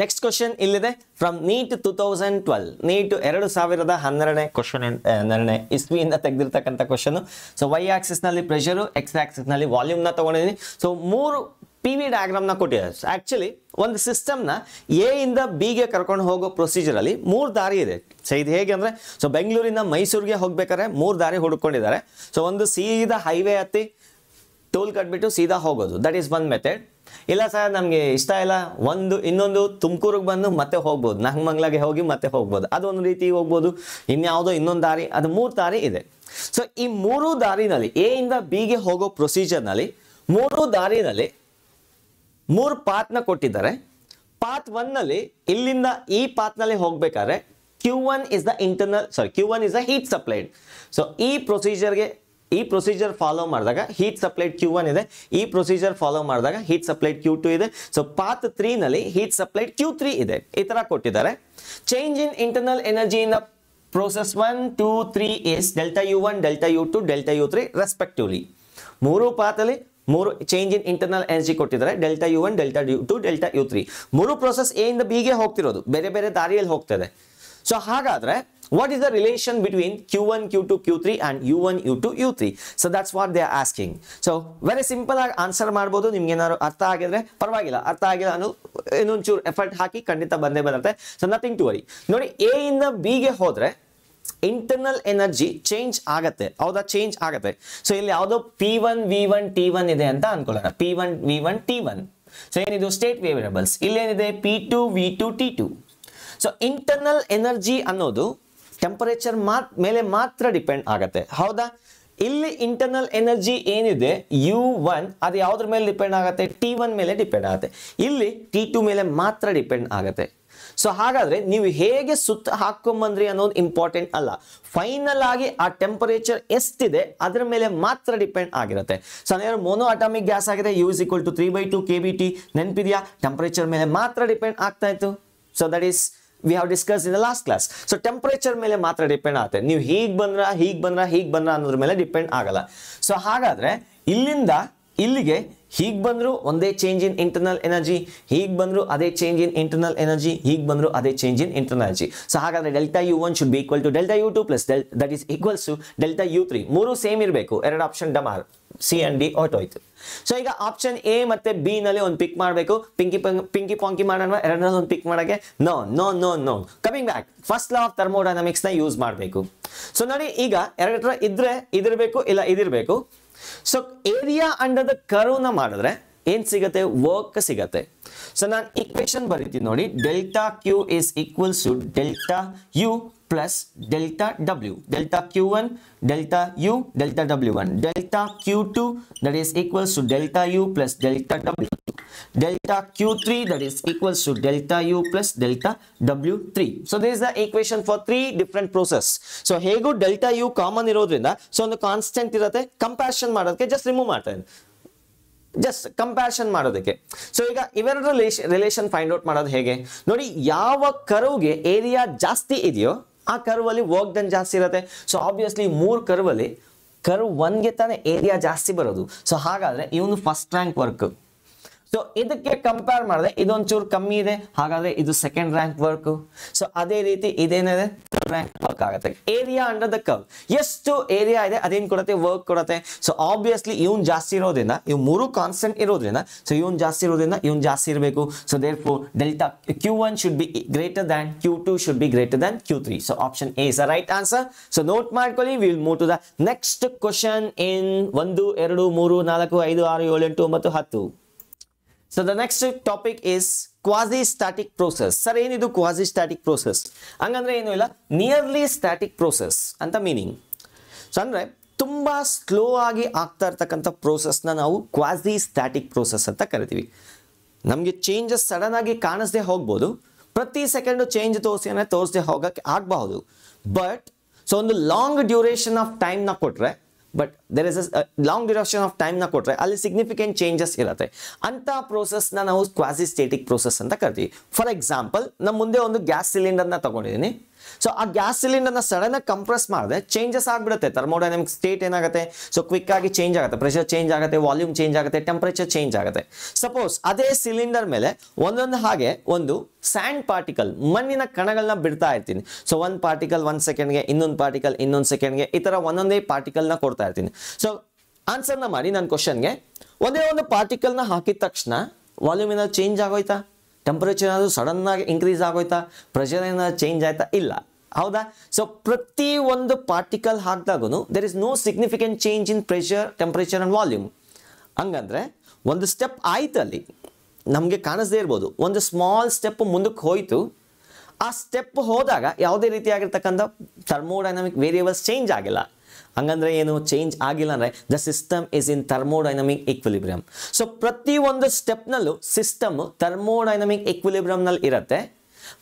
ನೆಕ್ಸ್ಟ್ ಕ್ವಶನ್ ಇಲ್ಲಿದೆ. ಫ್ರಮ್ ನೀಟ್ 2012, ನೀಟ್ 2012 12ನೇ ಇಸ್ವಿಯಿಂದ ತೆಗೆದಿರ್ತಕ್ಕಂಥ ಕ್ವಶನ್. ಸೊ ವೈ ಆಕ್ಸಿಸ್ ನಲ್ಲಿ ಪ್ರೆಷರು, ಎಕ್ಸ್ ಆಕ್ಸಿಸ್ ನಲ್ಲಿ ವಾಲ್ಯೂಮ್ ನ ತಗೊಂಡಿದ್ದೀನಿ. ಸೊ 3 PV ಡಯಾಗ್ರಾಮ್ ನ ಕೊಟ್ಟಿದ್ದಾರೆ. ಆಕ್ಚುಲಿ ಒಂದು ಸಿಸ್ಟಮ್ ನ ಎ ಇಂದ ಬಿ ಗೆ ಕರ್ಕೊಂಡು ಹೋಗೋ ಪ್ರೊಸೀಜರ್ ಅಲ್ಲಿ 3 ದಾರಿ ಇದೆ. ಸೊ ಇದು ಹೇಗೆ ಅಂದ್ರೆ, ಸೊ ಬೆಂಗಳೂರಿಂದ ಮೈಸೂರಿಗೆ ಹೋಗ್ಬೇಕಾದ್ರೆ 3 ದಾರಿ ಹುಡುಕೊಂಡಿದ್ದಾರೆ. ಸೊ ಒಂದು ಸೀದಾ ಹೈವೇ ಹತ್ತಿ ಟೋಲ್ ಕಟ್ಬಿಟ್ಟು ಸೀದಾ ಹೋಗೋದು, ದಟ್ ಈಸ್ ಒನ್ ಮೆಥಡ್. ಇಲ್ಲ ಸರ್ ನಮಗೆ ಇಷ್ಟ ಇಲ್ಲ, ಇನ್ನೊಂದು ತುಮಕೂರಿಗೆ ಬಂದು ಮತ್ತೆ ಹೋಗ್ಬೋದು, ನಾಗಮಂಗ್ಲಾಗೆ ಹೋಗಿ ಮತ್ತೆ ಹೋಗ್ಬೋದು, ಅದೊಂದು ರೀತಿ ಹೋಗ್ಬೋದು. ಇನ್ಯಾವುದೋ ಇನ್ನೊಂದು ದಾರಿ, ಅದು 3 ದಾರಿ ಇದೆ. ಸೊ ಈ 3 ದಾರಿನಲ್ಲಿ ಎ ಇಂದ ಬಿ ಗೆ ಹೋಗೋ ಪ್ರೊಸೀಜರ್ನಲ್ಲಿ 3 ದಾರಿನಲ್ಲಿ 3 ಪಾತ್ನ ಕೊಟ್ಟಿದ್ದಾರೆ. ಪಾತ್ 1 ನಲ್ಲಿ ಇಲ್ಲಿಂದ ಈ ಪಾತ್ನಲ್ಲಿ ಹೋಗ್ಬೇಕಾದ್ರೆ Q1 is the internal, sorry, Q1 is the heat supplied. So ಈ ಪ್ರೊಸೀಜರ್ಗೆ ಈ ಪ್ರೊಸೀಜರ್ ಫಾಲೋ ಮಾಡಿದಾಗ ಹೀಟ್ ಸಪ್ಲೈಡ್ Q1 ಇದೆ, ಈ ಪ್ರೊಸೀಜರ್ ಫಾಲೋ ಮಾಡಿದಾಗ ಹೀಟ್ ಸಪ್ಲೈಡ್ Q2 ಇದೆ. ಸೊ ಪಾತ್ 3 ನಲ್ಲಿ ಹೀಟ್ ಸಪ್ಲೈಡ್ Q3 ಇದೆ. ಈ ತರ ಕೊಟ್ಟಿದ್ದಾರೆ. Change in internal energy in the process 1, 2, 3 is delta U1, delta U2, delta U3 respectively. ಮೂರು ಪಾತ್ ಅಲ್ಲಿ ಮೂರು ಚೇಂಜ್ ಇನ್ ಇಂಟರ್ನಲ್ ಎನರ್ಜಿ ಕೊಟ್ಟಿದ್ದಾರೆ. Delta U1, delta U2, delta U3. ಮೂರು ಪ್ರೋಸೆಸ್ ಎ ಇಂದ ಬಿ ಗೆ ಹೋಗ್ತಿರೋದು, ಬೇರೆ ಬೇರೆ ದಾರಿಯಲ್ಲಿ ಹೋಗ್ತದೆ. ಸೊ ಹಾಗಾದ್ರೆ what is the relation between Q1, Q2, Q3 and U1, U2, U3? So that's what they are asking. So very simple ಆಗಿ ಆನ್ಸರ್ ಮಾಡಬಹುದು. ನಿಮ್ಗೆ ಏನಾದ್ರು ಅರ್ಥ ಆಗಿದ್ರೆ ಪರವಾಗಿಲ್ಲ, ಅರ್ಥ ಆಗಿಲ್ಲ ಅನ್ನೋ ಇನ್ನೊಂಚೂರು ಎಫರ್ಟ್ ಹಾಕಿ ಖಂಡಿತ ಬಂದೇ ಬರುತ್ತೆ. So nothing to worry. ನೋಡಿ, ಎ ಇಂದ ಬಿ ಗೆ ಹೋದ್ರೆ ಇಂಟರ್ನಲ್ ಎನರ್ಜಿ ಚೇಂಜ್ ಆಗತ್ತೆ, ಹೌದಾ? ಚೇಂಜ್ ಆಗತ್ತೆ. ಸೊ ಇಲ್ಲಿ ಯಾವುದೋ P1 V1 T1 ಇದೆ ಅಂತ ಅನ್ಕೊಳ್ಳೋಣ. P1 V1 T1. ಸೊ ಏನಿದು ಸ್ಟೇಟ್ ವೇರಿಯಬಲ್ಸ್. ಇಲ್ಲೇನಿದೆ P2 V2 T2. So internal energy ಅನ್ನೋದು ಟೆಂಪರೇಚರ್ ಮೇಲೆ ಮಾತ್ರ ಡಿಪೆಂಡ್ ಆಗತ್ತೆ, ಹೌದಾ? ಇಲ್ಲಿ ಇಂಟರ್ನಲ್ ಎನರ್ಜಿ ಏನಿದೆ U1 ಅದು ಯಾವ್ದ್ರ ಮೇಲೆ ಡಿಪೆಂಡ್ ಆಗುತ್ತೆ? T1 ಮೇಲೆ ಡಿಪೆಂಡ್ ಆಗುತ್ತೆ. ಇಲ್ಲಿ T2 ಮೇಲೆ ಮಾತ್ರ ಡಿಪೆಂಡ್ ಆಗುತ್ತೆ. ಸೊ ಹಾಗಾದ್ರೆ ನೀವು ಹೇಗೆ ಸುತ್ತ ಹಾಕೊಂಬಂದ್ರಿ ಅನ್ನೋದು ಇಂಪಾರ್ಟೆಂಟ್ ಅಲ್ಲ. ಫೈನಲ್ ಆಗಿ ಆ ಟೆಂಪರೇಚರ್ ಎಷ್ಟಿದೆ ಅದರ ಮೇಲೆ ಮಾತ್ರ ಡಿಪೆಂಡ್ ಆಗಿರುತ್ತೆ. ಸೊ ಏನಾದ್ರು ಮೋನೋ ಅಟಾಮಿಕ್ ಗ್ಯಾಸ್ ಆಗಿದೆ, U is equal to 3/2 kBT. ನೆನಪಿದೆಯಾ? ಟೆಂಪರೇಚರ್ ಮೇಲೆ ಮಾತ್ರ ಡಿಪೆಂಡ್ ಆಗ್ತಾ ಇತ್ತು. So that is we have discussed in the last class. So temperature ಮೇಲೆ ಮಾತ್ರ ಡಿಪೆಂಡ್ ಆಗುತ್ತೆ. ನೀವು ಹೀಗೆ ಬಂದ್ರ ಅನ್ನೋದ್ರ ಮೇಲೆ ಡಿಪೆಂಡ್ ಆಗಲ್ಲ. ಸೊ ಹಾಗಾದ್ರೆ ಇಲ್ಲಿಂದ ಇಲ್ಲಿಗೆ ಹೀಗೆ ಬಂದ್ರು ಒಂದೇ ಚೇಂಜ್ ಇನ್ ಇಂಟರ್ನಲ್ ಎನರ್ಜಿ, ಹೀಗೆ ಬಂದ್ರು ಅದೇ ಚೇಂಜ್ ಇನ್ ಇಂಟರ್ನಲ್ ಎನರ್ಜಿ, ಹೀಗೆ ಬಂದ್ರು ಅದೇ change in internal energy. So ಹಾಗಾದ್ರೆ delta U1 should be equal to delta U2 plus that is equals to delta U3. ಮೂರು ಸೇಮ್ ಇರಬೇಕು. ಎರಡು ಆಪ್ಷನ್ ಡಮಾರ್, ಸಿ ಅಂಡ್ ಡಿ ಹೊರಟೋಯ್ತು. ಸೊ ಈಗ ಆಪ್ಷನ್ ಎ ಮತ್ತೆ ಬಿ ನಲ್ಲಿ ಒಂದು ಪಿಕ್ ಮಾಡಬೇಕು. ಪಿಂಕಿ ಪಾಂಕಿ ಮಾಡೋಣ, ಎರಡರಲ್ಲಿ ಒಂದು ಪಿಕ್ ಮಾಡಕ್ಕೆ no no no no. Coming back, first law of thermodynamics ನ ಯೂಸ್ ಮಾಡಬೇಕು. ಸೊ ನೋಡಿ, ಈಗ ಎರಡರ ಇದ್ರೆ ಇದಿರಬೇಕು, ಇಲ್ಲ ಇದಿರಬೇಕು. So area under the curve ನ ಮಾಡಿದ್ರೆ ಏನ್ ಸಿಗತ್ತೆ? ವರ್ಕ್ ಸಿಗತ್ತೆ. ಸೊ ನಾನು ಇಕ್ವೇಶನ್ ಬರೀತೀನಿ ನೋಡಿ. Delta Q is equals to delta U plus delta W. Delta Q1, delta U, delta W1. Delta Q2 that is equals to delta U plus delta W2. Delta Q3 that is equals to delta U plus delta W3. So this is the equation for three different process. So ಹೇಗೂ delta U ಕಾಮನ್ ಇರೋದ್ರಿಂದ ಸೊ ಒಂದು ಕಾನ್ಸ್ಟೆಂಟ್ ಇರುತ್ತೆ. ಕಂಪ್ಯಾರಿಸನ್ ಮಾಡೋದಕ್ಕೆ ಜಸ್ಟ್ ರಿಮೂವ್ ಮಾಡ್ತೇನೆ, ಜಸ್ಟ್ ಕಂಪ್ಯಾರಿಸನ್ ಮಾಡೋದಕ್ಕೆ. ಸೊ ಈಗ ಇವೆರಡರ ರಿಲೇಷನ್ ಫೈಂಡ್ ಔಟ್ ಮಾಡೋದು ಹೇಗೆ ನೋಡಿ. ಯಾವ ಕರ್ವ್ಗೆ ಏರಿಯಾ ಜಾಸ್ತಿ ಇದೆಯೋ ಆ ಕರ್ವ್ ಅಲ್ಲಿ ವರ್ಕ್ ಡನ್ ಜಾಸ್ತಿ ಇರುತ್ತೆ. ಸೊ ಆಬ್ವಿಯಸ್ಲಿ ಮೂರು ಕರ್ವ್ ಅಲ್ಲಿ ಕರ್ವ್ 1ಗೆ ತಾನೇ ಏರಿಯಾ ಜಾಸ್ತಿ ಬರೋದು. ಸೊ ಹಾಗಾದ್ರೆ ಇವನು ಫಸ್ಟ್ ರ್ಯಾಂಕ್ ವರ್ಕ್. ಸೊ ಇದಕ್ಕೆ ಕಂಪೇರ್ ಮಾಡಿದ್ರೆ ಇದೊಂಚೂರು ಕಮ್ಮಿ ಇದೆ, ಹಾಗಾದ್ರೆ ಇದು ಸೆಕೆಂಡ್ ರ್ಯಾಂಕ್ ವರ್ಕ್. ಸೊ ಅದೇ ರೀತಿ ಇದೇನಿದೆ ಥರ್ಡ್ ರ್ಯಾಂಕ್ ವರ್ಕ್ ಆಗುತ್ತೆ. ಏರಿಯಾ ಅಂಡರ್ ದ ಕರ್ವ್, ಎಷ್ಟು ಏರಿಯಾ ಇದೆ ಅದೇನು ಕೊಡುತ್ತೆ? ವರ್ಕ್ ಕೊಡುತ್ತೆ. ಸೊ ಆಬ್ವಿಯಸ್ಲಿ ಇವನ್ ಜಾಸ್ತಿ ಇರೋದ್ರಿಂದ, ಇವ್ ಮೂರು ಕಾನ್ಸ್ಟೆಂಟ್ ಇರೋದ್ರಿಂದ, ಸೊ ಇವನ್ ಜಾಸ್ತಿ ಇರೋದ್ರಿಂದ ಇವನ್ ಜಾಸ್ತಿ ಇರಬೇಕು. So therefore delta Q1 should be greater than Q2 should be greater than Q3. So option A is the right answer. So note ಮಾಡ್ಕೊಳ್ಳಿ. We will move to the next question in 1, 2, 3, 4, 5, 6, 7, 8, 9, 10. So the next topic is quasi-static process. Sir ಏನಿದು quasi-static process? ಹಂಗಂದ್ರೆ ಏನು ಇಲ್ಲ, ನಿಯರ್ಲಿ ಸ್ಟ್ಯಾಟಿಕ್ ಪ್ರೋಸೆಸ್ ಅಂತ ಮೀನಿಂಗ್. ಸೊ ಅಂದ್ರೆ ತುಂಬಾ ಸ್ಲೋ ಆಗಿ ಆಗ್ತಾ ಇರ್ತಕ್ಕಂಥ ಪ್ರೋಸೆಸ್ನ ನಾವು ಕ್ವಾಸಿ ಸ್ಟ್ಯಾಟಿಕ್ ಪ್ರೋಸೆಸ್ ಅಂತ ಕರಿತೀವಿ. ನಮಗೆ ಚೇಂಜಸ್ ಸಡನ್ ಆಗಿ ಕಾಣಿಸದೆ ಹೋಗ್ಬೋದು, ಪ್ರತಿ ಸೆಕೆಂಡು ಚೇಂಜ್ ತೋರಿಸದೆ ಹೋಗಕ್ಕೆ ಆಗಬಹುದು. ಬಟ್ ಸೊ ಒಂದು ಲಾಂಗ್ ಡ್ಯೂರೇಷನ್ ಆಫ್ ಟೈಮ್ನ ಕೊಟ್ರೆ, but there is a long duration of ಟೈಮ್ನ ಕೊಟ್ರೆ ಅಲ್ಲಿ ಸಿಗ್ನಿಫಿಕೆಂಟ್ ಚೇಂಜಸ್ ಇರುತ್ತೆ. ಅಂತ ಪ್ರೋಸೆಸ್ನ ನಾವು ಕ್ವಾಸಿ ಸ್ಟೇಟಿಕ್ ಪ್ರೋಸೆಸ್ ಅಂತ ಕರಿತೀವಿ. ಫಾರ್ ಎಕ್ಸಾಂಪಲ್, ನಮ್ಮ ಮುಂದೆ ಒಂದು ಗ್ಯಾಸ್ ಸಿಲಿಂಡರ್ನ ತಗೊಂಡಿದ್ದೀನಿ. ಸೊ ಆ ಗ್ಯಾಸ್ ಸಿಲಿಂಡರ್ನ ಸಡನ್ ಆಗಿ ಕಂಪ್ರೆಸ್ ಮಾಡಿದ್ರೆ ಚೇಂಜಸ್ ಆಗ್ಬಿಡುತ್ತೆ. ಥರ್ಮೋಡೈನಮಿಕ್ ಸ್ಟೇಟ್ ಏನಾಗುತ್ತೆ? ಸೊ ಕ್ವಿಕ್ ಆಗಿ ಚೇಂಜ್ ಆಗುತ್ತೆ, ಪ್ರೆಷರ್ ಚೇಂಜ್ ಆಗುತ್ತೆ, ವಾಲ್ಯೂಮ್ ಚೇಂಜ್ ಆಗುತ್ತೆ, ಟೆಂಪರೇಚರ್ ಚೇಂಜ್ ಆಗುತ್ತೆ. ಸಪೋಸ್ ಅದೇ ಸಿಲಿಂಡರ್ ಮೇಲೆ ಒಂದೊಂದು ಹಾಗೆ ಒಂದು ಸ್ಯಾಂಡ್ ಪಾರ್ಟಿಕಲ್, ಮಣ್ಣಿನ ಕಣಗಳನ್ನ ಬಿಡ್ತಾ ಇರ್ತೀನಿ. ಸೊ ಒಂದು ಪಾರ್ಟಿಕಲ್ 1 ಸೆಕೆಂಡ್ಗೆ, ಇನ್ನೊಂದು ಪಾರ್ಟಿಕಲ್ ಇನ್ನೊಂದು ಸೆಕೆಂಡ್ಗೆ, ಈ ತರ ಒಂದೊಂದೇ ಪಾರ್ಟಿಕಲ್ನ ಕೊಡ್ತಾ ಇರ್ತೀನಿ. ಸೊ ಆನ್ಸರ್ನ ಮಾಡಿ ನನ್ನ ಕ್ವಶನ್ಗೆ. ಒಂದೇ ಒಂದು ಪಾರ್ಟಿಕಲ್ನ ಹಾಕಿದ ತಕ್ಷಣ ವಾಲ್ಯೂಮ್ ಏನಾದ್ರು ಚೇಂಜ್ ಆಗೋಯ್ತಾ? ಟೆಂಪರೇಚರ್ ಏನಾದ್ರು ಸಡನ್ ಆಗಿ ಇನ್ಕ್ರೀಸ್ ಆಗೋಯ್ತಾ? ಪ್ರೆಷರ್ ಏನಾದ್ರು ಚೇಂಜ್ ಆಯ್ತಾ? ಇಲ್ಲ, ಹೌದಾ? ಸೊ ಪ್ರತಿ ಒಂದು ಪಾರ್ಟಿಕಲ್ ಹಾಕಿದಾಗೂ there is no significant change in pressure, temperature and volume. ಹಂಗಂದ್ರೆ ಒಂದು ಸ್ಟೆಪ್ ಆಯ್ತು, ಅಲ್ಲಿ ನಮಗೆ ಕಾಣಿಸದೇ ಇರ್ಬೋದು, ಒಂದು ಸ್ಮಾಲ್ ಸ್ಟೆಪ್ ಮುಂದಕ್ಕೆ ಹೋಯ್ತು. ಆ ಸ್ಟೆಪ್ ಹೋದಾಗ ಯಾವುದೇ ರೀತಿಯಾಗಿರ್ತಕ್ಕಂಥ ಥರ್ಮೋಡೈನಮಿಕ್ ವೇರಿಯೇಬಲ್ಸ್ ಚೇಂಜ್ ಆಗಿಲ್ಲ. ಹಂಗಂದ್ರೆ ಏನು? ಚೇಂಜ್ ಆಗಿಲ್ಲ ಅಂದ್ರೆ the system is in thermodynamic equilibrium. So ಪ್ರತಿ ಒಂದು ಸ್ಟೆಪ್ನಲ್ಲೂ ಸಿಸ್ಟಮ್ ಥರ್ಮೋಡೈನಮಿಕ್ ಈಕ್ವಿಲಿಬ್ರಿಯಂನಲ್ಲಿ ಇರುತ್ತೆ.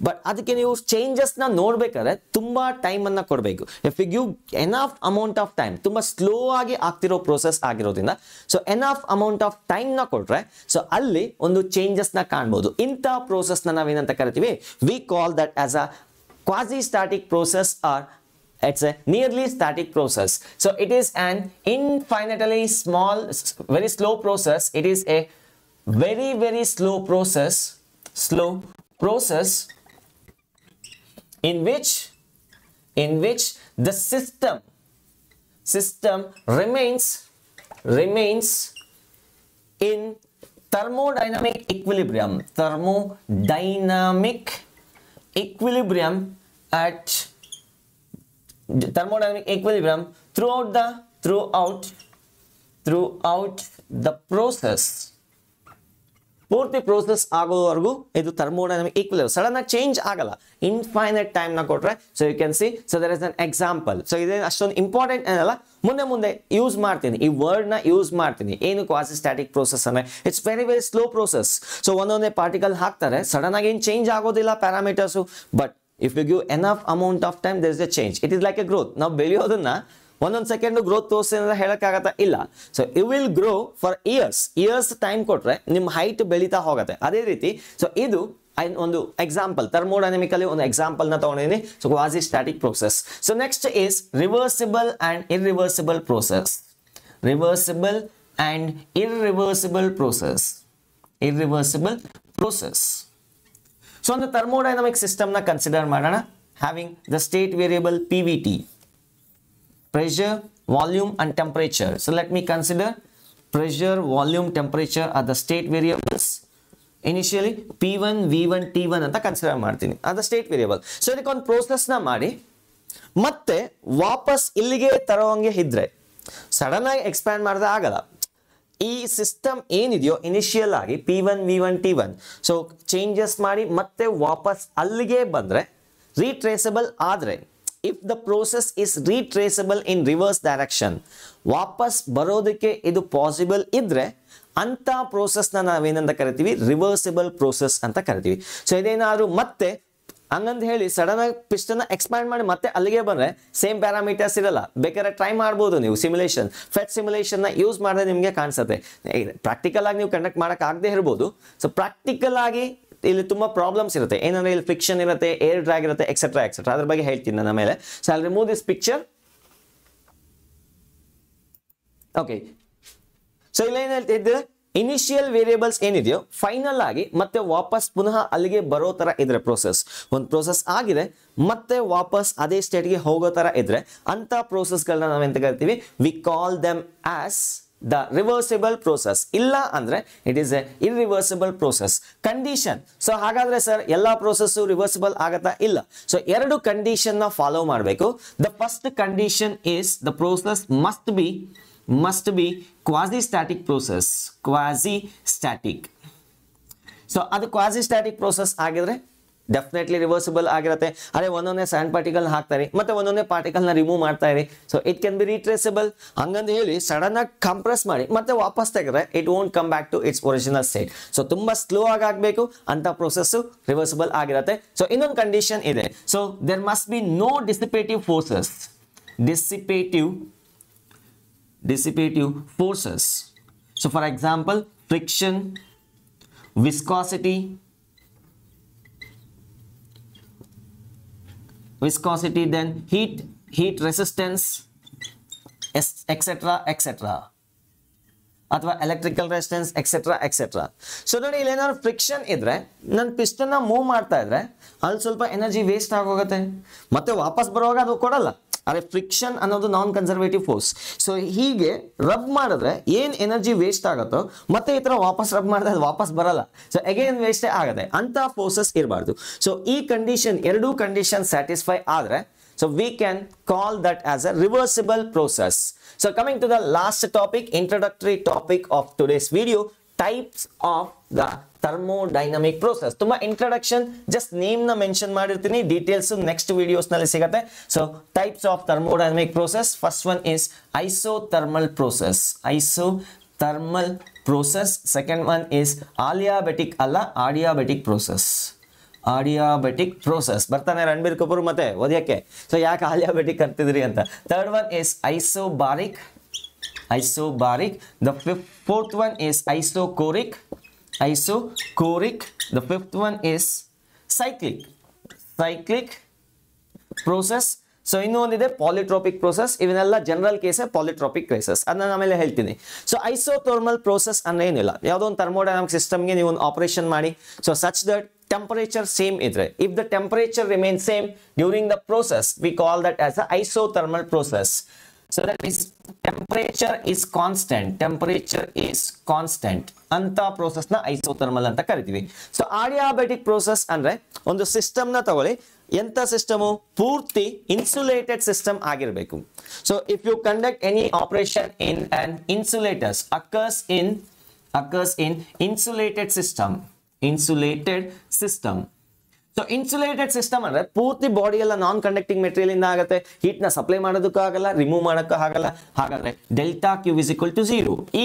ಬಟ್ ಅದಕ್ಕೆ ನೀವು ಚೇಂಜಸ್ನ ನೋಡ್ಬೇಕಾದ್ರೆ ತುಂಬಾ ಟೈಮ್ ಅನ್ನ ಕೊಡಬೇಕು. If you give enough amount of time, ತುಂಬಾ ಸ್ಲೋ ಆಗಿ ಆಗ್ತಿರೋ ಪ್ರೋಸೆಸ್ ಆಗಿರೋದ್ರಿಂದ so enough amount of time ನ ಕೊಟ್ರೆ ಸೊ ಅಲ್ಲಿ ಒಂದು ಚೇಂಜಸ್ ನ ಕಾಣಬಹುದು. ಇಂಥ ಪ್ರೋಸೆಸ್ ನ ನಾವೇನಂತ ಕರಿತೀವಿ, we call that as a quasi static process, or it's a nearly static process. So it is an infinitely small, very slow process. It is a very slow process in which the system remains in thermodynamic equilibrium at thermodynamic equilibrium throughout the process. ಪೂರ್ತಿ ಪ್ರೋಸೆಸ್ ಆಗೋವರೆಗೂ ಇದು ಥರ್ಮೋಡೈನಮಿಕ್ ಈಕ್ವಿಲಿಬ್ರಿಯಂ, ಸಡನ್ ಆಗಿ ಚೇಂಜ್ ಆಗಲ್ಲ, ಇನ್ಫೈನೈಟ್ ಟೈಮ್ ನ ಕೊಟ್ರೆ. So you can see, so there is an example. So ಇದೇ ಅಷ್ಟೊಂದು ಇಂಪಾರ್ಟೆಂಟ್ ಏನಲ್ಲ, ಮುಂದೆ ಯೂಸ್ ಮಾಡ್ತೀನಿ, ಈ ವರ್ಡ್ ನ ಯೂಸ್ ಮಾಡ್ತೀನಿ. ಏನು ಕ್ವಾಸಿ ಸ್ಟ್ಯಾಟಿಕ್ ಪ್ರೋಸೆಸ್ ಅಂದ್ರೆ it's very slow process. So ಒಂದೊಂದೇ ಪಾರ್ಟಿಕಲ್ ಹಾಕ್ತಾರೆ, ಸಡನ್ ಆಗಿ ಏನು ಚೇಂಜ್ ಆಗೋದಿಲ್ಲ parameters, but if you give enough amount of time there is a change. It is like a growth. ನಾವು ಬೆಳೆಯೋದನ್ನ ಒಂದೊಂದು ಸೆಕೆಂಡ್ ಗ್ರೋತ್ ತೋರಿಸಿ ಅಂದ್ರೆ ಹೇಳಕ್ಕಾಗತ್ತಾ? ಇಲ್ಲ. So you will grow for years time ಕೊಟ್ರೆ ನಿಮ್ಮ ಹೈಟ್ ಬೆಳೀತಾ ಹೋಗುತ್ತೆ. ಅದೇ ರೀತಿ ಸೊ ಇದು ಒಂದು ಎಕ್ಸಾಂಪಲ್, ಥರ್ಮೋಡೈನಮಿಕಲಿ ಒಂದು ಎಕ್ಸಾಂಪಲ್ ನ ತಗೊಂಡಿದ್ದೀನಿ. So quasi static process. So next is reversible and irreversible process. So ಒಂದು ಥರ್ಮೋಡೈನಮಿಕ್ ಸಿಸ್ಟಮ್ ನ ಕನ್ಸಿಡರ್ ಮಾಡೋಣ, having the state variable PVT, pressure, volume and temperature. So let me consider pressure, volume, temperature are the state variables. Initially P1, V1, T1 ಅಂತ ಕನ್ಸಿಡರ್ ಮಾಡ್ತೀನಿ, ಅದು ಸ್ಟೇಟ್ ವೇರಿಯಬಲ್. ಸೊ ಇದಕ್ಕೆ ಒಂದು ಪ್ರೋಸೆಸ್ ನ ಮಾಡಿ ಮತ್ತೆ ವಾಪಸ್ ಇಲ್ಲಿಗೆ ತರೋಂಗೆ ಇದ್ರೆ ಸಡನ್ ಆಗಿ ಎಕ್ಸ್ಪ್ಯಾಂಡ್ ಮಾಡಿದ್ರೆ ಆಗಲ್ಲ. ಈ ಸಿಸ್ಟಮ್ ಏನಿದೆಯೋ ಇನಿಷಿಯಲ್ ಆಗಿ P1, V1, T1 so changes ಮಾಡಿ ಮತ್ತೆ ವಾಪಸ್ ಅಲ್ಲಿಗೆ ಬಂದ್ರೆ ರೀಟ್ರೇಸಬಲ್ ಆದ್ರೆ, if the process is retraceable in reverse direction, ವಾಪಸ್ ಬರೋದಕ್ಕೆ ಇದು ಪಾಸಿಬಲ್ ಇದ್ರೆ ಅಂತ ಪ್ರೋಸೆಸ್ ನ ನಾವೇನಂತ ಕರಿತೀವಿ, ರಿವರ್ಸಿಬಲ್ ಪ್ರೋಸೆಸ್ ಅಂತ ಕರಿತೀವಿ. ಸೊ ಇದೇನಾದ್ರು ಮತ್ತೆ ಹಂಗಂತ ಹೇಳಿ ಸಡನ್ ಆಗಿ ಪಿಸ್ಟನ್ ಎಕ್ಸ್ಪ್ಯಾಂಡ್ ಮಾಡಿ ಮತ್ತೆ ಅಲ್ಲಿಗೆ ಬಂದ್ರೆ ಸೇಮ್ ಪ್ಯಾರಾಮೀಟರ್ಸ್ ಇರಲ್ಲ. ಬೇಕಾದ್ರೆ ಟ್ರೈ ಮಾಡ್ಬೋದು ನೀವು ಸಿಮ್ಯುಲೇಷನ್, ಫೆಟ್ ಸಿಮ್ಯುಲೇಷನ್ ನ ಯೂಸ್ ಮಾಡಿದ್ರೆ ನಿಮಗೆ ಕಾಣಿಸುತ್ತೆ. ಪ್ರಾಕ್ಟಿಕಲ್ ಆಗಿ ನೀವು ಕಂಡಕ್ಟ್ ಮಾಡಕ್ ಆಗದೆ ಇರ್ಬೋದು. ಸೊ ಪ್ರಾಕ್ಟಿಕಲ್ ಆಗಿ ಇಲ್ಲಿ ತುಂಬಾ ಪ್ರಾಬ್ಲಮ್ಸ್ ಇರುತ್ತೆ. ಏನಂದ್ರೆ ಇಲ್ಲಿ ಫ್ರಿಕ್ಷನ್ ಇರುತ್ತೆ, ಏರ್ ಡ್ರ್ಯಾಗ್ ಇರುತ್ತೆ, ಎಕ್ಸೆಟ್ರಾ. ಅದ್ರ ಬಗ್ಗೆ ಹೇಳ್ತೀನಿ ನಾನು ಆಮೇಲೆ. So I will remove this picture. Okay, so ಇಲ್ಲಿ ಏನ್ ಹೇಳ್ತಿದ್ದೆ, ಇನಿಷಿಯಲ್ ವೇರಿಯೇಬಲ್ಸ್ ಏನಿದೆಯೋ ಫೈನಲ್ ಆಗಿ ಮತ್ತೆ ವಾಪಸ್ ಪುನಃ ಅಲ್ಲಿಗೆ ಬರೋ ತರ ಇದ್ರೆ ಪ್ರೋಸೆಸ್, ಒಂದು ಪ್ರೋಸೆಸ್ ಆಗಿದೆ ಮತ್ತೆ ವಾಪಸ್ ಅದೇ ಸ್ಟೇಟ್ಗೆ ಹೋಗೋ ತರ ಇದ್ರೆ ಅಂತ ಪ್ರೋಸೆಸ್ಗಳನ್ನ ನಾವೆಂತ ಕರಿತೀವಿ, we call them as the reversible process. ಇಲ್ಲ ಅಂದ್ರೆ it is a irreversible process. Condition. So ಹಾಗಾದ್ರೆ ಸರ್ ಎಲ್ಲಾ ಪ್ರೋಸೆಸ್ ರಿವರ್ಸಿಬಲ್ ಆಗತ್ತಾ? ಇಲ್ಲ. ಸೊ ಎರಡು ಕಂಡೀಷನ್ ನ ಫಾಲೋ ಮಾಡಬೇಕು. The first condition is the process must be quasi static process. So ಅದು ಕ್ವಾಸಿ ಸ್ಟ್ಯಾಟಿಕ್ ಪ್ರೋಸೆಸ್ ಆಗಿದ್ರೆ ಡೆಫಿನೆಟ್ಲಿ ರಿವರ್ಸಿಬಲ್ ಆಗಿರುತ್ತೆ. ಅದೇ ಒಂದೊಂದೇ ಸ್ಯಾಂಡ್ ಪಾರ್ಟಿಕಲ್ ಹಾಕ್ತಾರೆ ಮತ್ತೆ ಒಂದೊಂದೇ ಪಾರ್ಟಿಕಲ್ ನ ರಿಮೂವ್ ಮಾಡ್ತಾ ಇರಿ. So it can be retraceable. ಹಂಗಂತ ಹೇಳಿ ಸಡನ್ ಆಗಿ ಕಂಪ್ರೆಸ್ ಮಾಡಿ ಮತ್ತೆ ವಾಪಸ್ ತೆಗೆದ್ರೆ it won't come back to its original state. So ತುಂಬಾ ಸ್ಲೋ ಆಗಿ ಆಗ್ಬೇಕು, ಅಂತ ಪ್ರೋಸೆಸ್ ರಿವರ್ಸಿಬಲ್ ಆಗಿರುತ್ತೆ. ಸೊ ಇನ್ನೊಂದು ಕಂಡೀಷನ್ ಇದೆ. So there must be no dissipative forces. So for example, friction, viscosity, then heat resistance, etc. ಅಥವಾ ಎಲೆಕ್ಟ್ರಿಕಲ್ ರೆಸಿಸ್ಟೆನ್ಸ್ ಎಕ್ಸೆಟ್ರಾ. ಸೊ ನೋಡಿ, ಇಲ್ಲಿ ಏನಾದ್ರು ಫ್ರಿಕ್ಷನ್ ಇದ್ರೆ ನನ್ನ ಪಿಸ್ಟನ್ ನ ಮೂವ್ ಮಾಡ್ತಾ ಇದ್ರೆ ಅಲ್ಲಿ ಸ್ವಲ್ಪ ಎನರ್ಜಿ ವೇಸ್ಟ್ ಆಗೋಗುತ್ತೆ, ಮತ್ತೆ ವಾಪಸ್ ಬರುವಾಗ ಅದು ಕೊಡಲ್ಲ. ಅರೆ ಫ್ರಿಕ್ಷನ್ ಅನ್ನೋದು ನಾನ್ ಕನ್ಸರ್ವೇಟಿವ್ ಫೋರ್ಸ್. ಸೊ ಹೀಗೆ ರಬ್ ಮಾಡಿದ್ರೆ ಏನ್ ಎನರ್ಜಿ ವೇಸ್ಟ್ ಆಗುತ್ತೋ ಮತ್ತೆ ಈ ತರ ವಾಪಸ್ ರಬ್ ಮಾಡಿದ್ರೆ ಅದು ವಾಪಸ್ ಬರಲ್ಲ. ಸೊ ಅಗೇನ್ ವೇಸ್ಟೇ ಆಗುತ್ತೆ. ಅಂತ ಫೋರ್ಸಸ್ ಇರಬಾರ್ದು. ಸೊ ಈ ಕಂಡೀಷನ್, ಎರಡೂ ಕಂಡೀಷನ್ ಸ್ಯಾಟಿಸ್ಫೈ ಆದ್ರೆ so we can call that as a reversible process. So coming to the last topic, introductory topic of today's video, types of the thermodynamic process. Tumba introduction, just name na mention madirtini, details next videos nalli sigate. So types of thermodynamic process, first one is isothermal process. Second one is adiabatic process. Adiabatic process. ಬರ್ತಾನೆ ರಣಬೀರ್ ಕಪೂರ್ ಮತ್ತೆ ಓದ್ಯಕ್ಕೆ. ಸೊ ಯಾಕೆ ಆಲಿಯಾಬೆಟಿಕ್ ಅಂತಿದ್ರಿ ಅಂತ. Third one is isobaric. The fourth one is isocoric. The fifth one is cyclic process. So ಇನ್ನೊಂದಿದೆ ಪಾಲಿಟ್ರೋಪಿಕ್ ಪ್ರೋಸೆಸ್. ಇವನ್ನೆಲ್ಲ ಜನರಲ್ ಕೇಸ್, ಪಾಲಿಟ್ರೋಪಿಕ್ ಕೇಸಸ್, ಅದನ್ನ ಆಮೇಲೆ ಹೇಳ್ತೀನಿ. ಸೊ ಐಸೋಥರ್ಮಲ್ ಪ್ರೋಸೆಸ್ ಅಂದ್ರೆ ಏನಿಲ್ಲ, ಯಾವುದೋ ಒಂದು ಥರ್ಮೋಡೈನಾಮಿಕ್ ಸಿಸ್ಟಮ್ಗೆ ನೀವು ಒಂದು ಆಪರೇಷನ್ ಮಾಡಿ, so such that temperature same idre. If the temperature remains same during the process, we call that as a isothermal process. So that means temperature is constant ಅಂತ process ನ isothermal ಅಂತ ಕರಿತೀವಿ. So adiabatic process ಅಂದ್ರೆ ಒಂದು ಸಿಸ್ಟಮ್ ನ ತಗೊಳ್ಳಿ, ಎಂತ ಸಿಸ್ಟಮ್, ಪೂರ್ತಿ ಇನ್ಸುಲೇಟೆಡ್ ಸಿಸ್ಟಮ್ ಆಗಿರಬೇಕು. So if you conduct any operation in an insulators occurs in insulated system. So insulated system ಅಂದ್ರೆ ಪೂರ್ತಿ ಬಾಡಿ ಎಲ್ಲ ನಾನ್ ಕಂಡಕ್ಟಿಂಗ್ ಮೆಟೀರಿಯಲ್ ಇಂದ ಆಗುತ್ತೆ, ಹೀಟ್ ನ ಸಪ್ಲೈ ಮಾಡೋದಕ್ಕೂ ಆಗಲ್ಲ, ರಿಮೂವ್ ಮಾಡೋಕ್ಕೂ ಆಗಲ್ಲ. ಹಾಗಾದ್ರೆ delta Q is equal to 0. ಈ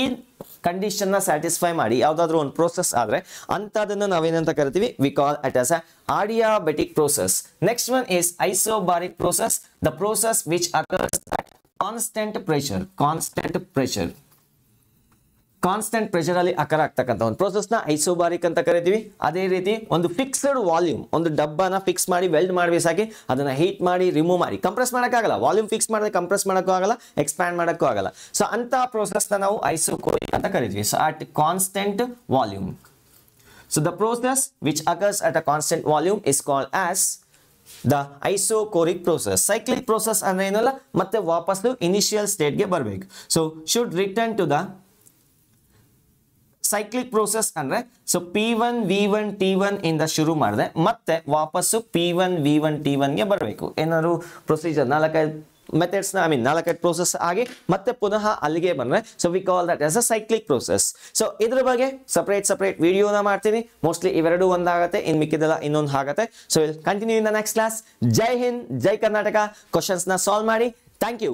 ಕಂಡೀಷನ್ ನ ಸ್ಯಾಟಿಸ್ಫೈ ಮಾಡಿ ಯಾವ್ದಾದ್ರು ಒಂದು ಪ್ರೋಸೆಸ್ ಆದ್ರೆ ಅಂತದನ್ನ ನಾವೇನಂತ ಕರಿತೀವಿ, we call it as a adiabatic process. Next one is isobaric process, the process which occurs at constant pressure ಅಲ್ಲಿ ಅಕರ್ ಆಗ್ತಕ್ಕಂಥ ಒಂದು ಪ್ರೋಸೆಸ್ ನ ಐಸೋಬಾರಿಕ್ ಅಂತ ಕರಿತೀವಿ. ಅದೇ ರೀತಿ ಒಂದು ಫಿಕ್ಸ್ಡ್ ವಾಲ್ಯೂಮ್, ಒಂದು ಡಬ್ಬನ ಫಿಕ್ಸ್ ಮಾಡಿ ವೆಲ್ಡ್ ಮಾಡಿ ಸಾಕಿ, ಅದನ್ನ ಹೀಟ್ ಮಾಡಿ ರಿಮೂವ್ ಮಾಡಿ, ಕಂಪ್ರೆಸ್ ಮಾಡೋಕ್ಕಾಗಲ್ಲ, ವಾಲ್ಯೂಮ್ ಫಿಕ್ಸ್ ಮಾಡಿದ್ರೆ ಕಂಪ್ರೆಸ್ ಮಾಡೋಕ್ಕೂ ಆಗಲ್ಲ, ಎಕ್ಸ್ಪ್ಯಾಂಡ್ ಮಾಡೋಕ್ಕೂ ಆಗಲ್ಲ. ಸೊ ಅಂತ ಪ್ರೋಸೆಸ್ ನ ನಾವು ಐಸೋಕೋರಿಕ್ ಅಂತ ಕರಿತೀವಿ. So at constant volume. So the process which occurs at a constant volume is called as the isochoric process. Cyclic process ಅಂದ್ರೆ ಏನಲ್ಲ, ಮತ್ತೆ ವಾಪಸ್ಸು ಇನಿಷಿಯಲ್ ಸ್ಟೇಟ್ಗೆ ಬರಬೇಕು. So should return to the cyclic process ಅಂದ್ರೆ ಸೊ P1 V1 T1 ಇಂದ ಶುರು ಮಾಡಿದೆ, ಮತ್ತೆ ವಾಪಸ್ಸು P1 V1 T1 ಗೆ ಬರಬೇಕು. ಏನಾದ್ರು ಪ್ರೊಸೀಜರ್ 4-5 ಮೆಥಡ್ಸ್ ನ ನಾಲ್ಕೈದು ಪ್ರೋಸೆಸ್ ಆಗಿ ಮತ್ತೆ ಪುನಃ ಅಲ್ಲಿಗೆ ಬಂದ್ರೆ so we call that as a cyclic process. So ಇದ್ರ ಬಗ್ಗೆ ಸಪರೇಟ್ ವಿಡಿಯೋನ ಮಾಡ್ತೀನಿ. ಮೋಸ್ಟ್ಲಿ ಇವೆರಡು ಒಂದಾಗತ್ತೆ, ಇನ್ ಮಿಕ್ಕಿದೆಲ್ಲ ಇನ್ನೊಂದು ಆಗತ್ತೆ. So will continue in the next class. ಜೈ ಹಿಂದ್, ಜೈ ಕರ್ನಾಟಕ. ಕ್ವಶನ್ಸ್ ನ ಸಾಲ್ವ್ ಮಾಡಿ. Thank you.